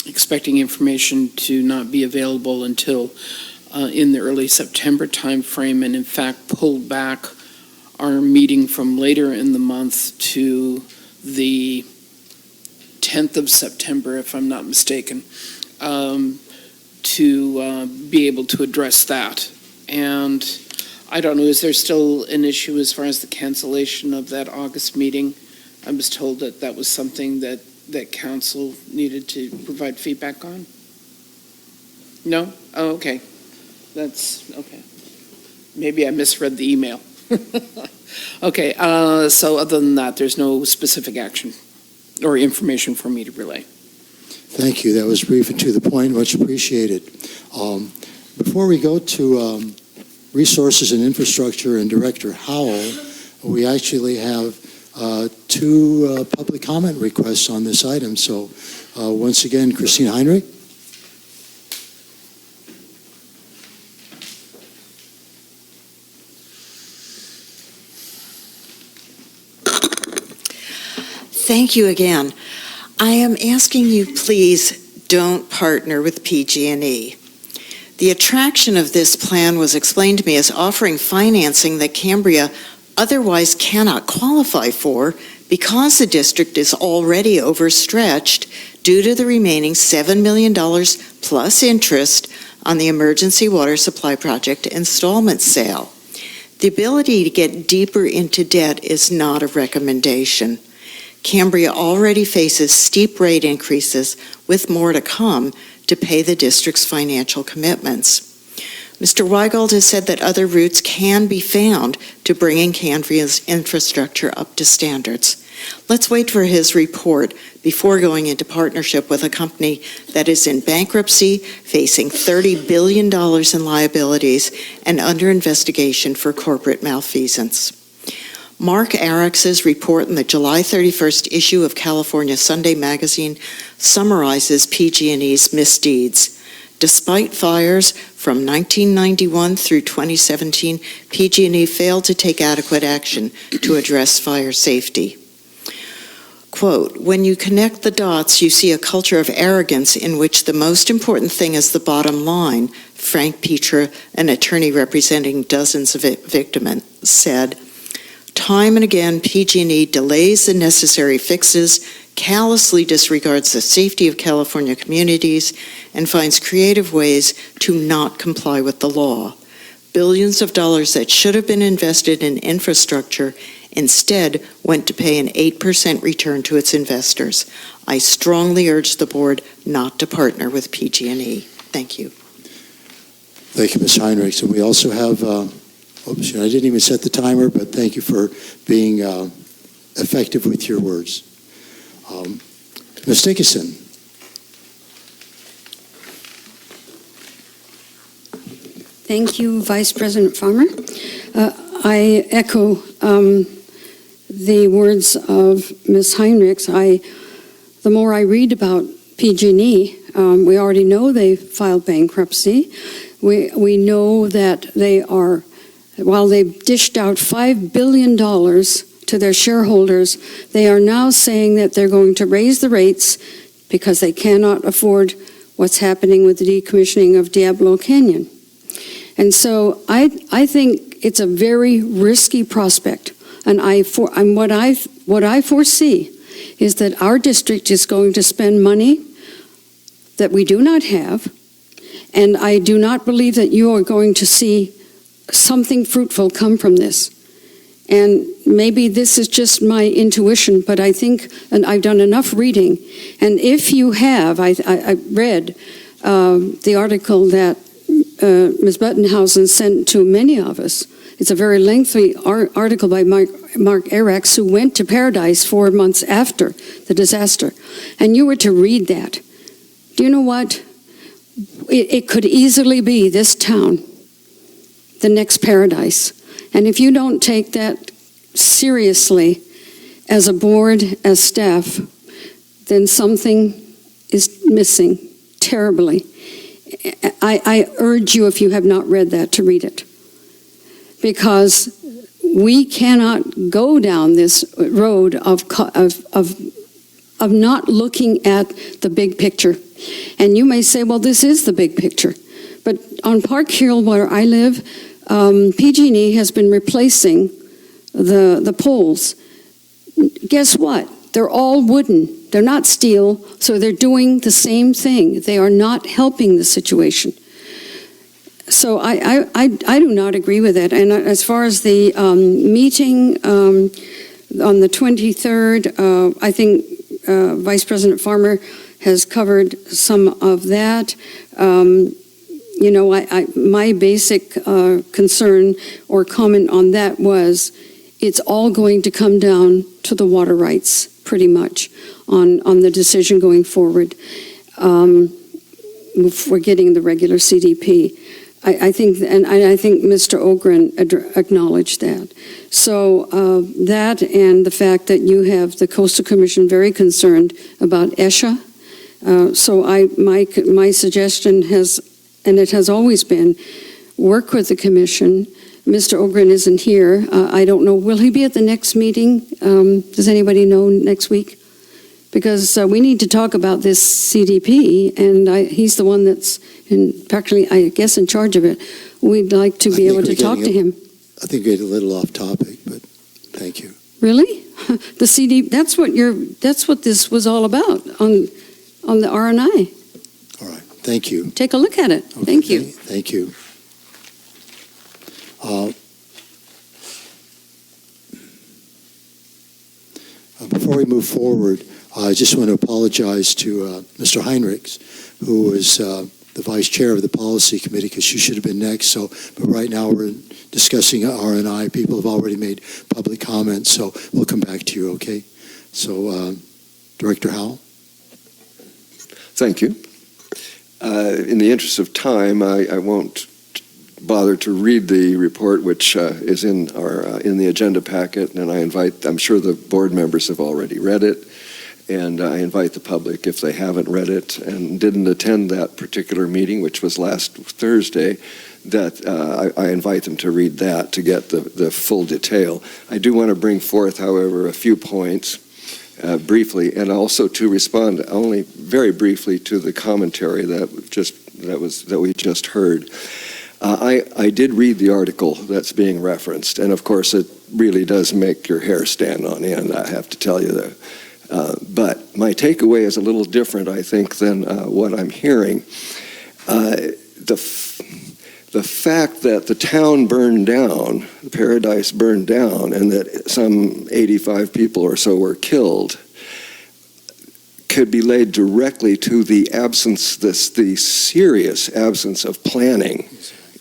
expecting information to not be available until in the early September timeframe, and in fact pulled back our meeting from later in the month to the 10th of September, if I'm not mistaken, to be able to address that. And I don't know, is there still an issue as far as the cancellation of that August meeting? I was told that that was something that council needed to provide feedback on. No? Oh, okay. That's okay. Maybe I misread the email. Okay, so other than that, there's no specific action or information for me to relay. Thank you. That was brief and to the point. Much appreciated. Before we go to Resources and Infrastructure and Director Howell, we actually have two public comment requests on this item. So once again, Christine Heinrich. Thank you again. I am asking you, please don't partner with PG&E. The attraction of this plan was explained to me as offering financing that Cambria otherwise cannot qualify for because the district is already overstretched due to the remaining $7 million plus interest on the emergency water supply project installment sale. The ability to get deeper into debt is not a recommendation. Cambria already faces steep rate increases with more to come to pay the district's financial commitments. Mr. Weigald has said that other routes can be found to bringing Cambria's infrastructure up to standards. Let's wait for his report before going into partnership with a company that is in bankruptcy, facing $30 billion in liabilities, and under investigation for corporate malfeasance. Mark Arex's report in the July 31st issue of California Sunday Magazine summarizes PG&E's misdeeds. Despite fires from 1991 through 2017, PG&E failed to take adequate action to address fire safety. Quote, when you connect the dots, you see a culture of arrogance in which the most important thing is the bottom line, Frank Petra, an attorney representing dozens of victims, said. Time and again, PG&E delays the necessary fixes, callously disregards the safety of California communities, and finds creative ways to not comply with the law. Billions of dollars that should have been invested in infrastructure instead went to pay an 8% return to its investors. I strongly urge the board not to partner with PG&E. Thank you. Thank you, Ms. Heinrich. So we also have, oops, I didn't even set the timer, but thank you for being effective with your words. Ms. Dickinson. Thank you, Vice President Farmer. I echo the words of Ms. Heinrichs. The more I read about PG&E, we already know they filed bankruptcy. We know that they are, while they've dished out $5 billion to their shareholders, they are now saying that they're going to raise the rates because they cannot afford what's happening with the decommissioning of Diablo Canyon. And so I think it's a very risky prospect. And what I foresee is that our district is going to spend money that we do not have, and I do not believe that you are going to see something fruitful come from this. And maybe this is just my intuition, but I think, and I've done enough reading, and if you have, I read the article that Ms. Buttenhausen sent to many of us. It's a very lengthy article by Mark Arex, who went to Paradise 4 months after the disaster. And you were to read that. Do you know what? It could easily be this town, the next Paradise. And if you don't take that seriously as a board, as staff, then something is missing terribly. I urge you, if you have not read that, to read it. Because we cannot go down this road of not looking at the big picture. And you may say, well, this is the big picture. But on Park Hill, where I live, PG&E has been replacing the poles. Guess what? They're all wooden. They're not steel, so they're doing the same thing. They are not helping the situation. So I do not agree with that. And as far as the meeting on the 23rd, I think Vice President Farmer has covered some of that. My basic concern or comment on that was it's all going to come down to the water rights, pretty much, on the decision going forward for getting the regular CDP. I think Mr. Ogren acknowledged that. So that and the fact that you have the Coastal Commission very concerned about ESHA. So my suggestion has, and it has always been, work with the commission. Mr. Ogren isn't here. I don't know, will he be at the next meeting? Does anybody know next week? Because we need to talk about this CDP, and he's the one that's practically, I guess, in charge of it. We'd like to be able to talk to him. I think we're a little off topic, but thank you. Really? The CD, that's what this was all about on the RNI. All right, thank you. Take a look at it. Okay, Thank you. Thank you. Before we move forward, I just want to apologize to Mr. Heinrichs, who was the vice chair of the policy committee, because she should have been next. But right now we're discussing R&I. People have already made public comments, so we'll come back to you, okay? So, Director Howell? Thank you. In the interest of time, I won't bother to read the report, which is in the agenda packet, and I'm sure the board members have already read it, and I invite the public, if they haven't read it and didn't attend that particular meeting, which was last Thursday, that I invite them to read that to get the full detail. I do want to bring forth, however, a few points briefly, and also to respond only very briefly to the commentary that we just heard. I did read the article that's being referenced, and of course it really does make your hair stand on end, I have to tell you that. But my takeaway is a little different, I think, than what I'm hearing. The fact that the town burned down, the Paradise burned down, and that some 85 people or so were killed could be laid directly to the absence, the serious absence of planning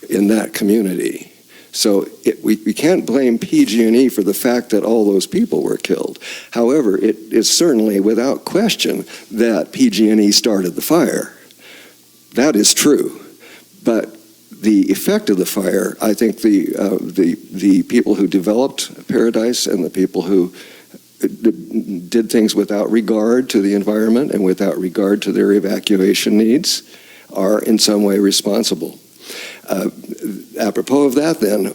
in that community. So we can't blame PG&E for the fact that all those people were killed. However, it is certainly without question that PG&E started the fire. That is true. But the effect of the fire, I think the people who developed Paradise and the people who did things without regard to the environment and without regard to their evacuation needs are in some way responsible. Apropos of that, then,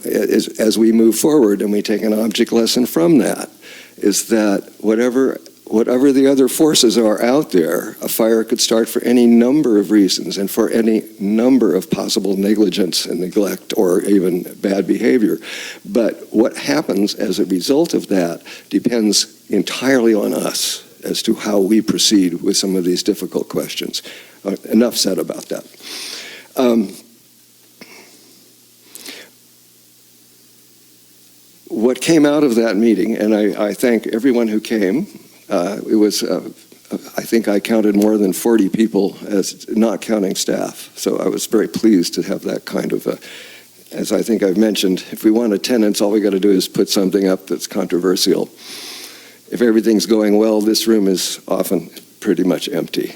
as we move forward and we take an object lesson from that, is that whatever the other forces are out there, a fire could start for any number of reasons and for any number of possible negligence and neglect or even bad behavior. But what happens as a result of that depends entirely on us as to how we proceed with some of these difficult questions. Enough said about that. What came out of that meeting, and I thank everyone who came, it was, I think I counted more than 40 people, as not counting staff. So I was very pleased to have that kind of as I think I've mentioned, if we want attendance, all we got to do is put something up that's controversial. If everything's going well, this room is often pretty much empty.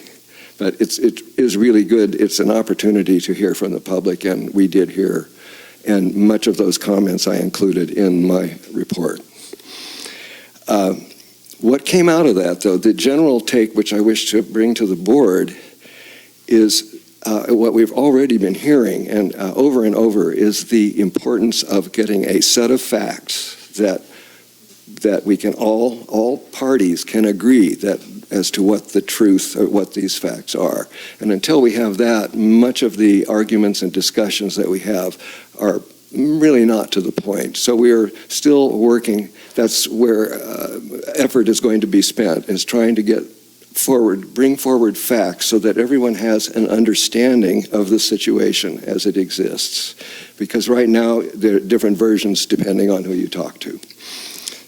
But it is really good. It's an opportunity to hear from the public, and we did hear And much of those comments I included in my report. What came out of that, though, the general take, which I wish to bring to the board, is what we've already been hearing and over, is the importance of getting a set of facts that we can all parties can agree that as to what the truth or what these facts are. And until we have that, much of the arguments and discussions that we have are really not to the point. So we are still working. That's where effort is going to be spent, is trying to bring forward facts so that everyone has an understanding of the situation as it exists. Because right now, there are different versions depending on who you talk to.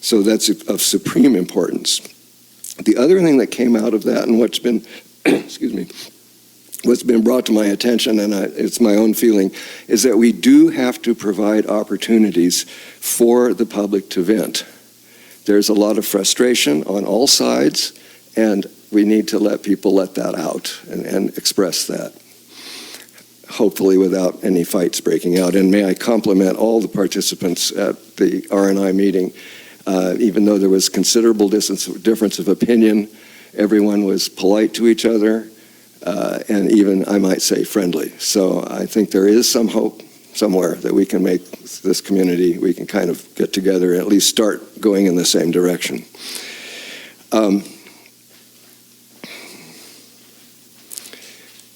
So that's of supreme importance. The other thing that came out of that, and what's been, what's been brought to my attention, and it's my own feeling, is that we do have to provide opportunities for the public to vent. There's a lot of frustration on all sides, and we need to let people let that out and express that, hopefully without any fights breaking out. And may I compliment all the participants at the R&I meeting. Even though there was considerable difference of opinion, everyone was polite to each other, and even, I might say, friendly. So I think there is some hope somewhere that we can make this community, we can kind of get together and at least start going in the same direction.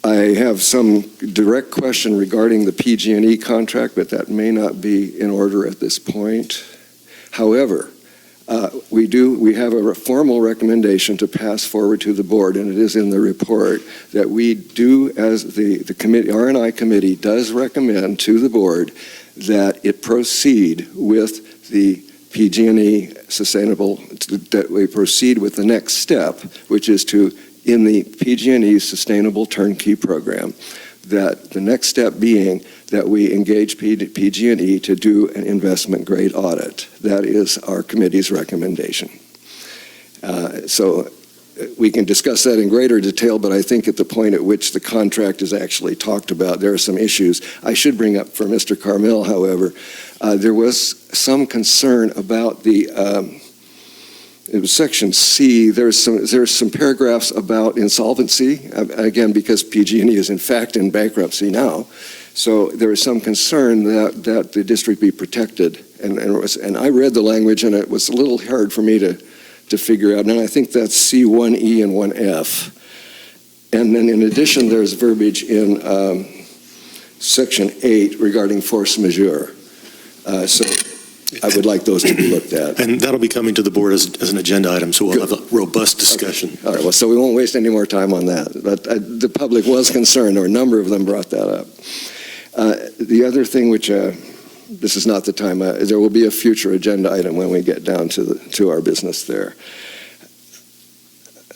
I have some direct question regarding the PG&E contract, but that may not be in order at this point. However, we have a formal recommendation to pass forward to the board, and it is in the report that we do, as the committee, R&I committee does recommend to the board that it proceed with the PG&E sustainable, that we proceed with the next step, which is in the PG&E sustainable turnkey program, that the next step being that we engage PG&E to do an investment grade audit. That is our committee's recommendation. So we can discuss that in greater detail, but I think at the point at which the contract is actually talked about, there are some issues. I should bring up for Mr. Carmel, however, there was some concern about it was section C. There's some paragraphs about insolvency, again, because PG&E is in fact in bankruptcy now. So there is some concern that the district be protected. And I read the language, and it was a little hard for me to figure out. And I think that's C1E and 1F. And then in addition, there's verbiage in section 8 regarding force majeure. So I would like those to be looked at. And that'll be coming to the board as an agenda item, so we'll have a robust discussion. Okay. All right, well, so we won't waste any more time on that. But the public was concerned, or a number of them brought that up. The other thing, which this is not the time, there will be a future agenda item when we get down to our business there.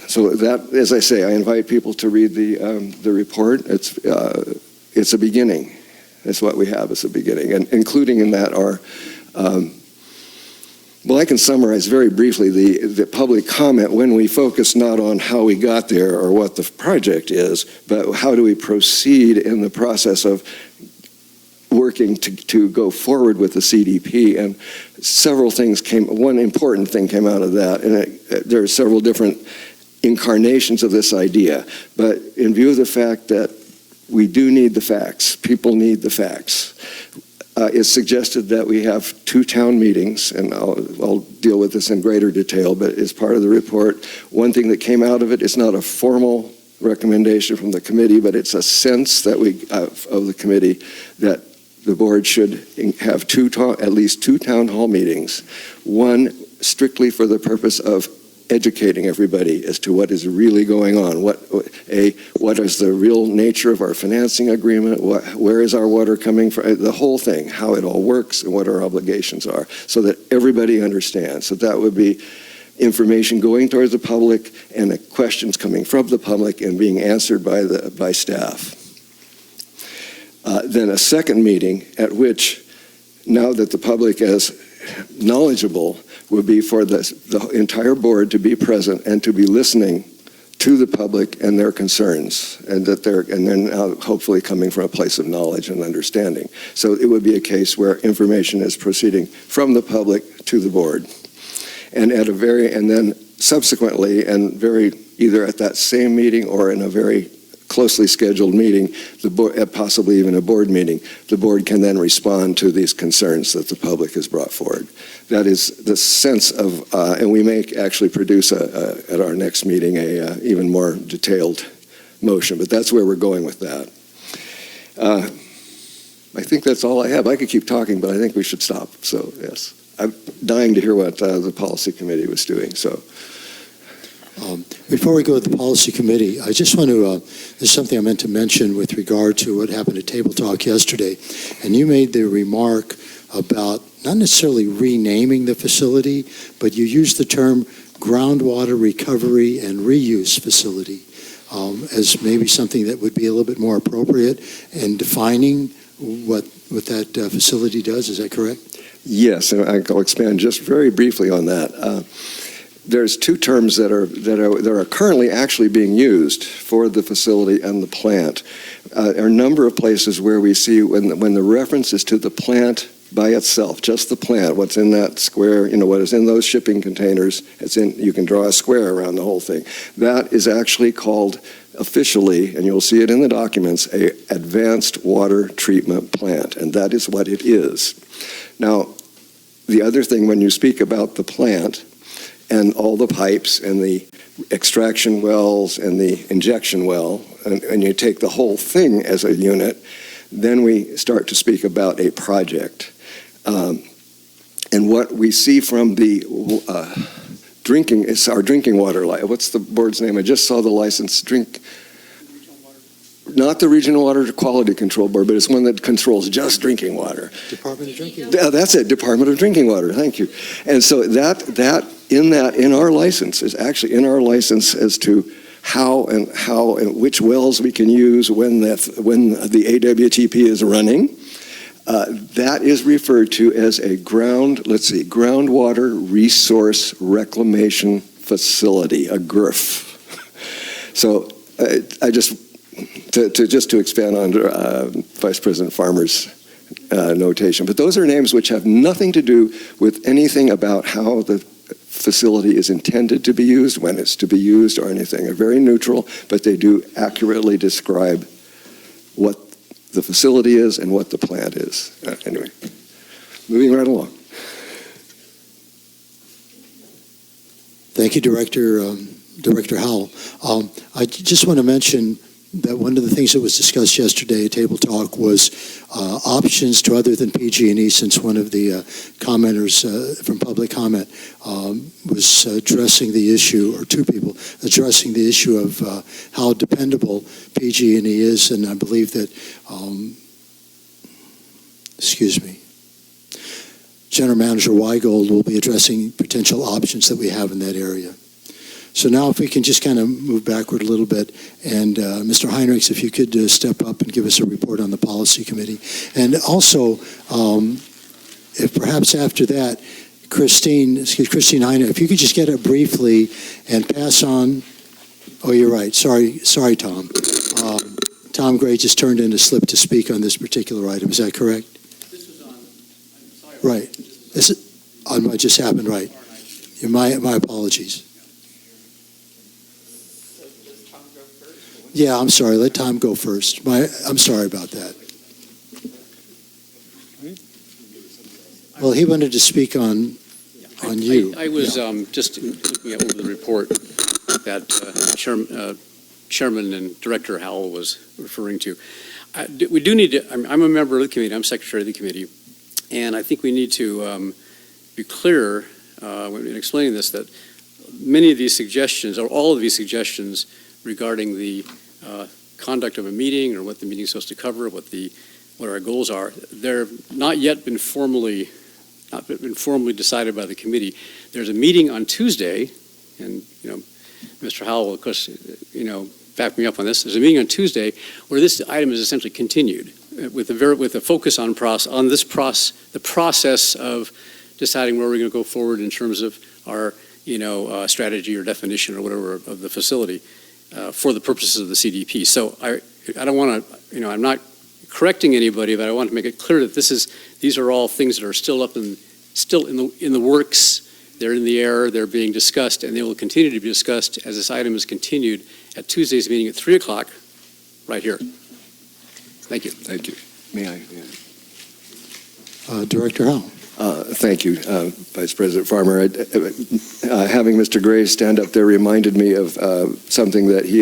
So that, as I say, I invite people to read the report. It's a beginning. It's what we have as a beginning, and including in that are, well, I can summarize very briefly the public comment when we focus not on how we got there or what the project is, but how do we proceed in the process of working to go forward with the CDP. And several things one important thing came out of that, and there are several different incarnations of this idea, but in view of the fact that we do need the facts, people need the facts, it's suggested that we have 2 town meetings, and I'll deal with this in greater detail, but as part of the report, one thing that came out of it is not a formal recommendation from the committee, but it's a sense that of the committee that the board should have at least 2 town hall meetings, one strictly for the purpose of educating everybody as to what is really going on. What is the real nature of our financing agreement? Where is our water coming from? The whole thing, how it all works and what our obligations are, so that everybody understands. So that would be information going towards the public and the questions coming from the public and being answered by staff. Then a second meeting at which, now that the public is knowledgeable, would be for the entire board to be present and to be listening to the public and their concerns, and then hopefully coming from a place of knowledge and understanding. So it would be a case where information is proceeding from the public to the board. And then subsequently, and either at that same meeting or in a very closely scheduled meeting, the board, possibly even a board meeting, the board can then respond to these concerns that the public has brought forward. That is the sense of, and we may actually produce at our next meeting a even more detailed motion, but that's where we're going with that. I think that's all I have. I could keep talking, but I think we should stop. So yes, I'm dying to hear what the policy committee was doing. So. Before we go to the policy committee, I just want to, there's something I meant to mention with regard to what happened at Table Talk yesterday. And you made the remark about not necessarily renaming the facility, but you used the term groundwater recovery and reuse facility as maybe something that would be a little bit more appropriate in defining what that facility does. Is that correct? Yes, and I'll expand just very briefly on that. There's two terms that are currently actually being used for the facility and the plant. There are a number of places where we see when the reference is to the plant by itself, just the plant, what's in that square, what is in those shipping containers, you can draw a square around the whole thing. That is actually called officially, and you'll see it in the documents, a advanced water treatment plant, and that is what it is. Now, the other thing when you speak about the plant, and all the pipes and the extraction wells and the injection well, and you take the whole thing as a unit, then we start to speak about a project. And what we see from the drinking, it's our drinking water, what's the board's name? I just saw the license, not the Regional Water Quality Control Board, but it's one that controls just drinking water. Department of Drinking Water. That's it, Department of Drinking Water, thank you. And so in our license is actually in our license as to how and which wells we can use when the AWTP is running. That is referred to as a groundwater resource reclamation facility, a GRF. So to expand on Vice President Farmer's notation, but those are names which have nothing to do with anything about how the facility is intended to be used, when it's to be used, or anything. They're very neutral, but they do accurately describe what the facility is and what the plant is. Anyway, moving right along. Thank you, Director Howell. I just want to mention that one of the things that was discussed yesterday at Table Talk was options to other than PG&E, since one of the commenters from public comment was addressing the issue, or two people addressing the issue of how dependable PG&E is, and I believe that, General Manager Weigold will be addressing potential options that we have in that area. So now if we can just kind of move backward a little bit, and Mr. Heinrichs, if you could step up and give us a report on the policy committee. And also, if perhaps after that, Christine Heinrich, if you could just get up briefly and pass on, oh, you're right, sorry, Tom. Tom Gray just turned in a slip to speak on this particular item, is that correct? This was on, I'm sorry. Right, what just happened, right. My apologies. Yeah, I'm sorry. Let Tom go first. I'm sorry about that. Well, he wanted to speak on you. I was just looking over the report that Chairman and Director Howell was referring to. We do need to, I'm a member of the committee, I'm Secretary of the committee, and I think we need to be clear when explaining this that many of these suggestions, or all of these suggestions regarding the conduct of a meeting or what the meeting is supposed to cover, what our goals are, they're not yet been formally decided by the committee. There's a meeting on Tuesday, and Mr. Howell, of course, back me up on this. There's a meeting on Tuesday where this item is essentially continued with a focus on the process of deciding where we're going to go forward in terms of our strategy or definition or whatever of the facility. for the purposes of the CDP. So I don't want to, I'm not correcting anybody, but I want to make it clear that these are all things that are still in the works. They're in the air, they're being discussed, and they will continue to be discussed as this item is continued at Tuesday's meeting at 3 o'clock, right here. Thank you. Thank you. May I? Director Howell. Thank you, Vice President Farmer. Having Mr. Gray stand up there reminded me of something that he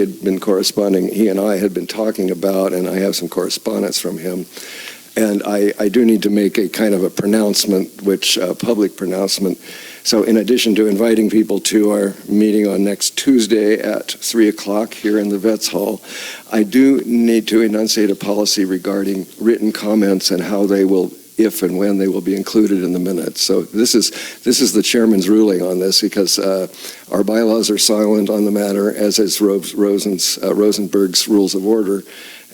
and I had been talking about, and I have some correspondence from him. And I do need to make a kind of a pronouncement, public pronouncement. So in addition to inviting people to our meeting on next Tuesday at 3 o'clock here in the Vets Hall, I do need to enunciate a policy regarding written comments and how they will, if and when they will be included in the minutes. So this is the chairman's ruling on this, because our bylaws are silent on the matter, as is Rosenberg's Rules of Order.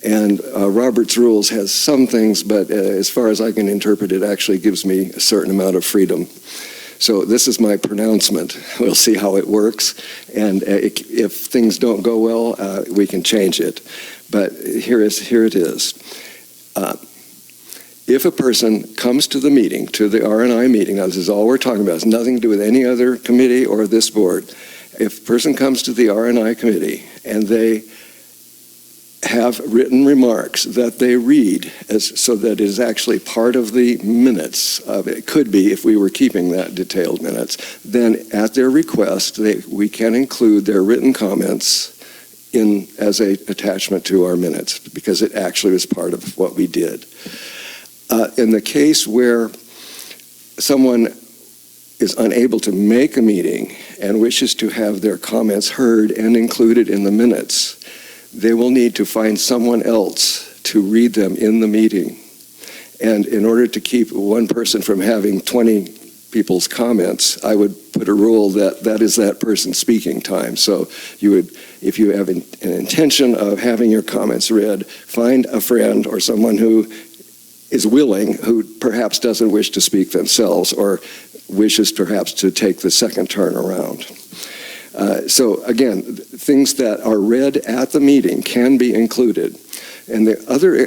And Robert's Rules has some things, but as far as I can interpret it, actually gives me a certain amount of freedom. So this is my pronouncement. We'll see how it works. And if things don't go well, we can change it. But here it is. If a person comes to the meeting, to the R&I meeting, now this is all we're talking about, it's nothing to do with any other committee or this board. If a person comes to the R&I committee and they have written remarks that they read so that it is actually part of the minutes of it, could be if we were keeping that detailed minutes, then at their request, we can include their written comments as a attachment to our minutes, because it actually was part of what we did. In the case where someone is unable to make a meeting and wishes to have their comments heard and included in the minutes, they will need to find someone else to read them in the meeting. And in order to keep one person from having 20 people's comments, I would put a rule that is that person's speaking time. So you would, if you have an intention of having your comments read, find a friend or someone who is willing, who perhaps doesn't wish to speak themselves or wishes perhaps to take the second turn around. So again, things that are read at the meeting can be included. And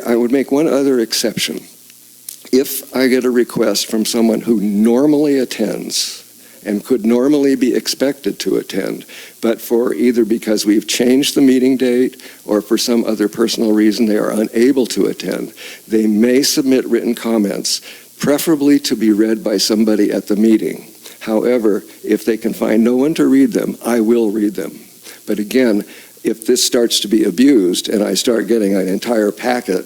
I would make one other exception. If I get a request from someone who normally attends and could normally be expected to attend, but for either because we've changed the meeting date or for some other personal reason they are unable to attend, they may submit written comments, preferably to be read by somebody at the meeting. However, if they can find no one to read them, I will read them. But again, if this starts to be abused and I start getting an entire packet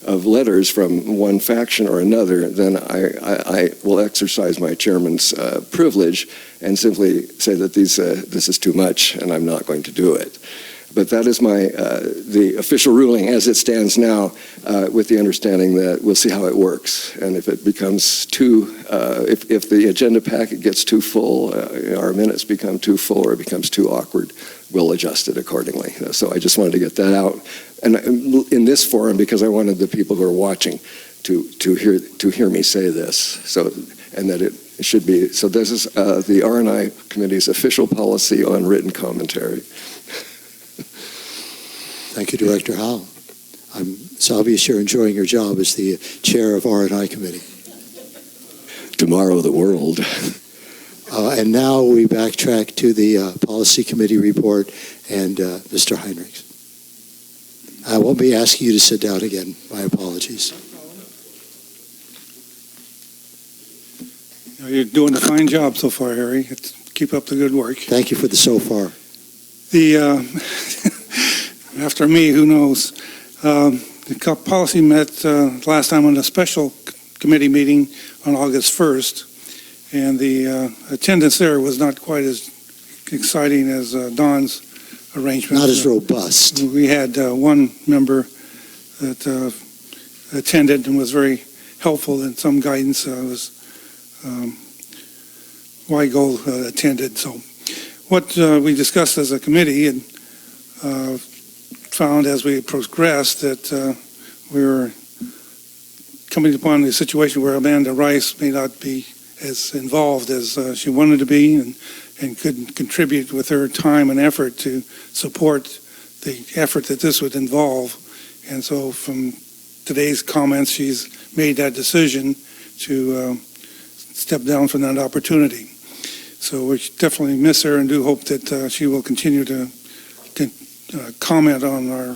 of letters from one faction or another, then I will exercise my chairman's privilege and simply say that this is too much and I'm not going to do it. But that is the official ruling as it stands now, with the understanding that we'll see how it works. And if it becomes if the agenda packet gets too full, our minutes become too full or it becomes too awkward, we'll adjust it accordingly. So I just wanted to get that out. And in this forum, because I wanted the people who are watching to hear me say this. So, and that it should be, so this is the R&I Committee's official policy on written commentary. Thank you, Director Howell. It's obvious you're enjoying your job as the chair of R&I Committee. Tomorrow, the world. And now we backtrack to the Policy Committee report and Mr. Heinrichs. I won't be asking you to sit down again. My apologies. You're doing a fine job so far, Harry. Keep up the good work. Thank you for the so far. After me, who knows? The policy met last time on a special committee meeting on August 1st, and the attendance there was not quite as exciting as Don's arrangement. Not as robust. We had one member that attended and was very helpful in some guidance. Weigel attended. So what we discussed as a committee and found as we progressed that we were coming upon a situation where Amanda Rice may not be as involved as she wanted to be and could contribute with her time and effort to support the effort that this would involve. And so from today's comments, she's made that decision to step down from that opportunity. So we definitely miss her and do hope that she will continue to comment on our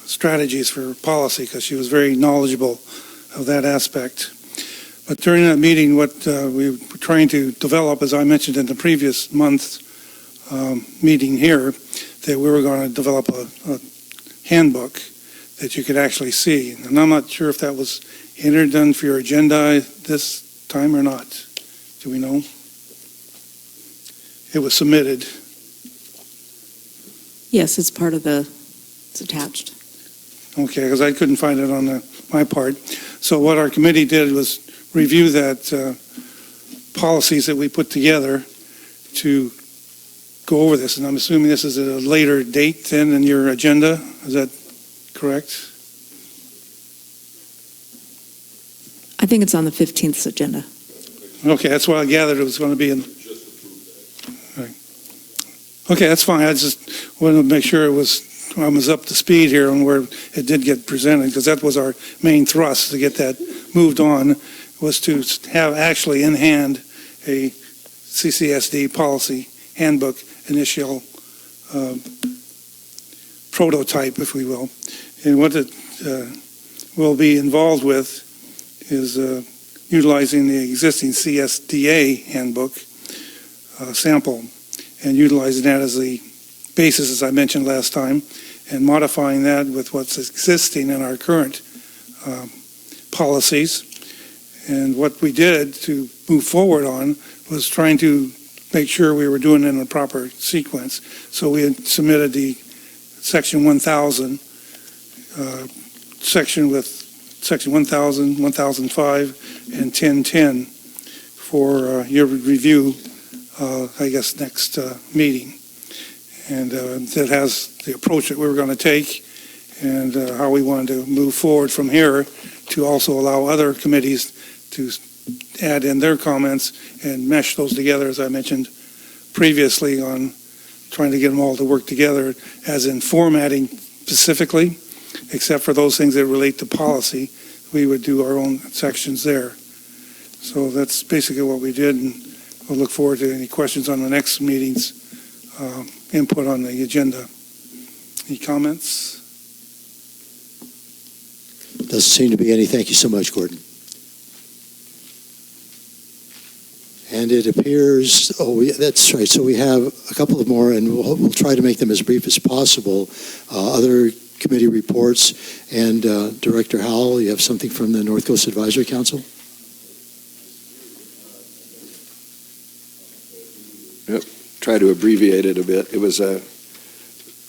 strategies for policy, because she was very knowledgeable of that aspect. But during that meeting, what we were trying to develop, as I mentioned in the previous month's meeting here, that we were going to develop a handbook that you could actually see. And I'm not sure if that was entered done for your agenda this time or not. Do we know? It was submitted. Yes, it's part of it's attached. Okay, because I couldn't find it on my part. So what our committee did was review that policies that we put together to go over this. And I'm assuming this is at a later date than in your agenda. Is that correct? I think it's on the 15th agenda. Okay, that's what I gathered it was going to be in. Right. Okay, that's fine. I just wanted to make sure I was up to speed here on where it did get presented, because that was our main thrust, to get that moved on, was to have actually in hand a CCSD policy handbook initial prototype, if we will. And what it will be involved with is utilizing the existing CSDA handbook sample and utilizing that as the basis, as I mentioned last time, and modifying that with what's existing in our current policies. And what we did to move forward on was trying to make sure we were doing it in a proper sequence. So we had submitted the Section 1000 section with Section 1000, 1005, and 1010 for your review, I guess, next meeting. And that has the approach that we were going to take and how we wanted to move forward from here, to also allow other committees to add in their comments and mesh those together, as I mentioned previously, on trying to get them all to work together, as in formatting specifically, except for those things that relate to policy. We would do our own sections there. So that's basically what we did, and we'll look forward to any questions on the next meeting's input on the agenda. Any comments? Doesn't seem to be any. Thank you so much, Gordon. And it appears, that's right. So we have a couple of more, and we'll try to make them as brief as possible. Other committee reports, and Director Howell, you have something from the North Coast Advisory Council? Yep. Try to abbreviate it a bit. It was an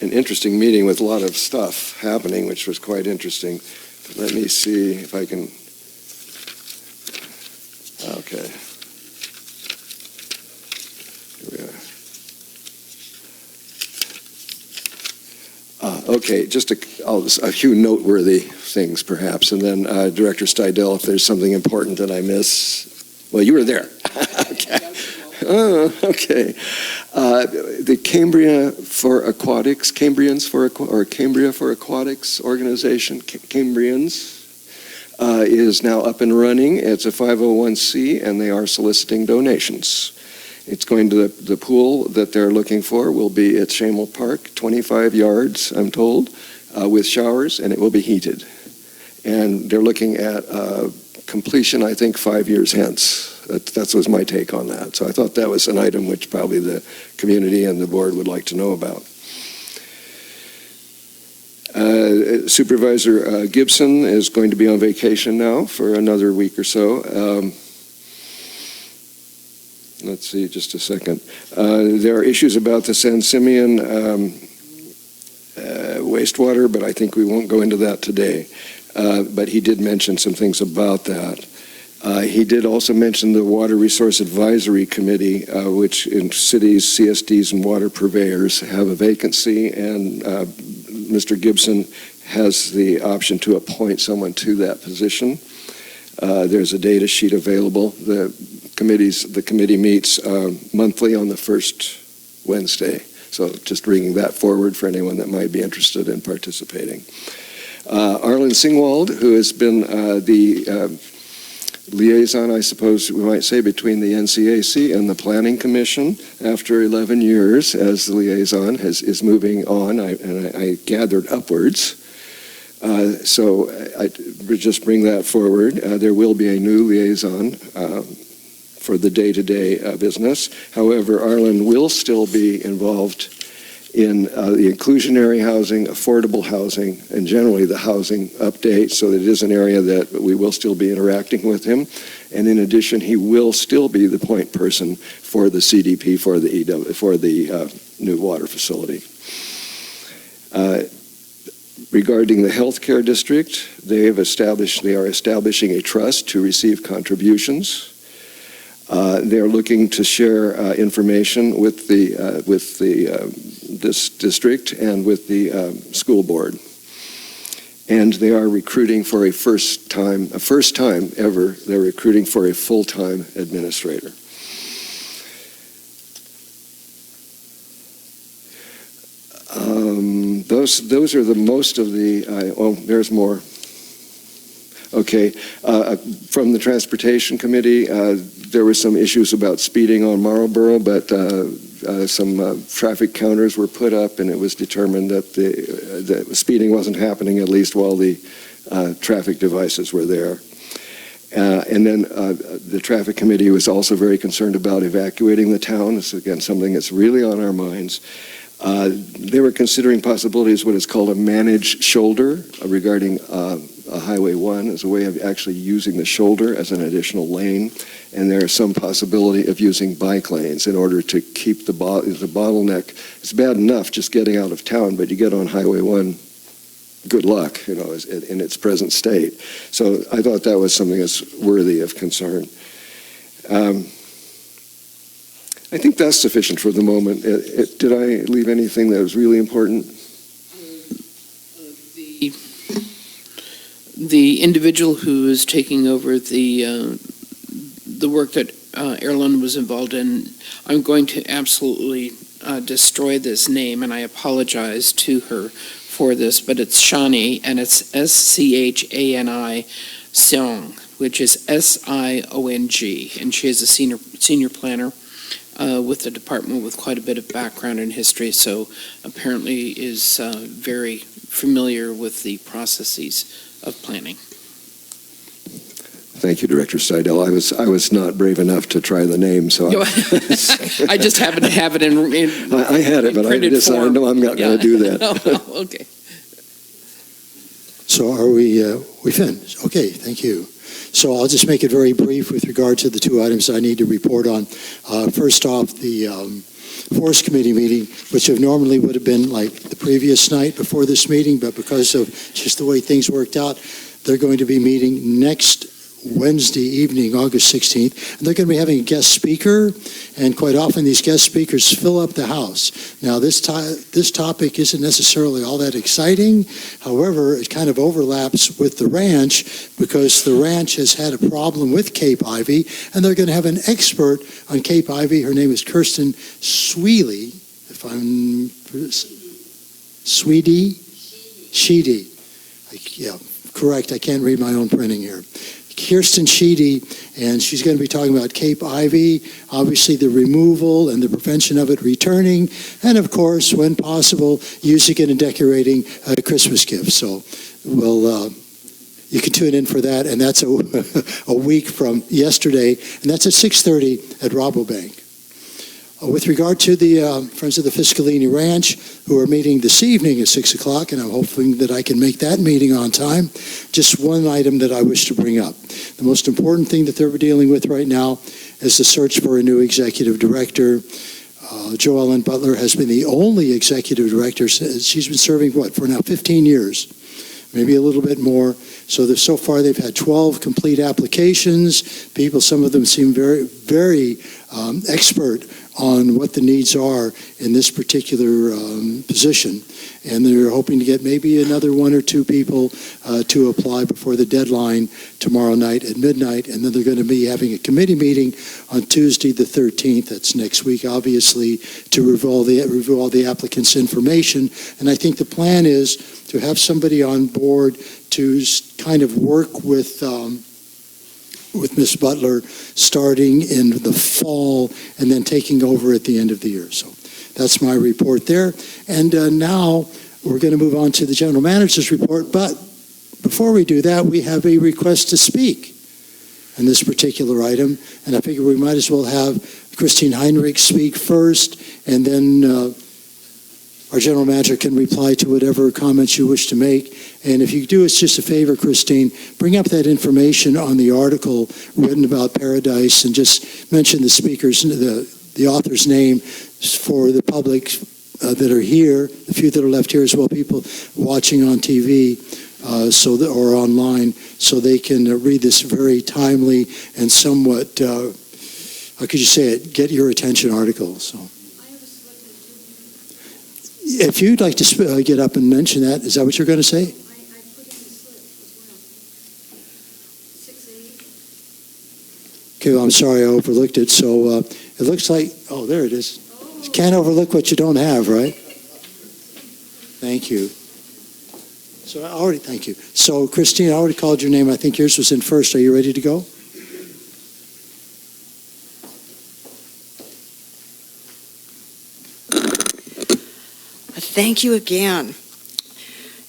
interesting meeting with a lot of stuff happening, which was quite interesting. Let me see if I can. Okay. Here we are. Okay, just a few noteworthy things, perhaps, and then Director Steidel, if there's something important that I miss. Well, you were there. Okay. Oh, okay. The Cambria for Aquatics, Cambrians for or Cambria for Aquatics organization, Cambrians, is now up and running. It's a 501c, and they are soliciting donations. It's going to the pool that they're looking for will be at Shamel Park, 25 yards, I'm told, with showers, and it will be heated. And they're looking at completion, I think, 5 years hence. That was my take on that. So I thought that was an item which probably the community and the board would like to know about. Supervisor Gibson is going to be on vacation now for another week or so. Let's see, just a second. There are issues about the San Simeon wastewater, but I think we won't go into that today. But he did mention some things about that. He did also mention the Water Resource Advisory Committee, which in cities, CSDs, and water purveyors have a vacancy, and Mr. Gibson has the option to appoint someone to that position. There's a data sheet available. The committee meets monthly on the first Wednesday. So just bringing that forward for anyone that might be interested in participating. Arlen Singwald, who has been the liaison, I suppose we might say, between the NCAC and the Planning Commission after 11 years as the liaison, is moving on, and I gathered upwards. So I would just bring that forward. There will be a new liaison for the day-to-day business. However, Arlen will still be involved in the inclusionary housing, affordable housing, and generally the housing update, so that it is an area that we will still be interacting with him. And in addition, he will still be the point person for the CDP for the new water facility. Regarding the healthcare district, they are establishing a trust to receive contributions. They're looking to share information with this district and with the school board. And they are recruiting for a first time ever, they're recruiting for a full-time administrator. Those are the most of the, there's more. Okay, from the Transportation Committee, there were some issues about speeding on Marlboro, but some traffic counters were put up, and it was determined that the speeding wasn't happening, at least while the traffic devices were there. And then the Traffic Committee was also very concerned about evacuating the town. This is, again, something that's really on our minds. They were considering possibilities, what is called a managed shoulder regarding Highway 1 as a way of actually using the shoulder as an additional lane. And there is some possibility of using bike lanes in order to keep the bottleneck. It's bad enough just getting out of town, but you get on Highway 1, good luck, in its present state. So I thought that was something that's worthy of concern. I think that's sufficient for the moment. Did I leave anything that was really important? The individual who is taking over the work that Erlen was involved in, I'm going to absolutely destroy this name, and I apologize to her for this, but it's Shani, and it's S-C-H-A-N-I Siong, which is S-I-O-N-G, and she is a senior planner with the department with quite a bit of background and history, so apparently is very familiar with the processes of planning. Thank you, Director Seidel. I was not brave enough to try the name, so I just happen to have it in I had it, but I decided, no, I'm not going to do that. Oh, okay. So are we finished? Okay, thank you. So I'll just make it very brief with regard to the two items I need to report on. First off, the Forest Committee meeting, which normally would have been like the previous night before this meeting, but because of just the way things worked out, they're going to be meeting next Wednesday evening, August 16th, and they're going to be having a guest speaker, and quite often these guest speakers fill up the house. Now, this topic isn't necessarily all that exciting. However, it kind of overlaps with the ranch because the ranch has had a problem with Cape Ivy, and they're going to have an expert on Cape Ivy. Her name is Kirsten Sweely, if I'm Sheedy. Yeah, correct. I can't read my own printing here. Kirsten Sheedy, and she's going to be talking about Cape Ivy, obviously the removal and the prevention of it returning, and of course, when possible, using it and decorating Christmas gifts. So, you can tune in for that, and that's a week from yesterday, and that's at 6:30 at Rabobank. With regard to the Friends of the Fiscalini Ranch, who are meeting this evening at 6 o'clock, and I'm hoping that I can make that meeting on time, just one item that I wish to bring up. The most important thing that they're dealing with right now is the search for a new executive director. Jo Ellen Butler has been the only executive director. She's been serving, for now 15 years, maybe a little bit more. So far they've had 12 complete applications. Some of them seem very, very expert on what the needs are in this particular position. And they're hoping to get maybe another one or two people to apply before the deadline tomorrow night at midnight. And then they're going to be having a committee meeting on Tuesday the 13th, that's next week, obviously, to review all the applicants' information. And I think the plan is to have somebody on board to kind of work with Ms. Butler starting in the fall and then taking over at the end of the year. So that's my report there. And now we're going to move on to the general manager's report. But before we do that, we have a request to speak on this particular item. And I figure we might as well have Christine Heinrich speak first, and then our general manager can reply to whatever comments you wish to make. And if you do us just a favor, Christine, bring up that information on the article written about Paradise and just mention the speaker's, the author's name for the public that are here, the few that are left here as well, people watching on TV or online, so they can read this very timely and somewhat, how could you say it, get your attention article. So, if you'd like to get up and mention that, is that what you're going to say? Okay, well, I'm sorry, I overlooked it. So it looks like, oh, there it is. You can't overlook what you don't have, right? Thank you. So thank you. So, Christine, I already called your name. I think yours was in first. Are you ready to go? Thank you again.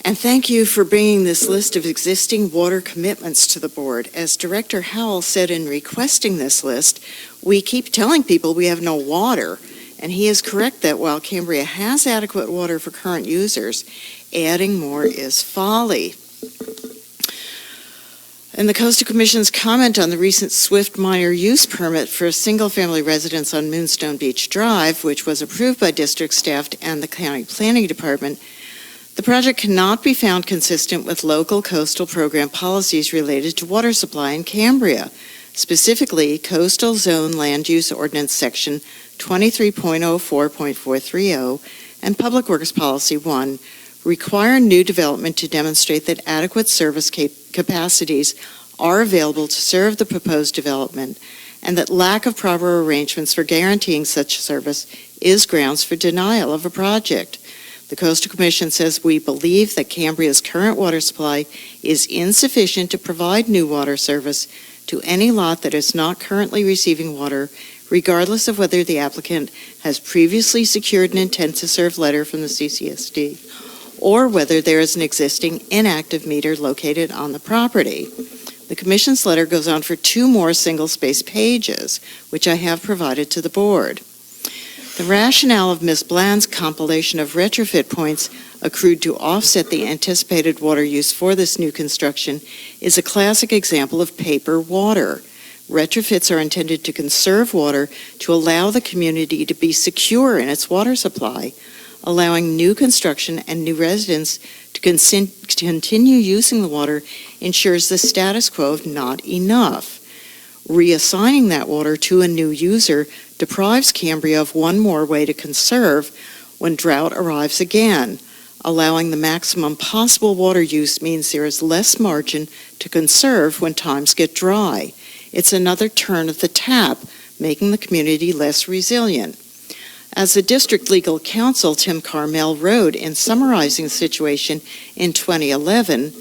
And thank you for bringing this list of existing water commitments to the board. As Director Howell said in requesting this list, we keep telling people we have no water. And he is correct that while Cambria has adequate water for current users, adding more is folly. And the Coastal Commission's comment on the recent Swift minor use permit for a single-family residence on Moonstone Beach Drive, which was approved by district staff and the county planning department, the project cannot be found consistent with local coastal program policies related to water supply in Cambria, specifically Coastal Zone Land Use Ordinance Section 23.04.430 and Public Works Policy 1 require new development to demonstrate that adequate service capacities are available to serve the proposed development, and that lack of proper arrangements for guaranteeing such service is grounds for denial of a project. The Coastal Commission says we believe that Cambria's current water supply is insufficient to provide new water service to any lot that is not currently receiving water, regardless of whether the applicant has previously secured an intent to serve letter from the CSD, or whether there is an existing inactive meter located on the property. The Commission's letter goes on for 2 more single-space pages, which I have provided to the board. The rationale of Ms. Bland's compilation of retrofit points accrued to offset the anticipated water use for this new construction is a classic example of paper water. Retrofits are intended to conserve water to allow the community to be secure in its water supply. Allowing new construction and new residents to continue using the water ensures the status quo of not enough. Reassigning that water to a new user deprives Cambria of one more way to conserve when drought arrives again. Allowing the maximum possible water use means there is less margin to conserve when times get dry. It's another turn of the tap, making the community less resilient. As the district legal counsel, Tim Carmel, wrote in summarizing the situation in 2011,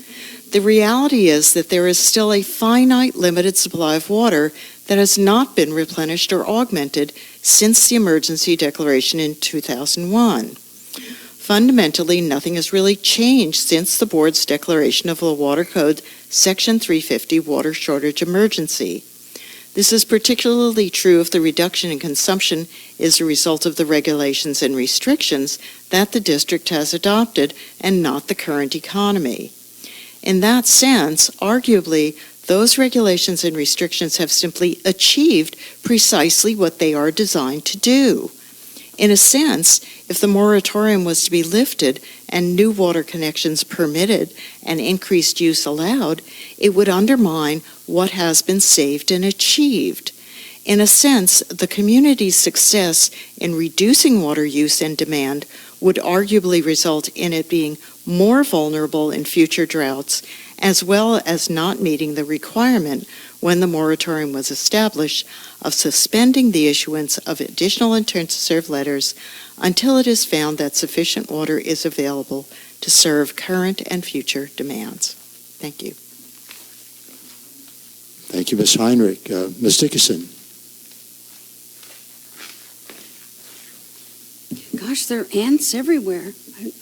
the reality is that there is still a finite limited supply of water that has not been replenished or augmented since the emergency declaration in 2001. Fundamentally, nothing has really changed since the board's declaration of the Water Code Section 350 water shortage emergency. This is particularly true if the reduction in consumption is a result of the regulations and restrictions that the district has adopted and not the current economy. In that sense, arguably, those regulations and restrictions have simply achieved precisely what they are designed to do. In a sense, if the moratorium was to be lifted and new water connections permitted and increased use allowed, it would undermine what has been saved and achieved. In a sense, the community's success in reducing water use and demand would arguably result in it being more vulnerable in future droughts, as well as not meeting the requirement when the moratorium was established of suspending the issuance of additional intent to serve letters until it is found that sufficient water is available to serve current and future demands. Thank you. Thank you, Ms. Heinrich. Ms. Dickinson. Gosh, there are ants everywhere.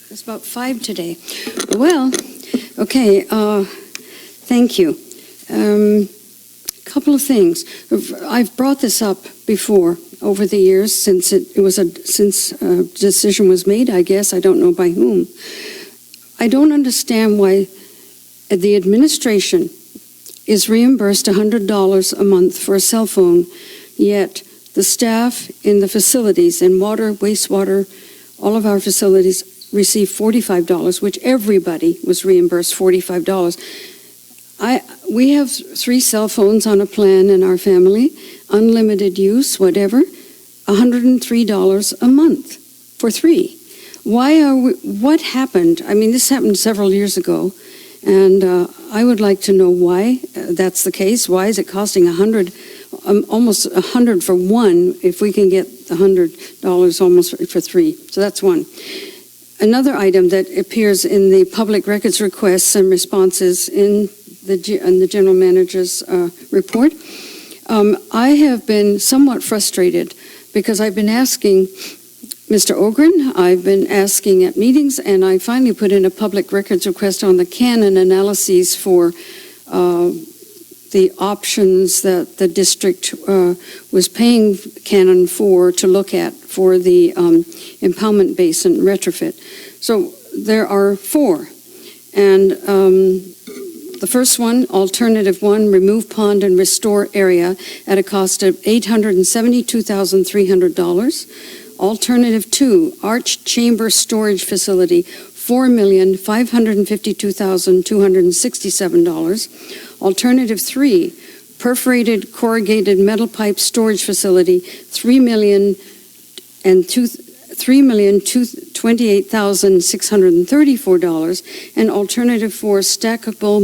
There's about 5 today. Well, okay, thank you. Couple of things. I've brought this up before over the years since since a decision was made, I guess. I don't know by whom. I don't understand why the administration is reimbursed $100 a month for a cell phone, yet the staff in the facilities, in water, wastewater, all of our facilities receive $45, which everybody was reimbursed $45. We have 3 cell phones on a plan in our family, unlimited use, whatever, $103 a month for 3. What happened? I mean, this happened several years ago, and I would like to know why that's the case. Why is it costing almost $100 for 1 if we can get $100 almost for 3? So that's one. Another item that appears in the public records requests and responses in the general manager's report, I have been somewhat frustrated because I've been asking Mr. Ogren, I've been asking at meetings, and I finally put in a public records request on the canon analyses for the options that the district was paying canon to look at for the impoundment basin retrofit. So there are 4. And the first one, alternative 1, remove pond and restore area at a cost of $872,300. Alternative 2, arch chamber storage facility, $4,552,267. Alternative 3, perforated corrugated metal pipe storage facility, $3,028,634, and alternative 4, stackable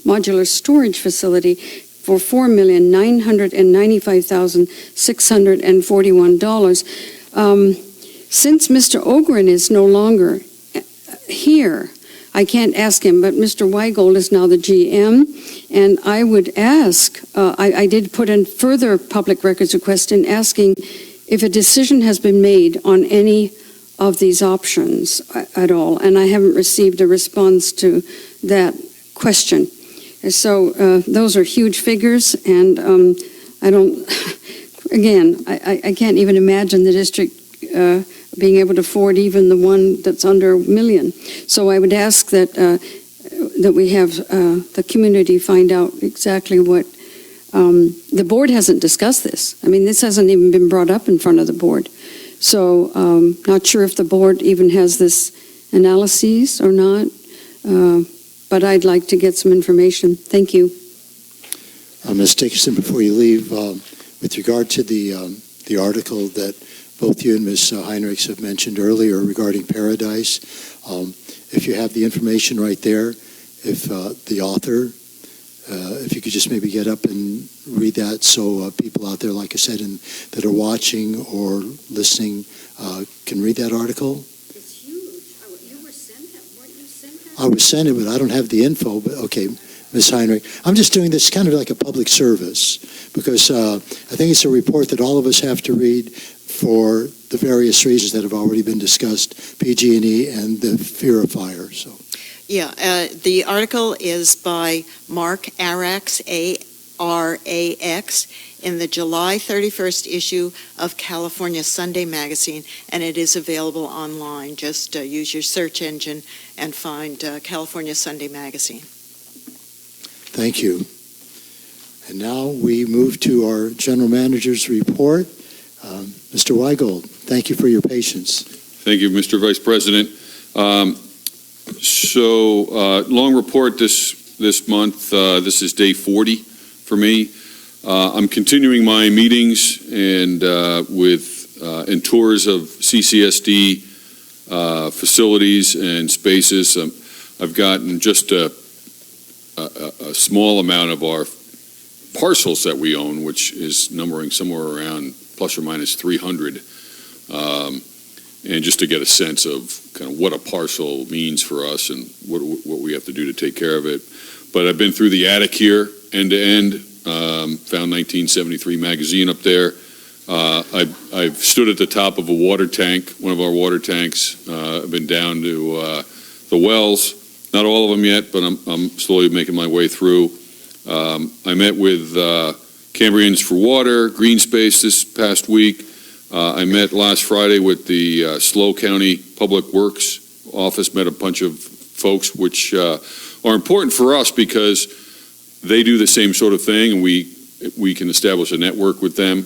modular storage facility for $4,995,641. Since Mr. Ogren is no longer here, I can't ask him, but Mr. Weigold is now the GM, and I would ask, I did put in further public records request in asking if a decision has been made on any of these options at all, and I haven't received a response to that question. So those are huge figures, and I can't even imagine the district being able to afford even the one that's under $1 million. So I would ask that we have the community find out exactly what, the board hasn't discussed this. I mean, this hasn't even been brought up in front of the board. So not sure if the board even has this analyses or not, but I'd like to get some information. Thank you. Ms. Dickinson, before you leave, with regard to the article that both you and Ms. Heinrichs have mentioned earlier regarding Paradise, if you have the information right there, if the author, if you could just maybe get up and read that so people out there, like I said, that are watching or listening can read that article. It's huge. You were sent it. Weren't you sent it? I was sent it, but I don't have the info. But okay, Ms. Heinrich, I'm just doing this kind of like a public service because I think it's a report that all of us have to read for the various reasons that have already been discussed, PG&E and the fear of fire. So, yeah, the article is by Mark Arax, A-R-A-X, in the July 31st issue of California Sunday Magazine, and it is available online. Just use your search engine and find California Sunday Magazine. thank you. And now we move to our general manager's report. Mr. Weigold, thank you for your patience. Thank you, Mr. Vice President. Long report this month. This is day 40 for me. I'm continuing my meetings and and tours of CCSD facilities and spaces. I've gotten just a small amount of our parcels that we own, which is numbering somewhere around plus or minus 300, and just to get a sense of kind of what a parcel means for us and what we have to do to take care of it. But I've been through the attic here, end to end, found 1973 magazine up there. I've stood at the top of a water tank, one of our water tanks. I've been down to the wells, not all of them yet, but I'm slowly making my way through. I met with Cambrians for Water, Green Space this past week. I met last Friday with the SLO County Public Works Office, met a bunch of folks, which are important for us because they do the same sort of thing, and we can establish a network with them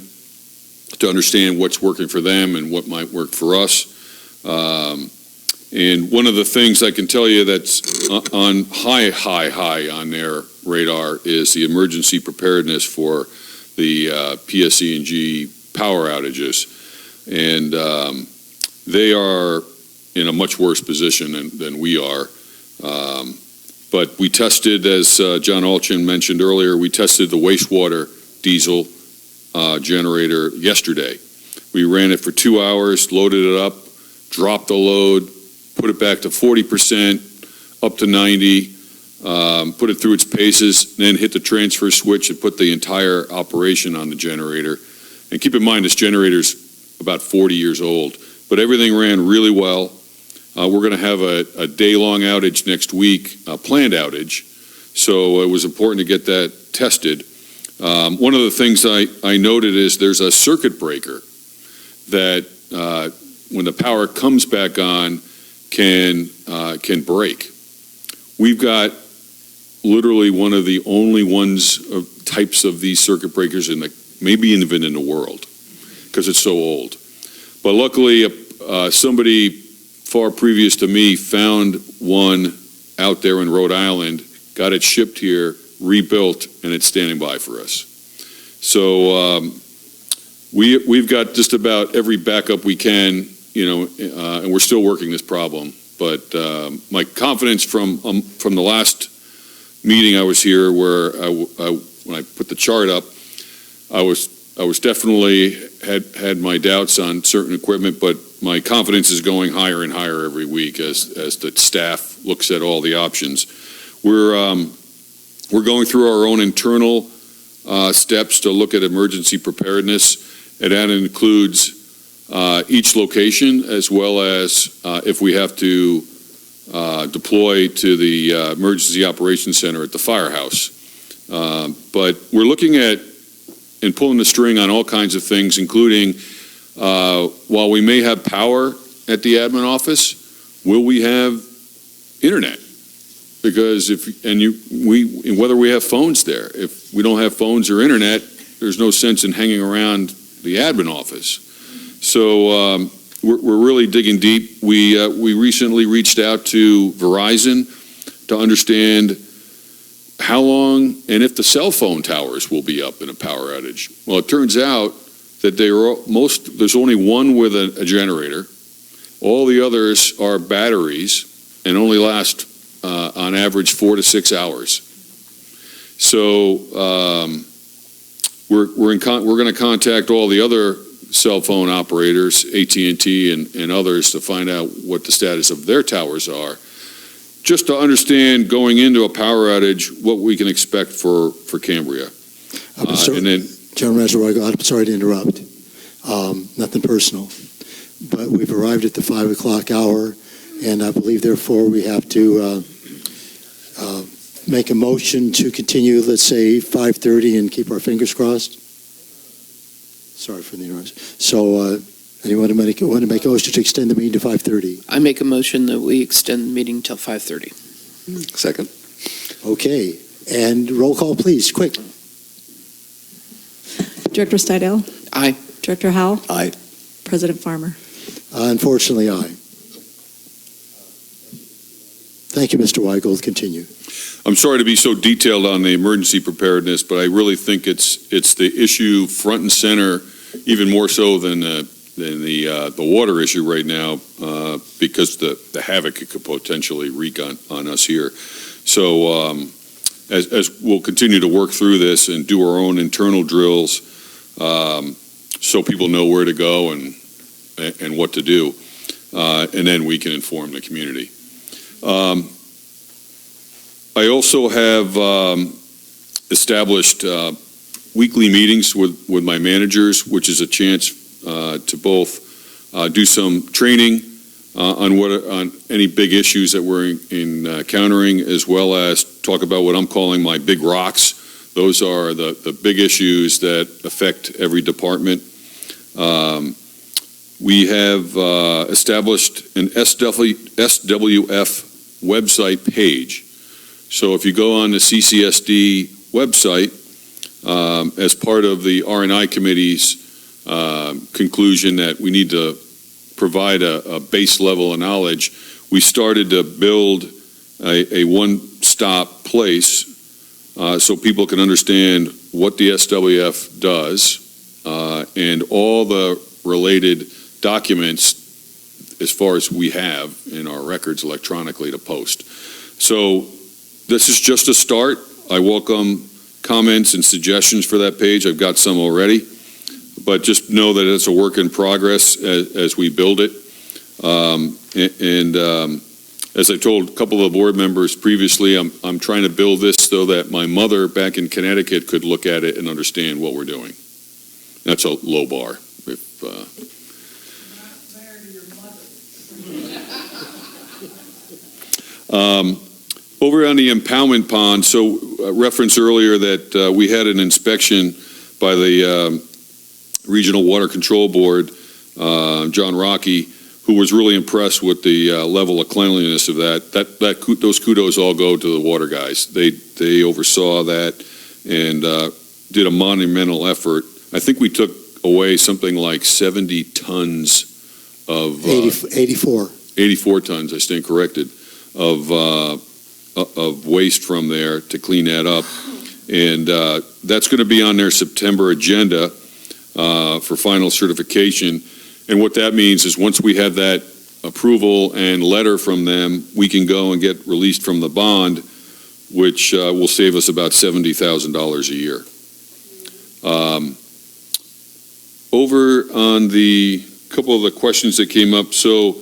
to understand what's working for them and what might work for us. And one of the things I can tell you that's on high on their radar is the emergency preparedness for the PSE&G power outages. And they are in a much worse position than we are. But we tested, as John Alchin mentioned earlier, we tested the wastewater diesel generator yesterday. We ran it for 2 hours, loaded it up, dropped the load, put it back to 40%, up to 90, put it through its paces, then hit the transfer switch and put the entire operation on the generator. And keep in mind, this generator's about 40 years old, but everything ran really well. We're going to have a day-long outage next week, a planned outage, so it was important to get that tested. One of the things I noted is there's a circuit breaker that when the power comes back on can break. We've got literally one of the only types of these circuit breakers maybe even in the world, because it's so old. But luckily, somebody far previous to me found one out there in Rhode Island, got it shipped here, rebuilt, and it's standing by for us. So we've got just about every backup we can, and we're still working this problem. But my confidence from the last meeting I was here, where when I put the chart up, I was definitely had my doubts on certain equipment, but my confidence is going higher and higher every week as the staff looks at all the options. We're going through our own internal steps to look at emergency preparedness, and that includes each location, as well as if we have to deploy to the Emergency Operations Center at the firehouse. But we're looking at and pulling the string on all kinds of things, including while we may have power at the admin office, will we have internet? Because whether we have phones there, if we don't have phones or internet, there's no sense in hanging around the admin office. So we're really digging deep. We recently reached out to Verizon to understand how long and if the cell phone towers will be up in a power outage. Well, it turns out that there's only one with a generator. All the others are batteries and only last on average 4 to 6 hours. So we're going to contact all the other cell phone operators, AT&T and others, to find out what the status of their towers are, just to understand going into a power outage what we can expect for Cambria. And then, General Manager, I'm sorry to interrupt. Nothing personal, but we've arrived at the 5 o'clock hour, and I believe therefore we have to make a motion to continue, let's say 5:30, and keep our fingers crossed. Sorry for the interruption. So anyone want to make a motion to extend the meeting to 5:30? I make a motion that we extend the meeting till 5:30. Second. Okay, and roll call, please, quick. Director Stidel? Aye. Director Howell? Aye. President Farmer? Unfortunately, aye. Thank you, Mr. Weigold. Continue. I'm sorry to be so detailed on the emergency preparedness, but I really think it's the issue front and center, even more so than the water issue right now, because the havoc it could potentially wreak on us here. So as we'll continue to work through this and do our own internal drills, so people know where to go and what to do, and then we can inform the community. I also have established weekly meetings with my managers, which is a chance to both do some training on any big issues that we're encountering, as well as talk about what I'm calling my big rocks. Those are the big issues that affect every department. We have established an SWF website page. So if you go on the CCSD website, as part of the R&I committee's conclusion that we need to provide a base level of knowledge, we started to build a one-stop place so people can understand what the SWF does and all the related documents as far as we have in our records electronically to post. So this is just a start. I welcome comments and suggestions for that page. I've got some already, but just know that it's a work in progress as we build it. As I told a couple of board members previously, I'm trying to build this so that my mother back in Connecticut could look at it and understand what we're doing. That's a low bar. Over on the impoundment pond, so reference earlier that we had an inspection by the Regional Water Control Board, John Rocky, who was really impressed with the level of cleanliness of that. Those kudos all go to the water guys. They oversaw that and did a monumental effort. I think we took away something like 70 tons of 84 tons. I stand corrected of waste from there to clean that up, and that's going to be on their September agenda for final certification. And what that means is once we have that approval and letter from them, we can go and get released from the bond, which will save us about $70,000 a year. Over on the couple of the questions that came up, so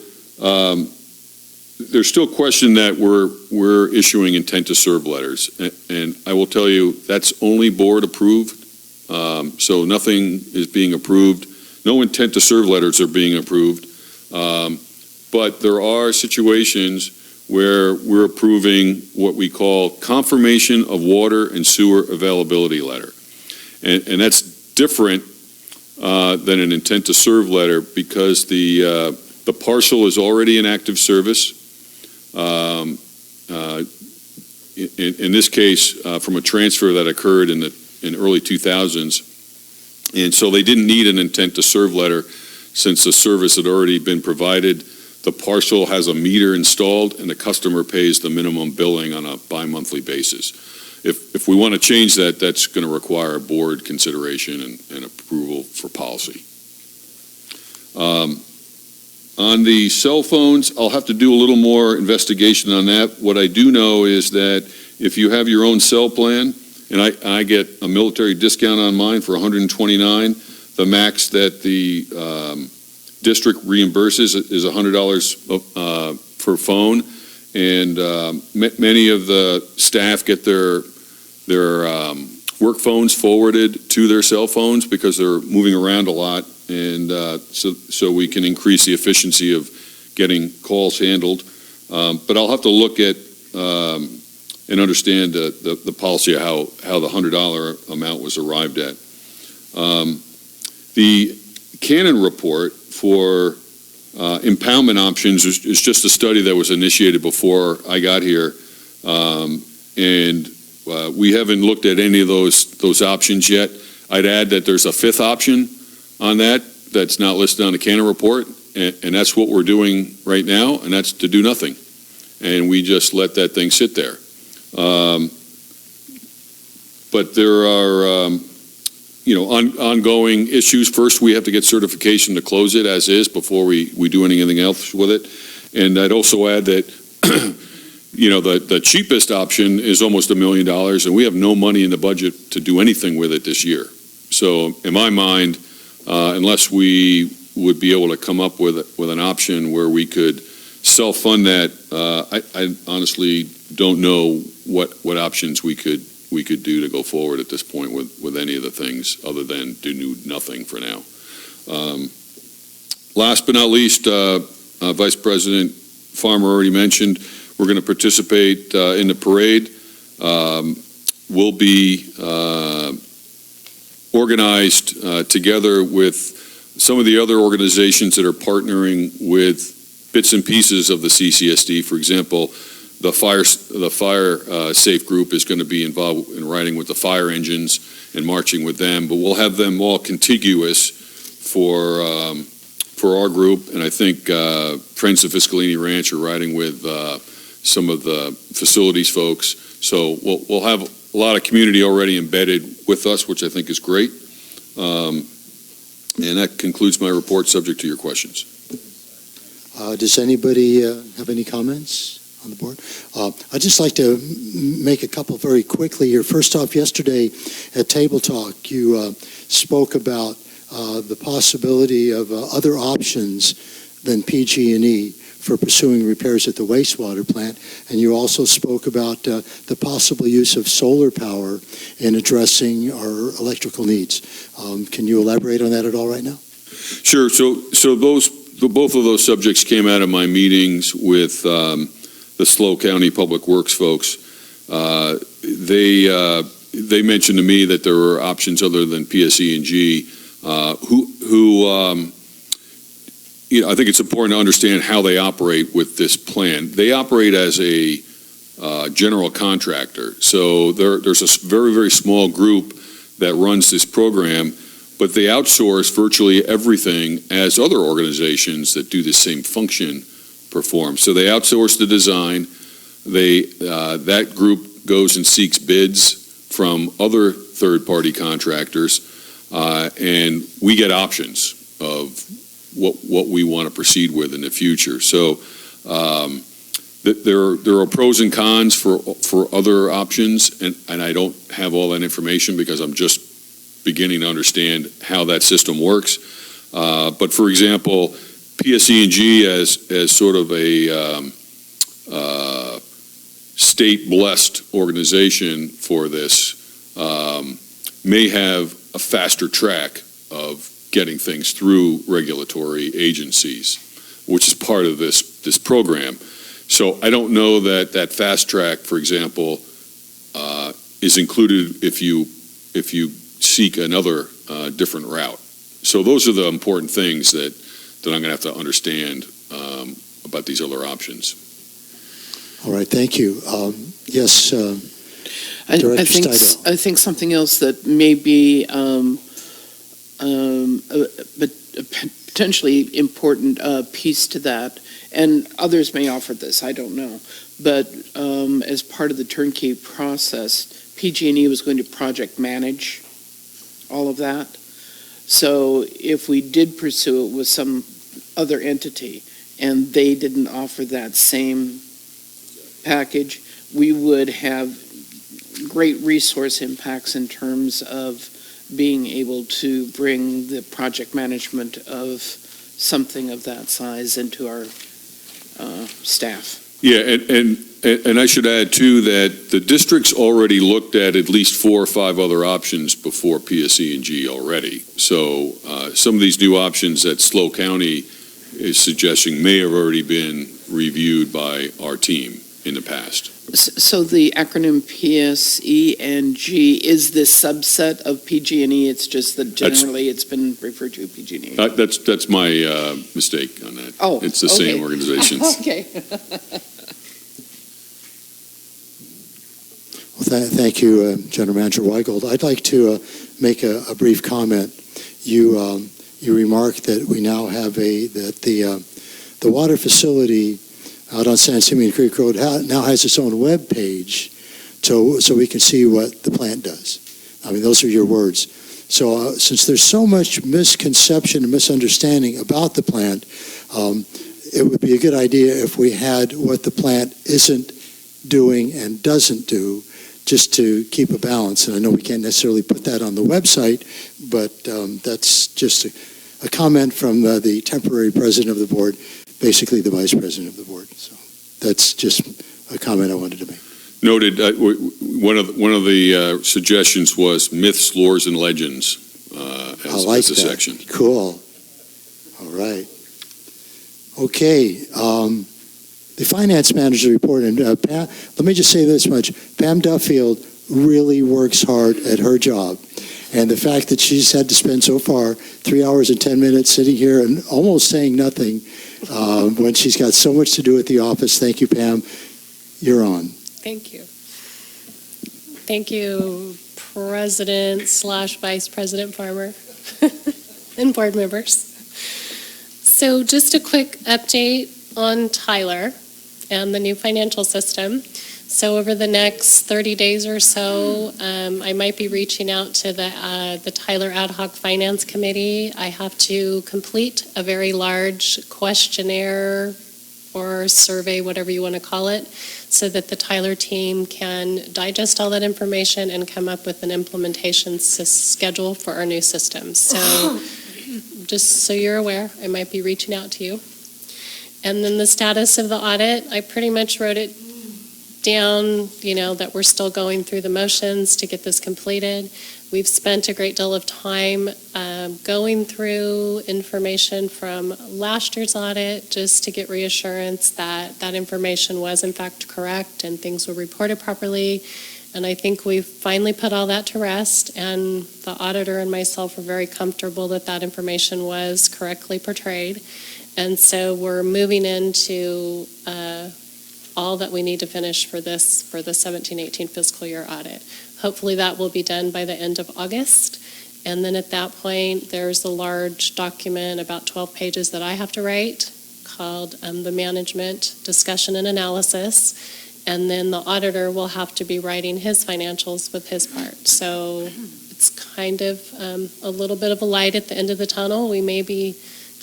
there's still question that we're issuing intent to serve letters, and I will tell you that's only board approved, so nothing is being approved. No intent to serve letters are being approved, but there are situations where we're approving what we call confirmation of water and sewer availability letter, and that's different than an intent to serve letter because the parcel is already in active service. In this case, from a transfer that occurred in early 2000s, and so they didn't need an intent to serve letter since the service had already been provided. The parcel has a meter installed, and the customer pays the minimum billing on a bi-monthly basis. If we want to change that, that's going to require board consideration and approval for policy. On the cell phones, I'll have to do a little more investigation on that. What I do know is that if you have your own cell plan, and I get a military discount on mine for $129, the max that the district reimburses is $100 per phone, and many of the staff get their work phones forwarded to their cell phones because they're moving around a lot, and so we can increase the efficiency of getting calls handled. But I'll have to look at and understand the policy of how the $100 amount was arrived at. The Cannon report for impoundment options is just a study that was initiated before I got here, and we haven't looked at any of those options yet. I'd add that there's a fifth option on that's not listed on the Cannon report, and that's what we're doing right now, and that's to do nothing. and we just let that thing sit there. But there are, ongoing issues. First, we have to get certification to close it as is before we do anything else with it. And I'd also add that, the cheapest option is almost $1 million, and we have no money in the budget to do anything with it this year. So in my mind, unless we would be able to come up with an option where we could self-fund that, I honestly don't know what options we could do to go forward at this point with any of the things other than do nothing for now. Last but not least, Vice President Farmer already mentioned, we're going to participate in the parade. We'll be organized together with some of the other organizations that are partnering with bits and pieces of the CCSD. For example, the fire safe group is going to be involved in riding with the fire engines and marching with them, but we'll have them all contiguous for our group. And I think Friends of Fiscalini Ranch are riding with some of the facilities folks. So we'll have a lot of community already embedded with us, which I think is great. And that concludes my report, subject to your questions. Does anybody have any comments on the board? I'd just like to make a couple very quickly here. First off, yesterday at Table Talk, you spoke about the possibility of other options than PG&E for pursuing repairs at the wastewater plant, and you also spoke about the possible use of solar power in addressing our electrical needs. Can you elaborate on that at all right now? Sure. So both of those subjects came out of my meetings with the SLO County Public Works folks. They mentioned to me that there were options other than PSE&G I think it's important to understand how they operate with this plan. They operate as a general contractor. So there's a very, very small group that runs this program, but they outsource virtually everything as other organizations that do the same function perform. So they outsource the design. That group goes and seeks bids from other third-party contractors, and we get options of what we want to proceed with in the future. So there are pros and cons for other options, and I don't have all that information because I'm just beginning to understand how that system works. But for example, PSE&G as sort of a state-blessed organization for this may have a faster track of getting things through regulatory agencies, which is part of this program. So I don't know that fast track, for example, is included if you seek another different route. So those are the important things that I'm going to have to understand about these other options. All right, thank you. Yes, I Director Steidel. think something else that may be but a potentially important piece to that, and others may offer this, I don't know, but as part of the turnkey process, PG&E was going to project manage all of that. So if we did pursue it with some other entity and they didn't offer that same package, we would have great resource impacts in terms of being able to bring the project management of something of that size into our staff. Yeah, and I should add too that the district's already looked at least 4 or 5 other options before PSE&G already. So some of these new options that SLO County is suggesting may have already been reviewed by our team in the past. So the acronym PSE&G is this subset of PG&E? It's just that generally it's been referred to PG&E. That's my mistake on that. Oh, it's the same organizations. Okay. Well, thank you, General Manager Weigold. I'd like to make a brief comment. You remarked that we now have the water facility out on San Simeon Creek Road now has its own web page, so we can see what the plant does. I mean, those are your words. So since there's so much misconception and misunderstanding about the plant, it would be a good idea if we had what the plant isn't doing and doesn't do, just to keep a balance. And I know we can't necessarily put that on the website, but that's just a comment from the temporary president of the board, basically the vice president of the board. So that's just a comment I wanted to make. Noted. One of the suggestions was myths, lores, and legends as a section. Cool. All right. Okay. The finance manager report, and Pam, let me just say this much. Pam Duffield really works hard at her job. And the fact that she's had to spend so far 3 hours and 10 minutes sitting here and almost saying nothing when she's got so much to do at the office. Thank you, Pam. You're on. Thank you. Thank you, President/Vice President Farmer and board members. So just a quick update on Tyler and the new financial system. So over the next 30 days or so, I might be reaching out to the Tyler Ad Hoc Finance Committee. I have to complete a very large questionnaire or survey, whatever you want to call it, so that the Tyler team can digest all that information and come up with an implementation schedule for our new system. So just so you're aware, I might be reaching out to you. And then the status of the audit, I pretty much wrote it down, that we're still going through the motions to get this completed. We've spent a great deal of time going through information from last year's audit just to get reassurance that that information was in fact correct and things were reported properly. And I think we've finally put all that to rest, and the auditor and myself are very comfortable that that information was correctly portrayed. And so we're moving into all that we need to finish for the 17-18 fiscal year audit. Hopefully that will be done by the end of August. And then at that point, there's a large document, about 12 pages, that I have to write called the Management Discussion and Analysis. And then the auditor will have to be writing his financials with his part. So it's kind of a little bit of a light at the end of the tunnel. We may be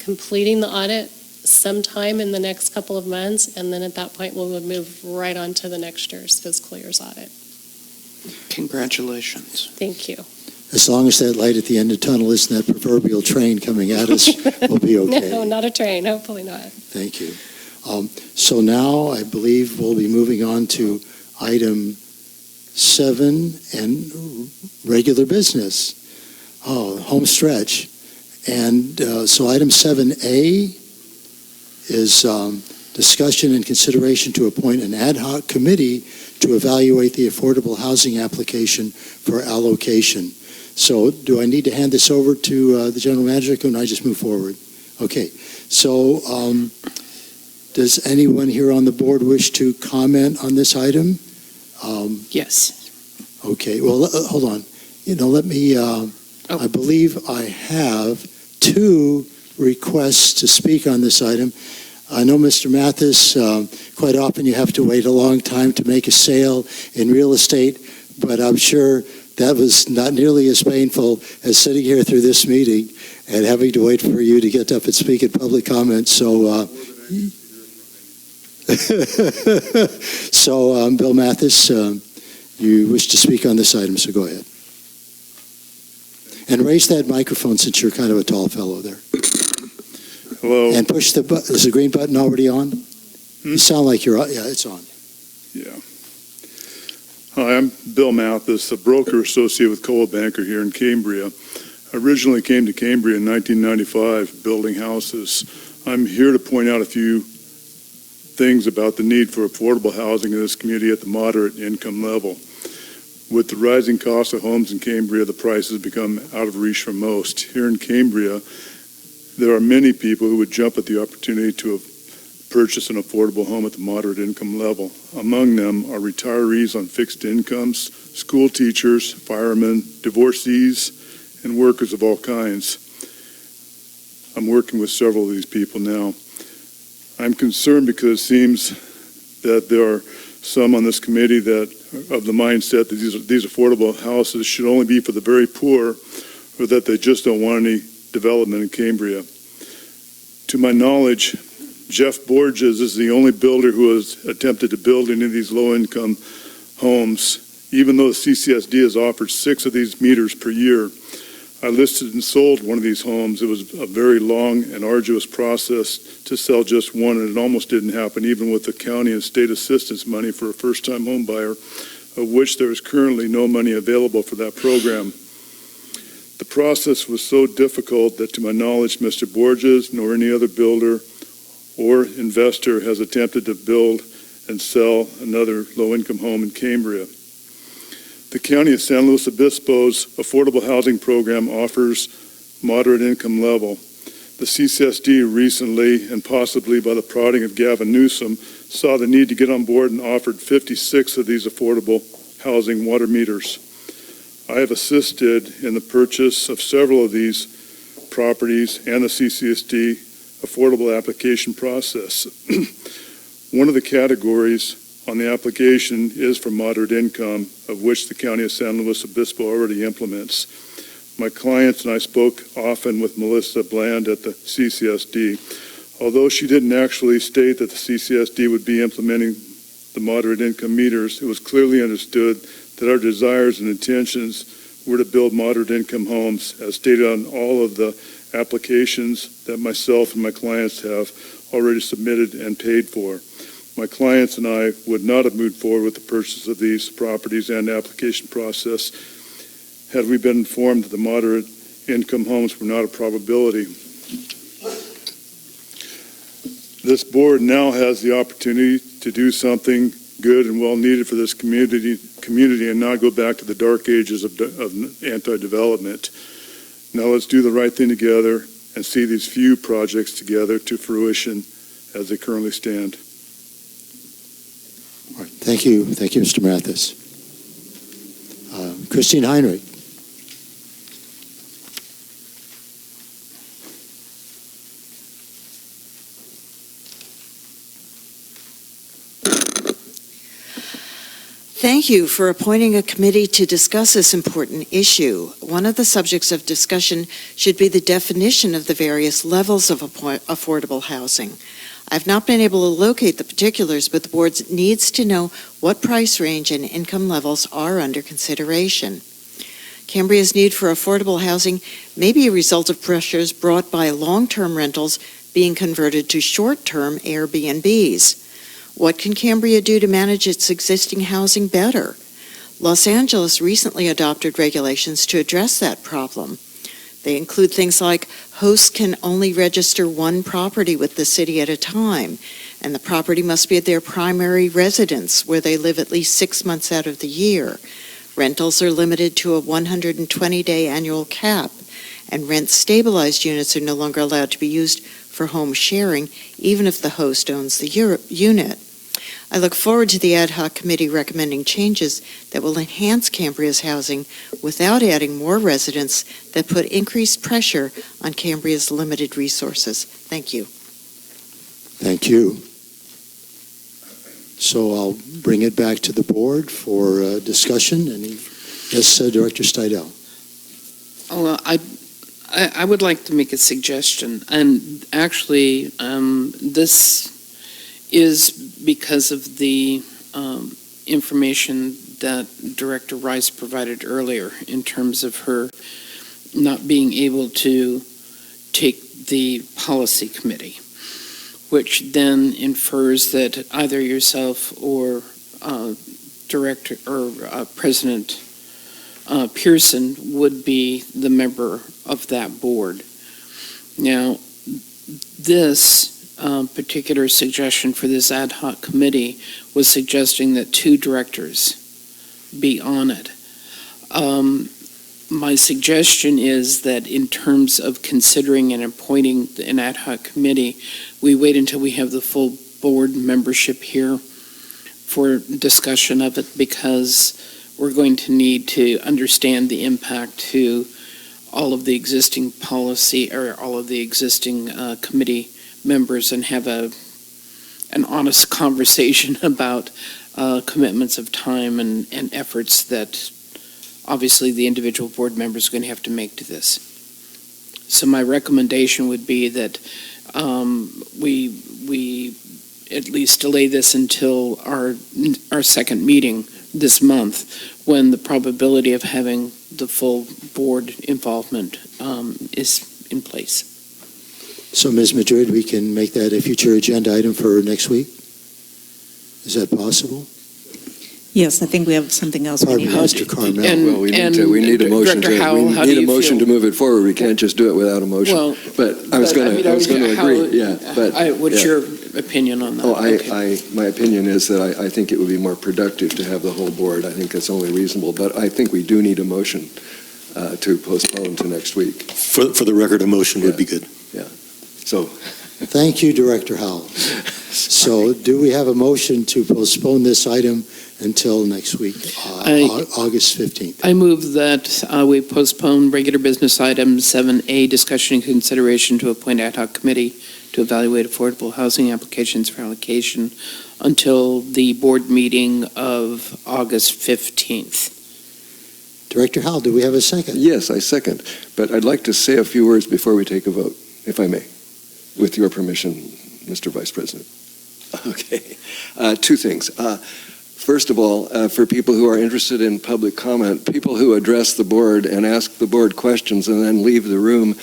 completing the audit sometime in the next couple of months, and then at that point we'll move right on to the next year's fiscal year's audit. Congratulations. Thank you. As long as that light at the end of the tunnel isn't that proverbial train coming at us, we'll be okay. No, not a train. Hopefully not. Thank you. So now I believe we'll be moving on to item 7 and regular business. Home stretch. And so item 7A is discussion and consideration to appoint an ad hoc committee to evaluate the affordable housing application for allocation. So do I need to hand this over to the general manager, or can I just move forward? Okay. So does anyone here on the board wish to comment on this item? Yes. Okay. Well, hold on. Let me, I believe I have 2 requests to speak on this item. I know, Mr. Mathis, quite often you have to wait a long time to make a sale in real estate, but I'm sure that was not nearly as painful as sitting here through this meeting and having to wait for you to get up and speak in public comment. So, Bill Mathis, you wish to speak on this item, so go ahead. And raise that microphone since you're kind of a tall fellow there. Hello. And push the button. Is the green button already on? You sound like you're on. Yeah, it's on. Yeah. Hi, I'm Bill Mathis, a broker associate with Coldwell Banker here in Cambria. I originally came to Cambria in 1995, building houses. I'm here to point out a few things about the need for affordable housing in this community at the moderate income level. With the rising cost of homes in Cambria, the prices become out of reach for most. Here in Cambria, there are many people who would jump at the opportunity to purchase an affordable home at the moderate income level. Among them are retirees on fixed incomes, school teachers, firemen, divorcees, and workers of all kinds. I'm working with several of these people now. I'm concerned because it seems that there are some on this committee that of the mindset that these affordable houses should only be for the very poor, or that they just don't want any development in Cambria. To my knowledge, Jeff Borges is the only builder who has attempted to build any of these low-income homes, even though the CCSD has offered 6 of these meters per year. I listed and sold one of these homes. It was a very long and arduous process to sell just one, and it almost didn't happen, even with the county and state assistance money for a first-time home buyer, of which there is currently no money available for that program. The process was so difficult that, to my knowledge, Mr. Borges nor any other builder or investor has attempted to build and sell another low-income home in Cambria. The County of San Luis Obispo's affordable housing program offers moderate income level. The CSD recently, and possibly by the prodding of Gavin Newsom, saw the need to get on board and offered 56 of these affordable housing water meters. I have assisted in the purchase of several of these properties and the CSD affordable application process. One of the categories on the application is for moderate income, of which the County of San Luis Obispo already implements. My clients and I spoke often with Melissa Bland at the CCSD. Although she didn't actually state that the CCSD would be implementing the moderate income meters, it was clearly understood that our desires and intentions were to build moderate income homes, as stated on all of the applications that myself and my clients have already submitted and paid for. My clients and I would not have moved forward with the purchase of these properties and application process had we been informed that the moderate income homes were not a probability. This board now has the opportunity to do something good and well needed for this community and not go back to the dark ages of anti-development. Now let's do the right thing together and see these few projects together to fruition as they currently stand. All right. Thank you, Mr. Mathis. Christine Heinrich. Thank you for appointing a committee to discuss this important issue. One of the subjects of discussion should be the definition of the various levels of affordable housing. I've not been able to locate the particulars, but the board needs to know what price range and income levels are under consideration. Cambria's need for affordable housing may be a result of pressures brought by long-term rentals being converted to short-term Airbnbs. What can Cambria do to manage its existing housing better? Los Angeles recently adopted regulations to address that problem. They include things like hosts can only register one property with the city at a time, and the property must be at their primary residence where they live at least 6 months out of the year. Rentals are limited to a 120-day annual cap, and rent-stabilized units are no longer allowed to be used for home sharing, even if the host owns the unit. I look forward to the ad hoc committee recommending changes that will enhance Cambria's housing without adding more residents that put increased pressure on Cambria's limited resources. Thank you. Thank you. So I'll bring it back to the board for discussion. Yes, Director Steidel. Oh, I would like to make a suggestion, and actually, this is because of the information that Director Rice provided earlier in terms of her not being able to take the policy committee, which then infers that either yourself or Director or President Pearson would be the member of that board. Now, this particular suggestion for this ad hoc committee was suggesting that 2 directors be on it. My suggestion is that in terms of considering and appointing an ad hoc committee, we wait until we have the full board membership here for discussion of it, because we're going to need to understand the impact to all of the existing policy or all of the existing committee members and have a an honest conversation about commitments of time and efforts that obviously the individual board members are going to have to make to this. So my recommendation would be that we at least delay this until our second meeting this month, when the probability of having the full board involvement is in place. So, Ms. Madrid, we can make that a future agenda item for next week? Is that possible? Yes, I think we have something else we Pardon need me, to Mr. Carmel. Well, we need a motion Director Howell, how do you feel? to move it forward. We can't just do it without a motion. Well, but I was going to agree. What's your opinion on that? My opinion is that I think it would be more productive to have the whole board. I think that's only reasonable. But I think we do need a motion to postpone to next week. For the record, a motion would be good. Yeah. So. Thank you, Director Howell. So do we have a motion to postpone this item until next week, August 15th? I move that we postpone regular business item 7A, discussion and consideration to appoint ad hoc committee to evaluate affordable housing applications for allocation until the board meeting of August 15th. Director Howell, do we have a second? Yes, I second. But I'd like to say a few words before we take a vote, if I may, with your permission, Mr. Vice President. Okay. Two things. First of all, for people who are interested in public comment, people who address the board and ask the board questions and then leave the room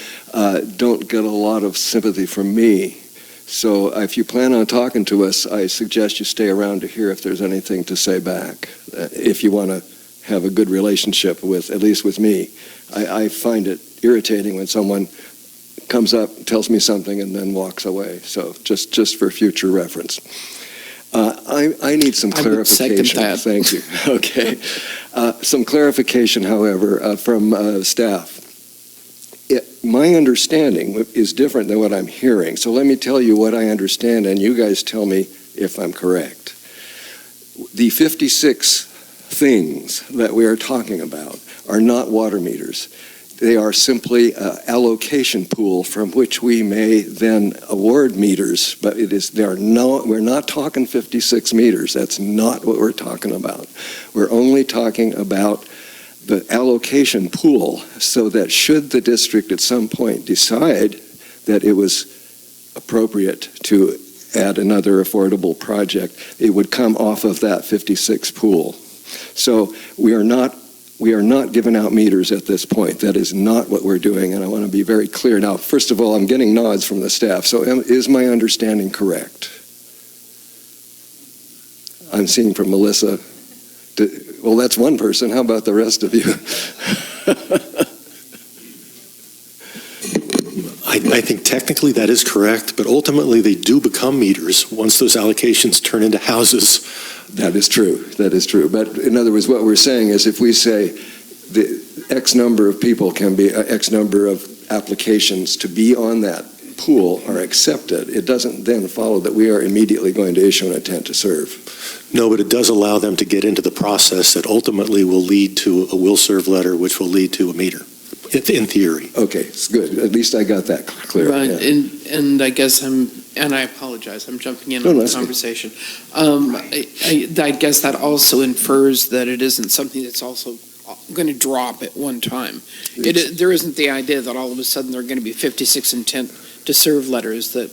don't get a lot of sympathy from me. So if you plan on talking to us, I suggest you stay around to hear if there's anything to say back, if you want to have a good relationship with, at least with me. I find it irritating when someone comes up, tells me something, and then walks away. So just for future reference. I need some clarification. I would second that. Thank you. Okay. Some clarification, however, from staff. My understanding is different than what I'm hearing. So let me tell you what I understand, and you guys tell me if I'm correct. The 56 things that we are talking about are not water meters. They are simply an allocation pool from which we may then award meters, but we're not talking 56 meters. That's not what we're talking about. We're only talking about the allocation pool, so that should the district at some point decide that it was appropriate to add another affordable project, it would come off of that 56 pool. So we are not giving out meters at this point. That is not what we're doing, and I want to be very clear. Now, first of all, I'm getting nods from the staff, so is my understanding correct? I'm seeing from Melissa. Well, that's one person. How about the rest of you? I think technically that is correct, but ultimately they do become meters once those allocations turn into houses. That is true. That is true. But in other words, what we're saying is if we say the X number of people can be, X number of applications to be on that pool are accepted, it doesn't then follow that we are immediately going to issue an intent to serve. No, but it does allow them to get into the process that ultimately will lead to a will serve letter, which will lead to a meter, in theory. Okay, it's good. At least I got that clear. Right, yeah. and I guess I apologize, I'm jumping in on the conversation. I guess that also infers that it isn't something that's also going to drop at one time. There isn't the idea that all of a sudden there are going to be 56 intent to serve letters that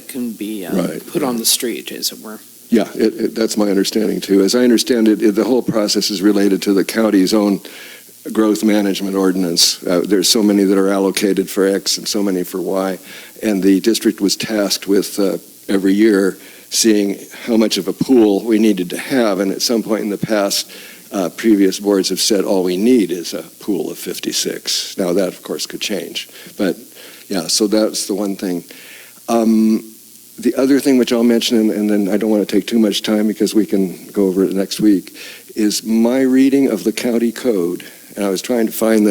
can be put on the street, as it were. Yeah, that's my understanding too. As I understand it, the whole process is related to the county's own growth management ordinance. There's so many that are allocated for X and so many for Y, and the district was tasked with every year seeing how much of a pool we needed to have, and at some point in the past, previous boards have said all we need is a pool of 56. Now that, of course, could change, but yeah, so that's the one thing. The other thing which I'll mention, and then I don't want to take too much time because we can go over it next week, is my reading of the county code. And I was trying to find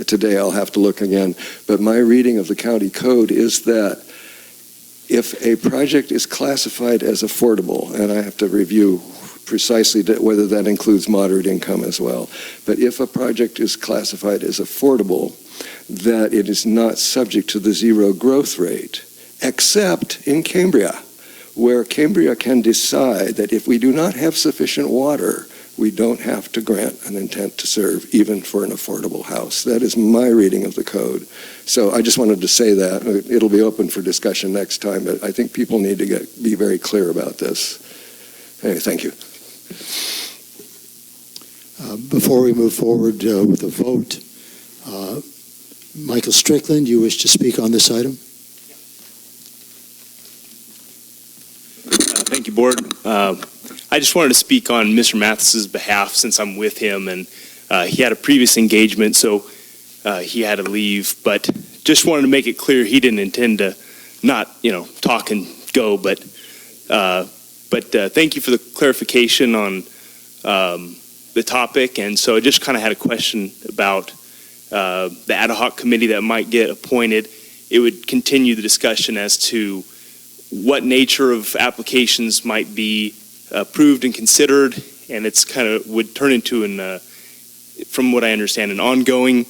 today I'll have to look again, but my reading of the county code is that if a project is classified as affordable, and I have to review precisely whether that includes moderate income as well, but if a project is classified as affordable, that it is not subject to the zero growth rate, except in Cambria, where Cambria can decide that if we do not have sufficient water, we don't have to grant an intent to serve, even for an affordable house. That is my reading of the code. So I just wanted to say that. It'll be open for discussion next time, but I think people need to be very clear about this. Anyway, thank you. Before we move forward with the vote, Michael Strickland, you wish to speak on this item? Thank you, Board. I just wanted to speak on Mr. Mathis's behalf since I'm with him, and he had a previous engagement, so he had to leave. But just wanted to make it clear he didn't intend to not, talk and go. But thank you for the clarification on the topic. And so I just kind of had a question about the ad hoc committee that might get appointed. It would continue the discussion as to what nature of applications might be approved and considered, and it's kind of would turn into from what I understand, an ongoing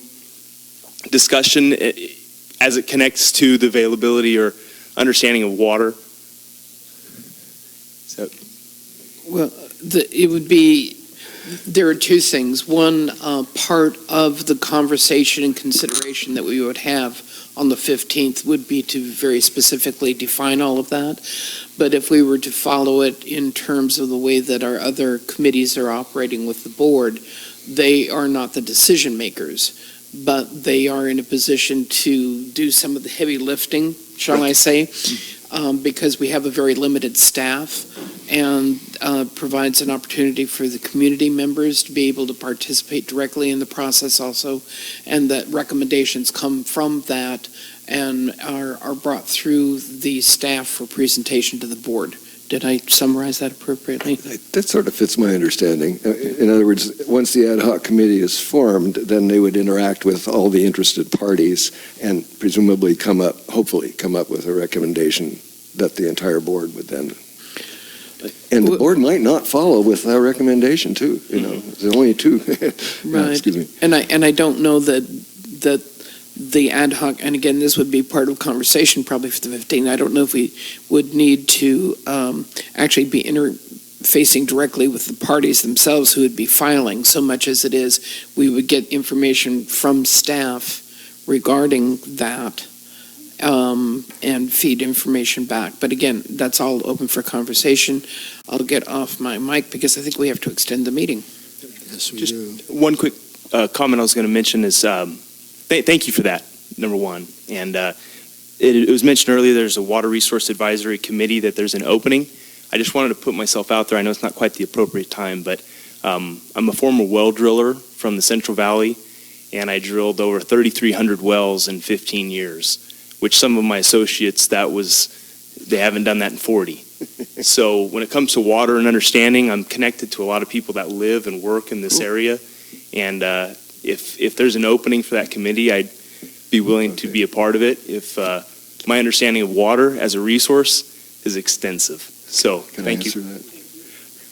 discussion as it connects to the availability or understanding of water. So, Well, it would be, there are two things. One, part of the conversation and consideration that we would have on the 15th would be to very specifically define all of that. But if we were to follow it in terms of the way that our other committees are operating with the board, they are not the decision makers, but they are in a position to do some of the heavy lifting, shall I say, because we have a very limited staff, and provides an opportunity for the community members to be able to participate directly in the process also, and that recommendations come from that and are brought through the staff for presentation to the board. Did I summarize that appropriately? That sort of fits my understanding. In other words, once the ad hoc committee is formed, then they would interact with all the interested parties and presumably hopefully come up with a recommendation that the entire board would then. And the board might not follow with our recommendation too. There's only two. Right. Excuse me. And I don't know that the ad hoc, and again, this would be part of conversation probably for the 15th. I don't know if we would need to actually be interfacing directly with the parties themselves who would be filing, so much as it is we would get information from staff regarding that and feed information back. But again, that's all open for conversation. I'll get off my mic because I think we have to extend the meeting. Yes, we Just do. one quick comment I was going to mention is thank you for that, number one. And it was mentioned earlier there's a Water Resource Advisory Committee, that there's an opening. I just wanted to put myself out there. I know it's not quite the appropriate time, but I'm a former well driller from the Central Valley, and I drilled over 3,300 wells in 15 years, which some of my associates, they haven't done that in 40. So when it comes to water and understanding, I'm connected to a lot of people that live and work in this area. And if there's an opening for that committee, I'd be willing to be a part of it. If my understanding of water as a resource is extensive. So thank you. Can I answer that?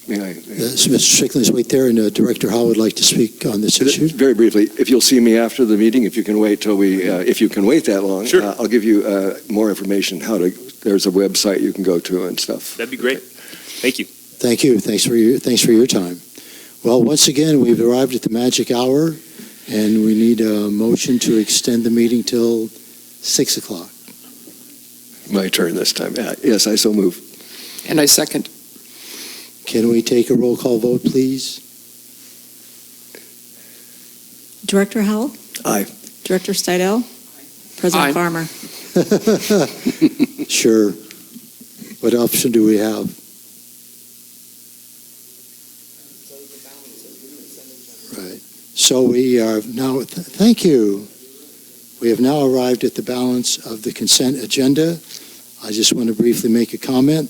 May I? Yes, Mr. Strickland's wait there, and Director Howe would like to speak on this issue. Very briefly, if you'll see me after the meeting, if you can wait till if you can wait that long, sure. I'll give you more information. There's a website you can go to and stuff. That'd be great. Thank you. Thank you. Thanks for your time. Well, once again, we've arrived at the magic hour, and we need a motion to extend the meeting till 6 o'clock. My turn this time. Yes, I so move. And I second. Can we take a roll call vote, please? Director Howell? Aye. Director Steidel? President Aye. Farmer? Sure. What option do we have? Right. So we are now, thank you. We have now arrived at the balance of the consent agenda. I just want to briefly make a comment,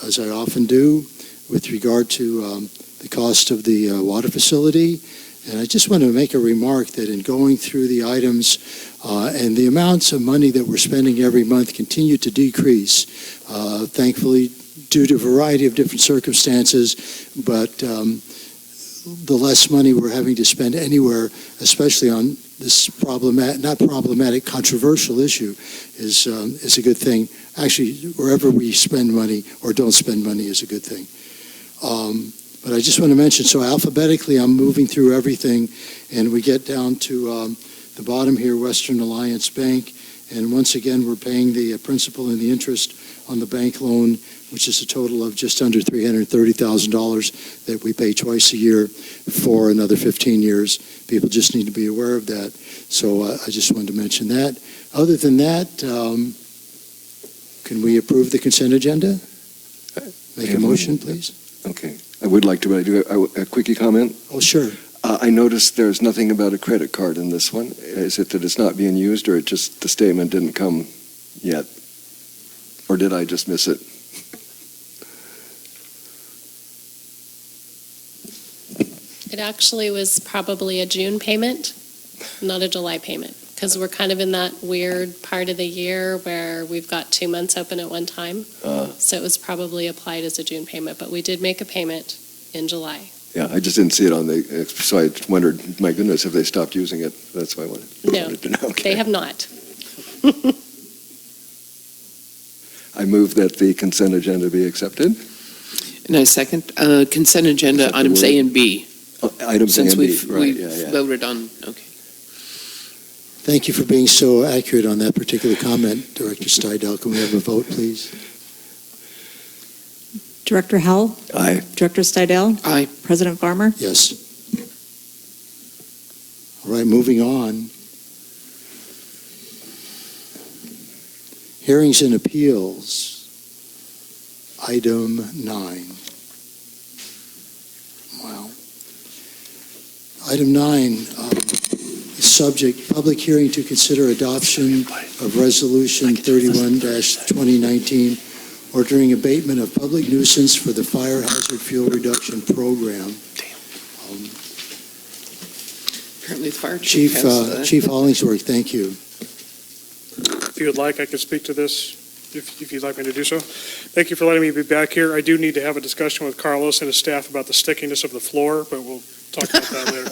as I often do, with regard to the cost of the water facility. And I just want to make a remark that in going through the items and the amounts of money that we're spending every month continue to decrease, thankfully, due to a variety of different circumstances, but the less money we're having to spend anywhere, especially on this controversial issue is a good thing. Actually, wherever we spend money or don't spend money is a good thing. But I just want to mention, so alphabetically, I'm moving through everything, and we get down to the bottom here, Western Alliance Bank, and once again, we're paying the principal and the interest on the bank loan, which is a total of just under $330,000 that we pay twice a year for another 15 years. People just need to be aware of that. So I just wanted to mention that. Other than that, can we approve the consent agenda? Make a motion, please. Okay. I would like to, but I do a quickie comment. Oh, sure. I noticed there's nothing about a credit card in this one. Is it that it's not being used, or it just the statement didn't come yet? Or did I just miss it? It actually was probably a June payment, not a July payment, because we're kind of in that weird part of the year where we've got 2 months open at one time. So it was probably applied as a June payment, but we did make a payment in July. Yeah, I just didn't see it on the, so I wondered, my goodness, if they stopped using it. That's why I wanted to know. Okay. They have not. I move that the consent agenda be accepted. And I second consent agenda Accept the items word. A and B. Items A Since and B, we've right, yeah, yeah. voted on, okay. Thank you for being so accurate on that particular comment, Director Steidel. Can we have a vote, please? Director Howell? Aye. Director Steidel? Aye. President Farmer? Yes. All right, moving on. Hearings and appeals, item 9. Wow. Item 9, subject, public hearing to consider adoption of Resolution 31-2019, ordering abatement of public nuisance for the fire hazard fuel reduction program. Apparently the fire Chief has, Chief Hollingsworth, thank you. If you would like, I could speak to this, if you'd like me to do so. Thank you for letting me be back here. I do need to have a discussion with Carlos and his staff about the stickiness of the floor, but we'll talk about that later.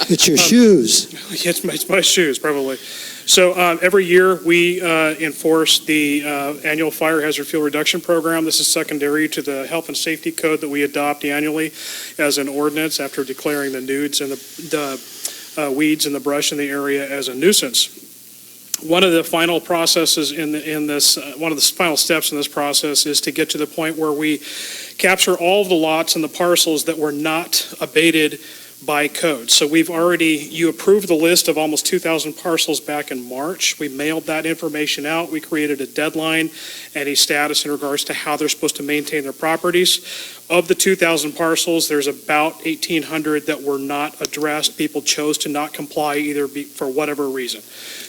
It's your shoes. Yeah, it's my shoes, probably. So every year, we enforce the annual fire hazard fuel reduction program. This is secondary to the health and safety code that we adopt annually as an ordinance after declaring the nudes and the weeds and the brush in the area as a nuisance. One of the final processes one of the final steps in this process is to get to the point where we capture all of the lots and the parcels that were not abated by code. So you approved the list of almost 2,000 parcels back in March. We mailed that information out. We created a deadline and a status in regards to how they're supposed to maintain their properties. Of the 2,000 parcels, there's about 1,800 that were not addressed. People chose to not comply for whatever reason.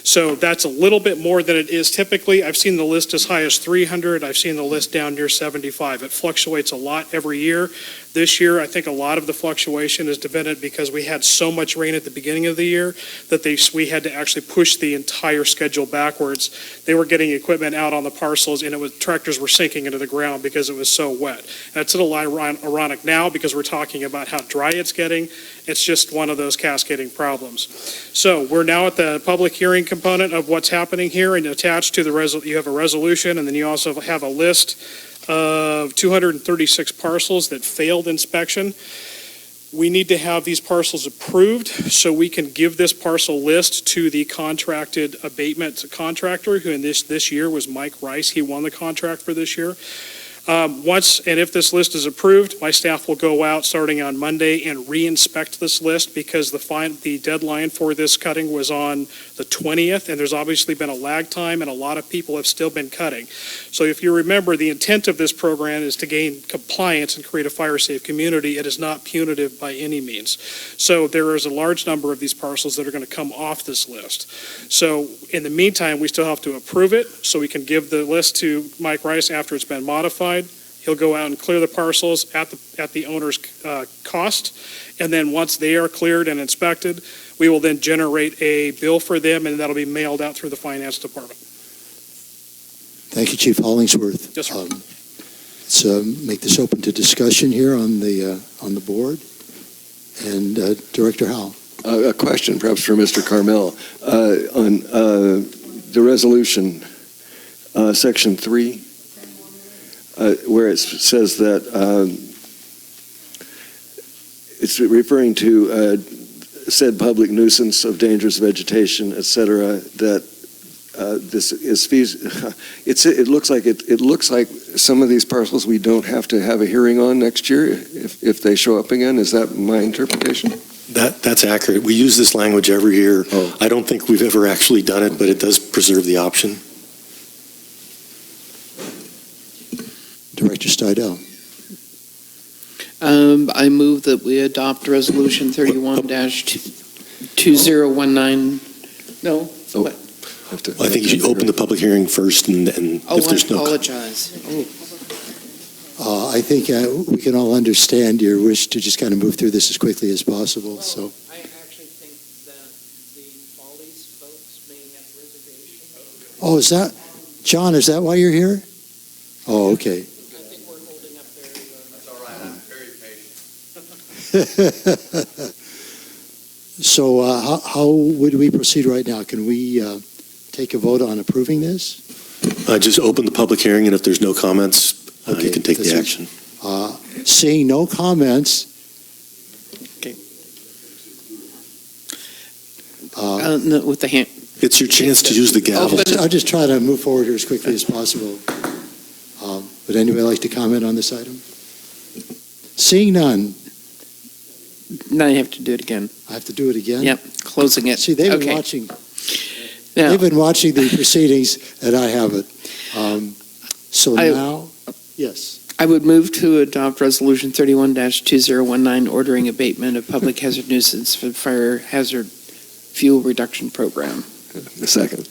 So that's a little bit more than it is typically. I've seen the list as high as 300. I've seen the list down near 75. It fluctuates a lot every year. This year, I think a lot of the fluctuation is dependent because we had so much rain at the beginning of the year that we had to actually push the entire schedule backwards. They were getting equipment out on the parcels, and tractors were sinking into the ground because it was so wet. And it's a little ironic now because we're talking about how dry it's getting. It's just one of those cascading problems. So we're now at the public hearing component of what's happening here, and attached to you have a resolution, and then you also have a list of 236 parcels that failed inspection. We need to have these parcels approved so we can give this parcel list to the contracted abatement contractor, who in this year was Mike Rice. He won the contract for this year. If this list is approved, my staff will go out starting on Monday and re-inspect this list because the deadline for this cutting was on the 20th, and there's obviously been a lag time, and a lot of people have still been cutting. So if you remember, the intent of this program is to gain compliance and create a fire-safe community. It is not punitive by any means. So there is a large number of these parcels that are going to come off this list. So in the meantime, we still have to approve it so we can give the list to Mike Rice after it's been modified. He'll go out and clear the parcels at the owner's cost, and then once they are cleared and inspected, we will then generate a bill for them, and that'll be mailed out through the finance department. Thank you, Chief Hollingsworth. Yes, sir. Let's make this open to discussion here on the board. And Director Howell. A question, perhaps for Mr. Carmel, on the resolution, section 3, where it says that it's referring to said public nuisance of dangerous vegetation, et cetera, that this is it looks like some of these parcels we don't have to have a hearing on next year if they show up again. Is that my interpretation? That's accurate. We use this language every year. Oh. I don't think we've ever actually done it, but it does preserve the option. Director Stidel. I move that we adopt Resolution 31-2019. No? Oh. What? I think you should open the public hearing first, and Oh, if there's I no... apologize. I think we can all understand your wish to just kind of move through this as quickly as possible, so. I actually think that the Follies folks may have reservations. Oh, is that, John, is that why you're here? Oh, okay. I think we're holding up very well. That's all right, I'm very patient. So how would we proceed right now? Can we take a vote on approving this? Just open the public hearing, and if there's no comments, you can take the action. Seeing no comments. Okay. No, with the hand. It's your chance to use the gavel. I'll just try to move forward here as quickly as possible. Would anybody like to comment on this item? Seeing none. Now you have to do it again. I have to do it again? Yep, closing it. See, they've been watching. They've been watching the proceedings, and I haven't. Now, yes. I would move to adopt Resolution 31-2019, ordering abatement of public hazard nuisance for the fire hazard fuel reduction program. A second.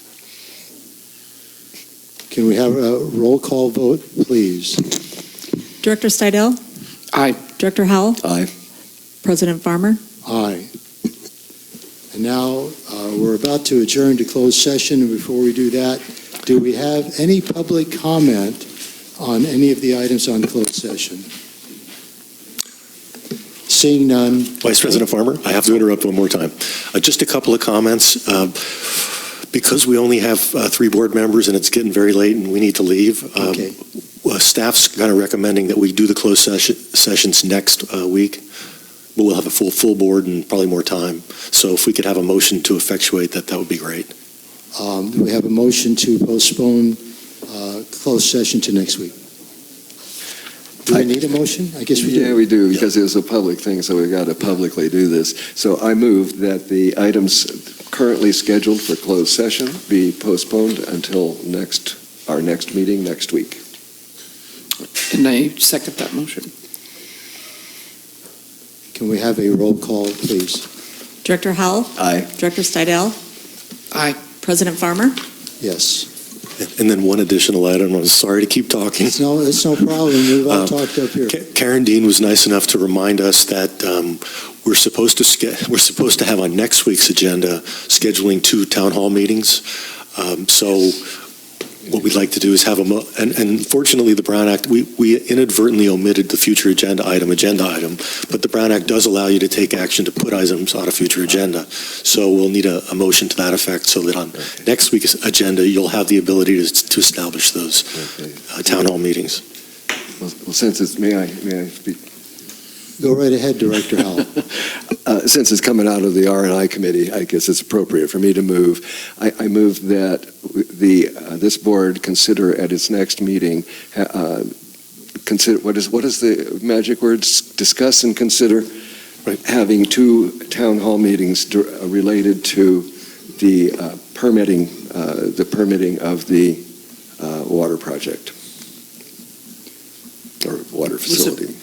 Can we have a roll call vote, please? Director Stidel? Aye. Director Howell? Aye. President Farmer? Aye. And now we're about to adjourn to closed session, and before we do that, do we have any public comment on any of the items on closed session? Seeing none. Vice President Farmer, I have to interrupt one more time. Just a couple of comments. Because we only have 3 board members and it's getting very late and we need to leave, staff's kind of recommending that we do the closed sessions next week. But we'll have a full board and probably more time. So if we could have a motion to effectuate that, that would be great. We have a motion to postpone closed session to next week. Do we need a motion? I guess we do. Yeah, we do, because it was a public thing, so we've got to publicly do this. So I move that the items currently scheduled for closed session be postponed until our next meeting next week. And I second that motion. Can we have a roll call, please? Director Howell? Aye. Director Stidel? Aye. President Farmer? Yes. And then one additional item. I'm sorry to keep talking. It's no problem. We've all talked up here. Karen Dean was nice enough to remind us that we're supposed to have on next week's agenda scheduling 2 town hall meetings. So what we'd like to do is have and fortunately the Brown Act, we inadvertently omitted the future agenda item, but the Brown Act does allow you to take action to put items on a future agenda. So we'll need a motion to that effect so that on next week's agenda, you'll have the ability to establish those town hall meetings. Well, since it's, may I speak? Go right ahead, Director Howell. Since it's coming out of the R&I committee, I guess it's appropriate for me to move. I move that this board consider at its next meeting, consider what is the magic words? Discuss and consider having 2 town hall meetings related to the permitting of the water project or water facility.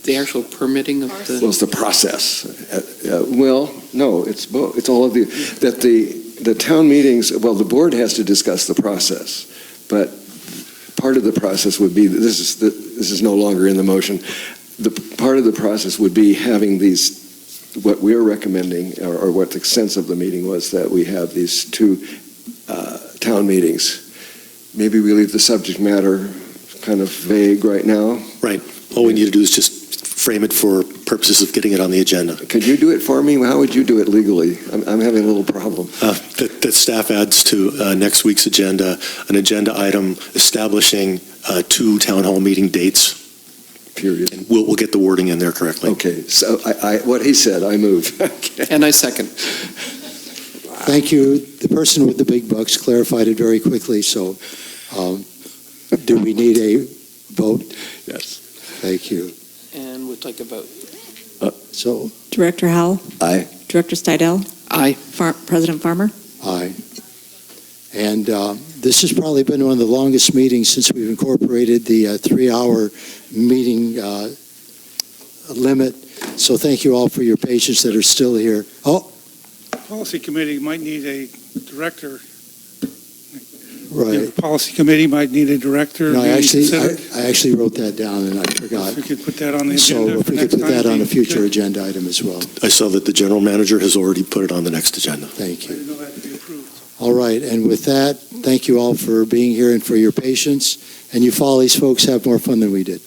The actual permitting of the... Well, it's the process. Well, no, it's both. It's all of the town meetings, well, the board has to discuss the process, but part of the process would be, this is no longer in the motion, the part of the process would be having these, what we're recommending, or what the sense of the meeting was, that we have these 2 town meetings. Maybe we leave the subject matter kind of vague right now. Right. All we need to do is just frame it for purposes of getting it on the agenda. Could you do it for me? How would you do it legally? I'm having a little problem. That staff adds to next week's agenda, an agenda item establishing 2 town hall meeting dates. Period. And we'll get the wording in there correctly. Okay, so what he said, I move. Okay. And I second. Thank you. The person with the big bucks clarified it very quickly, so do we need a vote? Yes. Thank you. And we'll take a vote. So, Director Howell? Aye. Director Stidel? Aye. President Farmer? aye. And this has probably been one of the longest meetings since we've incorporated the 3-hour meeting limit. So thank you all for your patience that are still here. Oh, Policy committee might need a director. right. Policy committee might need a director. No, I being considered. actually wrote that down and I forgot. If we could put that on the So agenda if for we could next put that time, on a be future good. agenda item as well. I saw that the general manager has already put it on the next agenda. Thank I you. didn't know that to be approved. All right, and with that, thank you all for being here and for your patience. And you Follies folks have more fun than we did.